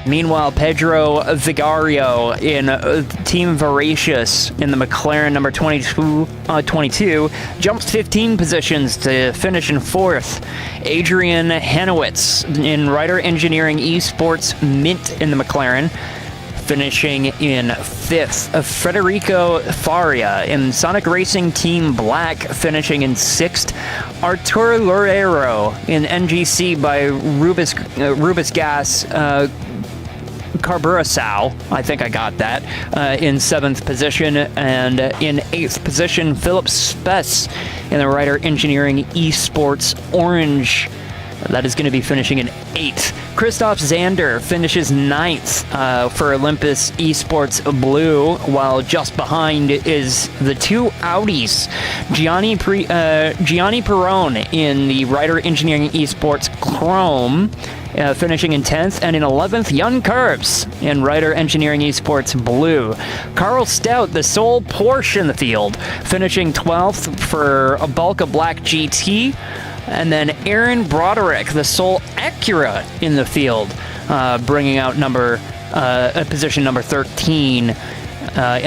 B: Meanwhile, Pedro Vigario in Team Voracious in the McLaren number 22 jumps 15 positions to finish in fourth. Adrian Hanowitz in Rider Engineering Esports Mint in the McLaren, finishing in fifth. Federico Faria in Sonic Racing Team Black, finishing in sixth. Arturo Loureiro in NGC by Rubis Gas Carburasau, I think I got that, in 7th position, and in 8th position, Philip Spess in the Rider Engineering Esports Orange. That is going to be finishing in 8th. Christoph Zander finishes 9th for Olympus Esports Blue, while just behind is the 2 Audis. Gianni Perrone in the Rider Engineering Esports Chrome, finishing in 10th, and in 11th, Jan Curbs in Rider Engineering Esports Blue. Carl Stout, the sole Porsche in the field, finishing 12th for a Balka Black GT. And then Aaron Broderick, the sole Acura in the field, bringing out position number 13 in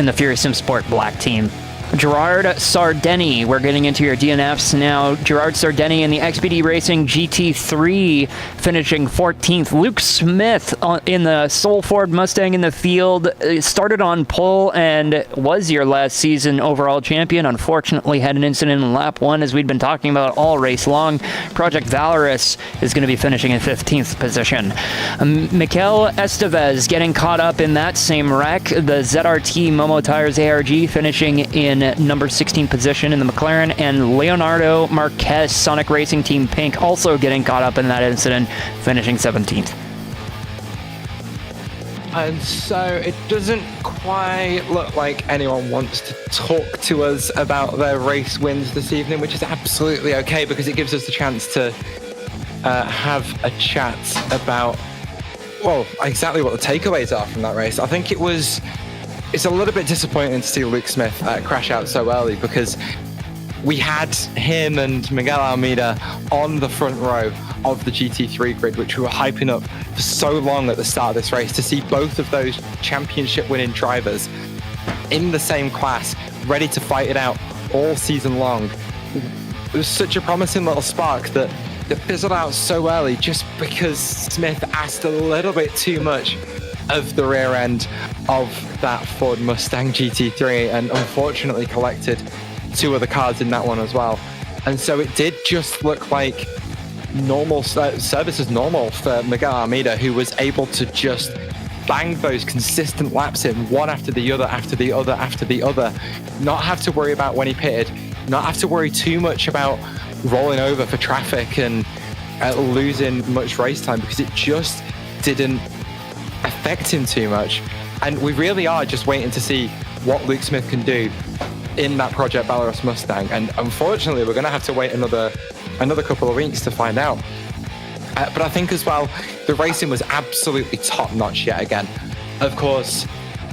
B: the Fury Sim Sport Black team. Gerard Sardeni, we're getting into your DNFs now. Gerard Sardeni in the XPD Racing GT3, finishing 14th. Luke Smith in the Soul Ford Mustang in the field, started on pole and was your last season overall champion. Unfortunately, had an incident in lap 1, as we'd been talking about all race long. Project Valorous is going to be finishing in 15th position. Mikel Estevez getting caught up in that same wreck. The ZRT Momo Tires ARG finishing in number 16 position in the McLaren, and Leonardo Marquez, Sonic Racing Team Pink, also getting caught up in that incident, finishing 17th.
A: And so it doesn't quite look like anyone wants to talk to us about their race wins this evening, which is absolutely okay, because it gives us the chance to have a chat about, well, exactly what the takeaways are from that race. I think it's a little bit disappointing to see Luke Smith crash out so early, because we had him and Miguel Almeida on the front row of the GT3 grid, which we were hyping up for so long at the start of this race, to see both of those championship winning drivers in the same class, ready to fight it out all season long. It was such a promising little spark that fizzled out so early just because Smith asked a little bit too much of the rear end of that Ford Mustang GT3 and unfortunately collected 2 other cars in that one as well. And so it did just look like normal service as normal for Miguel Almeida, who was able to just bang those consistent laps in one after the other, after the other, after the other, not have to worry about when he pitted, not have to worry too much about rolling over for traffic and losing much race time, because it just didn't affect him too much. And we really are just waiting to see what Luke Smith can do in that Project Belarus Mustang. And unfortunately, we're going to have to wait another couple of weeks to find out. But I think as well, the racing was absolutely top-notch yet again. Of course,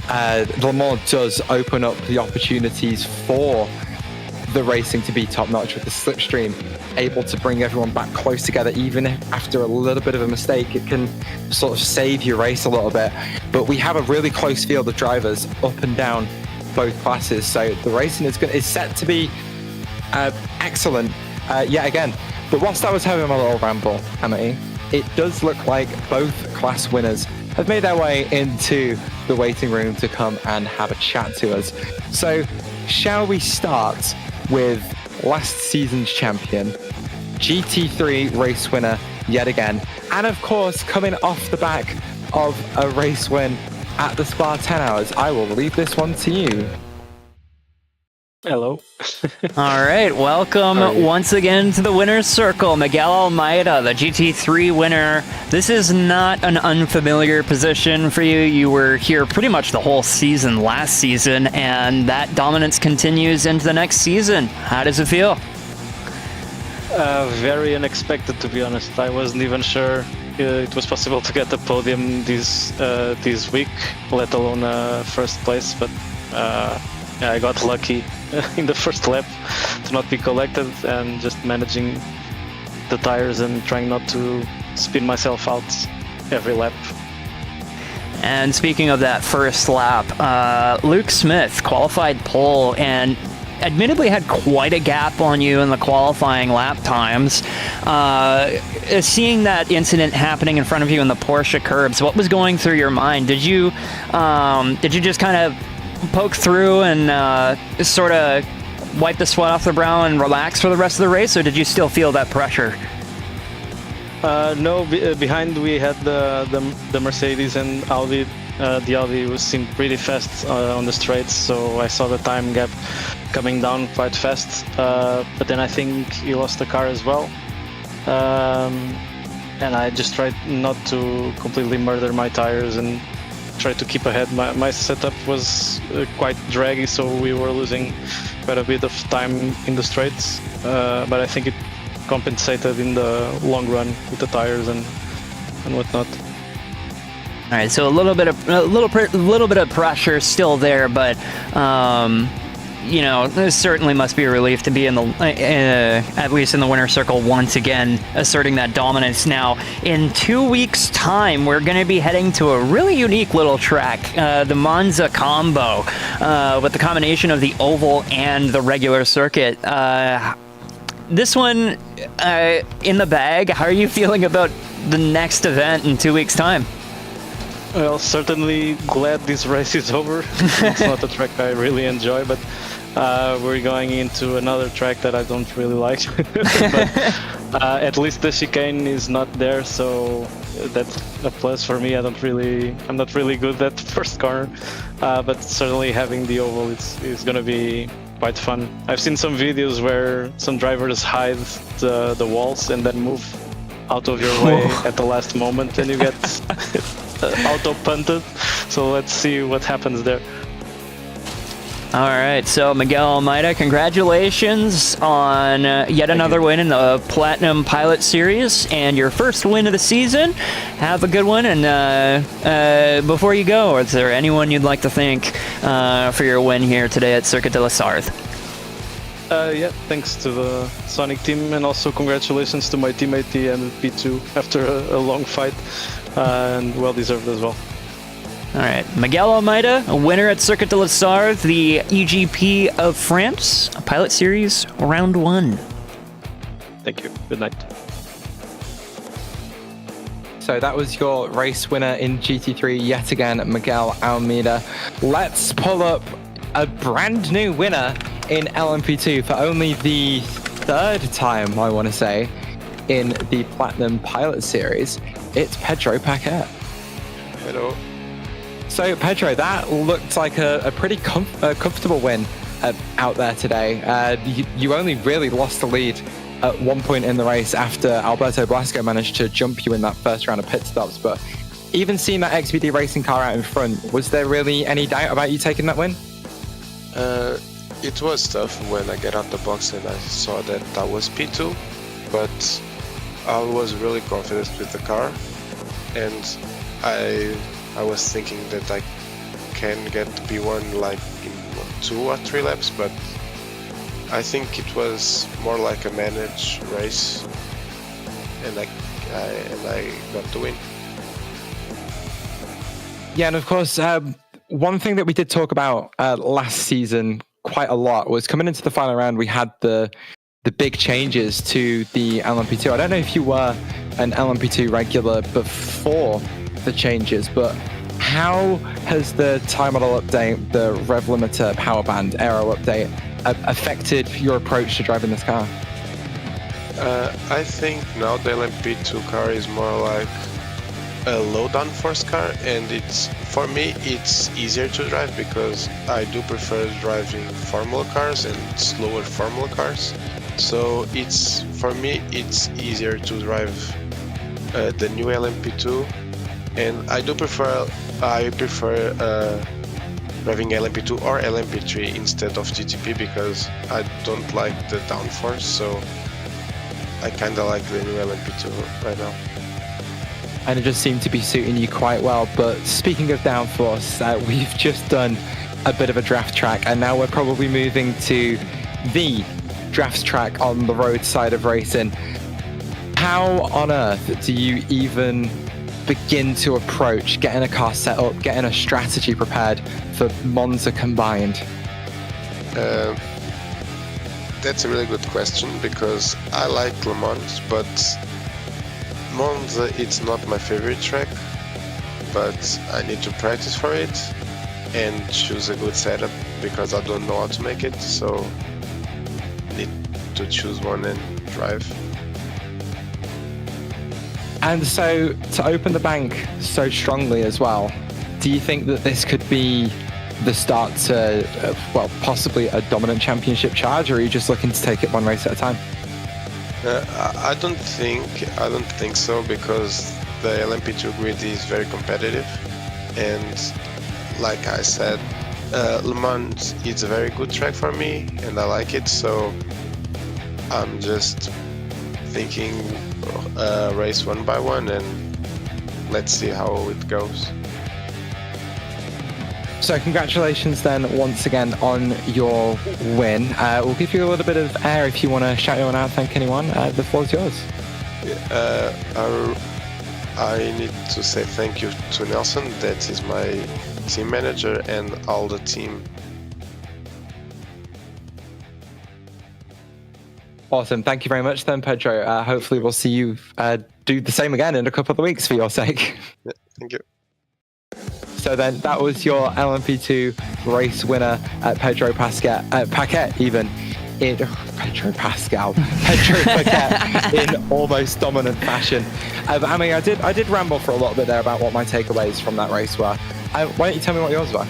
A: Le Mans does open up the opportunities for the racing to be top-notch with the slipstream, able to bring everyone back close together. Even if after a little bit of a mistake, it can sort of save your race a little bit. But we have a really close field of drivers up and down both classes, so the racing is set to be excellent yet again. But whilst I was having my little ramble, Amity, it does look like both class winners have made their way into the waiting room to come and have a chat to us. So shall we start with last season's champion, GT3 race winner yet again, and of course coming off the back of a race win at the Spa 10 Hours. I will leave this one to you.
C: Hello.
B: All right, welcome once again to the winner's circle. Miguel Almeida, the GT3 winner. This is not an unfamiliar position for you. You were here pretty much the whole season last season, and that dominance continues into the next season. How does it feel?
C: Very unexpected, to be honest. I wasn't even sure it was possible to get the podium this week, let alone first place. But yeah, I got lucky in the first lap to not be collected, and just managing the tires and trying not to spin myself out every lap.
B: And speaking of that first lap, Luke Smith qualified pole and admittedly had quite a gap on you in the qualifying lap times. Seeing that incident happening in front of you in the Porsche curbs, what was going through your mind? Did you just kind of poke through and sort of wipe the sweat off the brow and relax for the rest of the race, or did you still feel that pressure?
C: No, behind we had the Mercedes and Audi. The Audi seemed pretty fast on the straights, so I saw the time gap coming down quite fast. But then I think he lost the car as well. And I just tried not to completely murder my tires and try to keep ahead. My setup was quite draggy, so we were losing quite a bit of time in the straights. But I think it compensated in the long run with the tires and whatnot.
B: All right, so a little bit of pressure still there, but you know, this certainly must be a relief to be in the at least in the winner's circle once again, asserting that dominance. Now, in 2 weeks' time, we're going to be heading to a really unique little track, the Monza Combo, with the combination of the oval and the regular circuit. This one in the bag. How are you feeling about the next event in 2 weeks' time?
C: Well, certainly glad this race is over. It's not a track I really enjoy, but we're going into another track that I don't really like. But at least the chicane is not there, so that's a plus for me. I'm not really good at first corner, but certainly having the oval is going to be quite fun. I've seen some videos where some drivers hide the walls and then move out of your way at the last moment, and you get auto punted. So let's see what happens there.
B: All right, so Miguel Almeida, congratulations on yet another win in the Platinum Pilot Series and your first win of the season. Have a good one, and before you go, is there anyone you'd like to thank for your win here today at Circuit de la Sarthe?
C: Yeah, thanks to the Sonic team, and also congratulations to my teammate and P2 after a long fight, and well deserved as well.
B: All right, Miguel Almeida, a winner at Circuit de la Sarthe, the EGP of France, Pilot Series Round 1.
C: Thank you. Good night.
A: So that was your race winner in GT3 yet again, Miguel Almeida. Let's pull up a brand new winner in LMP2 for only the third time, I want to say, in the Platinum Pilot Series. It's Pedro Paquet.
D: Hello.
A: So Pedro, that looked like a pretty comfortable win out there today. You only really lost the lead at one point in the race after Alberto Blasco managed to jump you in that first round of pit stops. But even seeing that XBD racing car out in front, was there really any doubt about you taking that win?
D: It was tough when I get out the box and I saw that I was P2, but I was really confident with the car, and I was thinking that I can get to P1 like in 2 or 3 laps, but I think it was more like a managed race, and I got the win.
A: Yeah, and of course, one thing that we did talk about last season quite a lot was coming into the final round, we had the big changes to the LMP2. I don't know if you were an LMP2 regular before the changes, but how has the time model update, the rev limiter, power band, aero update affected your approach to driving this car?
D: I think now the LMP2 car is more like a low downforce car, and for me it's easier to drive because I do prefer driving Formula cars and slower Formula cars. So for me it's easier to drive the new LMP2, and I prefer driving LMP2 or LMP3 instead of GTP because I don't like the downforce, so I kinda like the new LMP2 right now.
A: And it just seemed to be suiting you quite well. But speaking of downforce, we've just done a bit of a draft track, and now we're probably moving to the draft track on the road side of racing. How on earth do you even begin to approach getting a car set up, getting a strategy prepared for Monza combined?
D: That's a really good question because I like Le Mans, but Monza it's not my favorite track, but I need to practice for it and choose a good setup because I don't know how to make it, so I need to choose one and drive.
A: And so to open the bank so strongly as well, do you think that this could be the start to, possibly a dominant championship charge, or are you just looking to take it one race at a time?
D: I don't think so because the LMP2 grid is very competitive, and like I said, Le Mans is a very good track for me and I like it, so I'm just thinking race one by one and let's see how it goes.
A: So congratulations then once again on your win. We'll give you a little bit of air if you want to shout anyone out, thank anyone. The floor is yours.
D: I need to say thank you to Nelson, that is my team manager, and all the team.
A: Awesome. Thank you very much then, Pedro. Hopefully we'll see you do the same again in a couple of weeks for your sake.
D: Yeah, thank you.
A: So then that was your LMP2 race winner, Pedro Paquet even. Pedro Paquet in almost dominant fashion. I mean, I did ramble for a little bit there about what my takeaways from that race were. Why don't you tell me what yours were?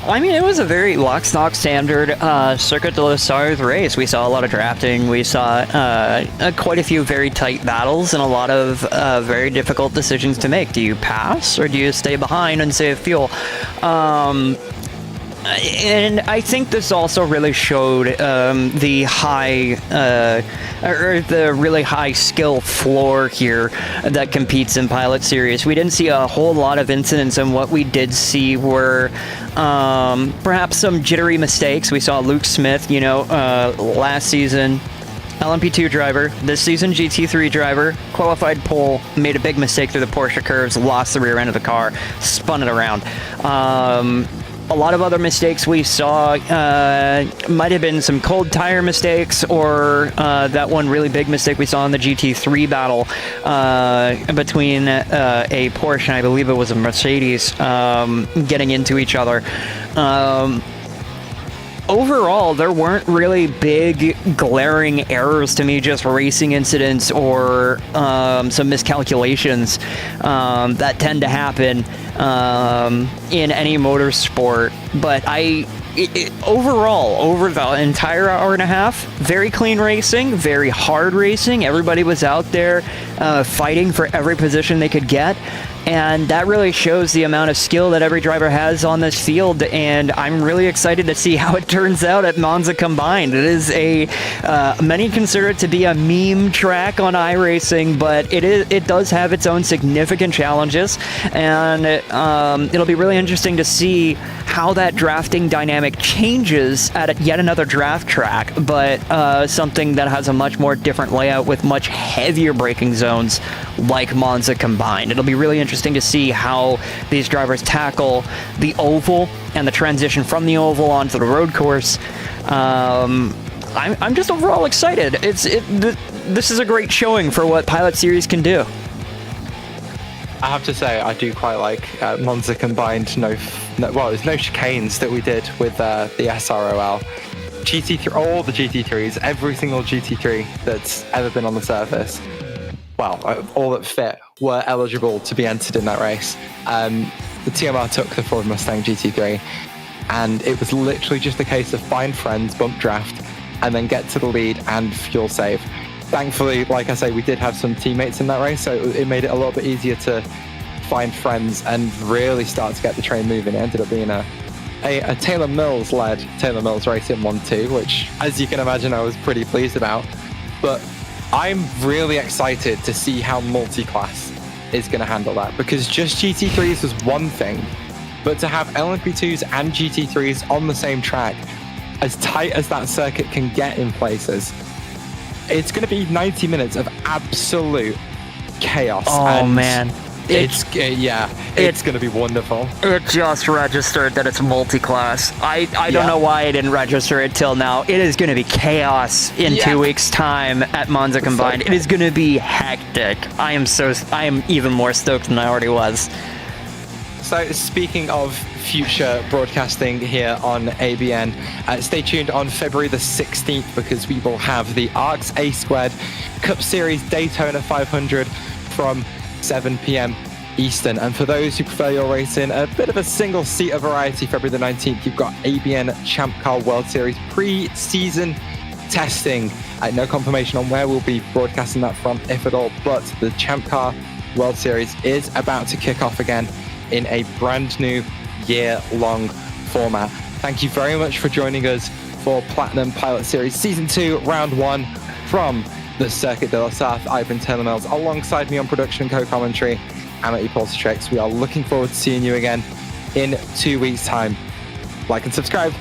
B: I mean, it was a very lock, stock, standard Circuit de la Sarthe race. We saw a lot of drafting. We saw quite a few very tight battles and a lot of very difficult decisions to make. Do you pass or do you stay behind and save fuel? And I think this also really showed the high, or the really high skill floor here that competes in Pilot Series. We didn't see a whole lot of incidents, and what we did see were perhaps some jittery mistakes. We saw Luke Smith, last season, LMP2 driver, this season GT3 driver, qualified pole, made a big mistake through the Porsche curves, lost the rear end of the car, spun it around. A lot of other mistakes we saw might have been some cold tire mistakes, or that one really big mistake we saw in the GT3 battle between a Porsche and I believe it was a Mercedes getting into each other. Overall, there weren't really big glaring errors to me, just racing incidents or some miscalculations that tend to happen in any motorsport. But overall, over the entire hour and a half, very clean racing, very hard racing. Everybody was out there fighting for every position they could get. And that really shows the amount of skill that every driver has on this field, and I'm really excited to see how it turns out at Monza Combined. It is many consider it to be a meme track on iRacing, but it does have its own significant challenges, and it'll be really interesting to see how that drafting dynamic changes at yet another draft track, but something that has a much more different layout with much heavier braking zones like Monza Combined. It'll be really interesting to see how these drivers tackle the oval and the transition from the oval onto the road course. I'm just overall excited. This is a great showing for what Pilot Series can do.
A: I have to say, I do quite like Monza Combined. There's no chicanes that we did with the SROL. GT3, all the GT3s, every single GT3 that's ever been on the surface, all that fit, were eligible to be entered in that race. The TMR took the Ford Mustang GT3, and it was literally just a case of find friends, bump draft, and then get to the lead and fuel save. Thankfully, like I say, we did have some teammates in that race, so it made it a little bit easier to find friends and really start to get the train moving. It ended up being a Taylor Mills-led Taylor Mills race in 1-2, which, as you can imagine, I was pretty pleased about. But I'm really excited to see how multi-class is going to handle that, because just GT3s was one thing, but to have LMP2s and GT3s on the same track, as tight as that circuit can get in places, it's going to be 90 minutes of absolute chaos.
B: Oh, man.
A: It's going to be wonderful.
B: It just registered that it's multi-class. I don't know why I didn't register it till now. It is going to be chaos in 2 weeks' time at Monza Combined. It is going to be hectic. I am even more stoked than I already was.
A: So speaking of future broadcasting here on ABN, stay tuned on February the 16th, because we will have the ARCS A2 Cup Series Daytona 500 from 7 p.m. Eastern. And for those who prefer your racing, a bit of a single-seater variety, February the 19th, you've got ABN Champ Car World Series pre-season testing. No confirmation on where we'll be broadcasting that from, if at all, but the Champ Car World Series is about to kick off again in a brand new year-long format. Thank you very much for joining us for Platinum Pilot Series Season 2, Round 1 from the Circuit de la Sarthe. I've been Taylor Mills. Alongside me on production co-commentary, Amity Pulsatrix. We are looking forward to seeing you again in 2 weeks' time. Like and subscribe.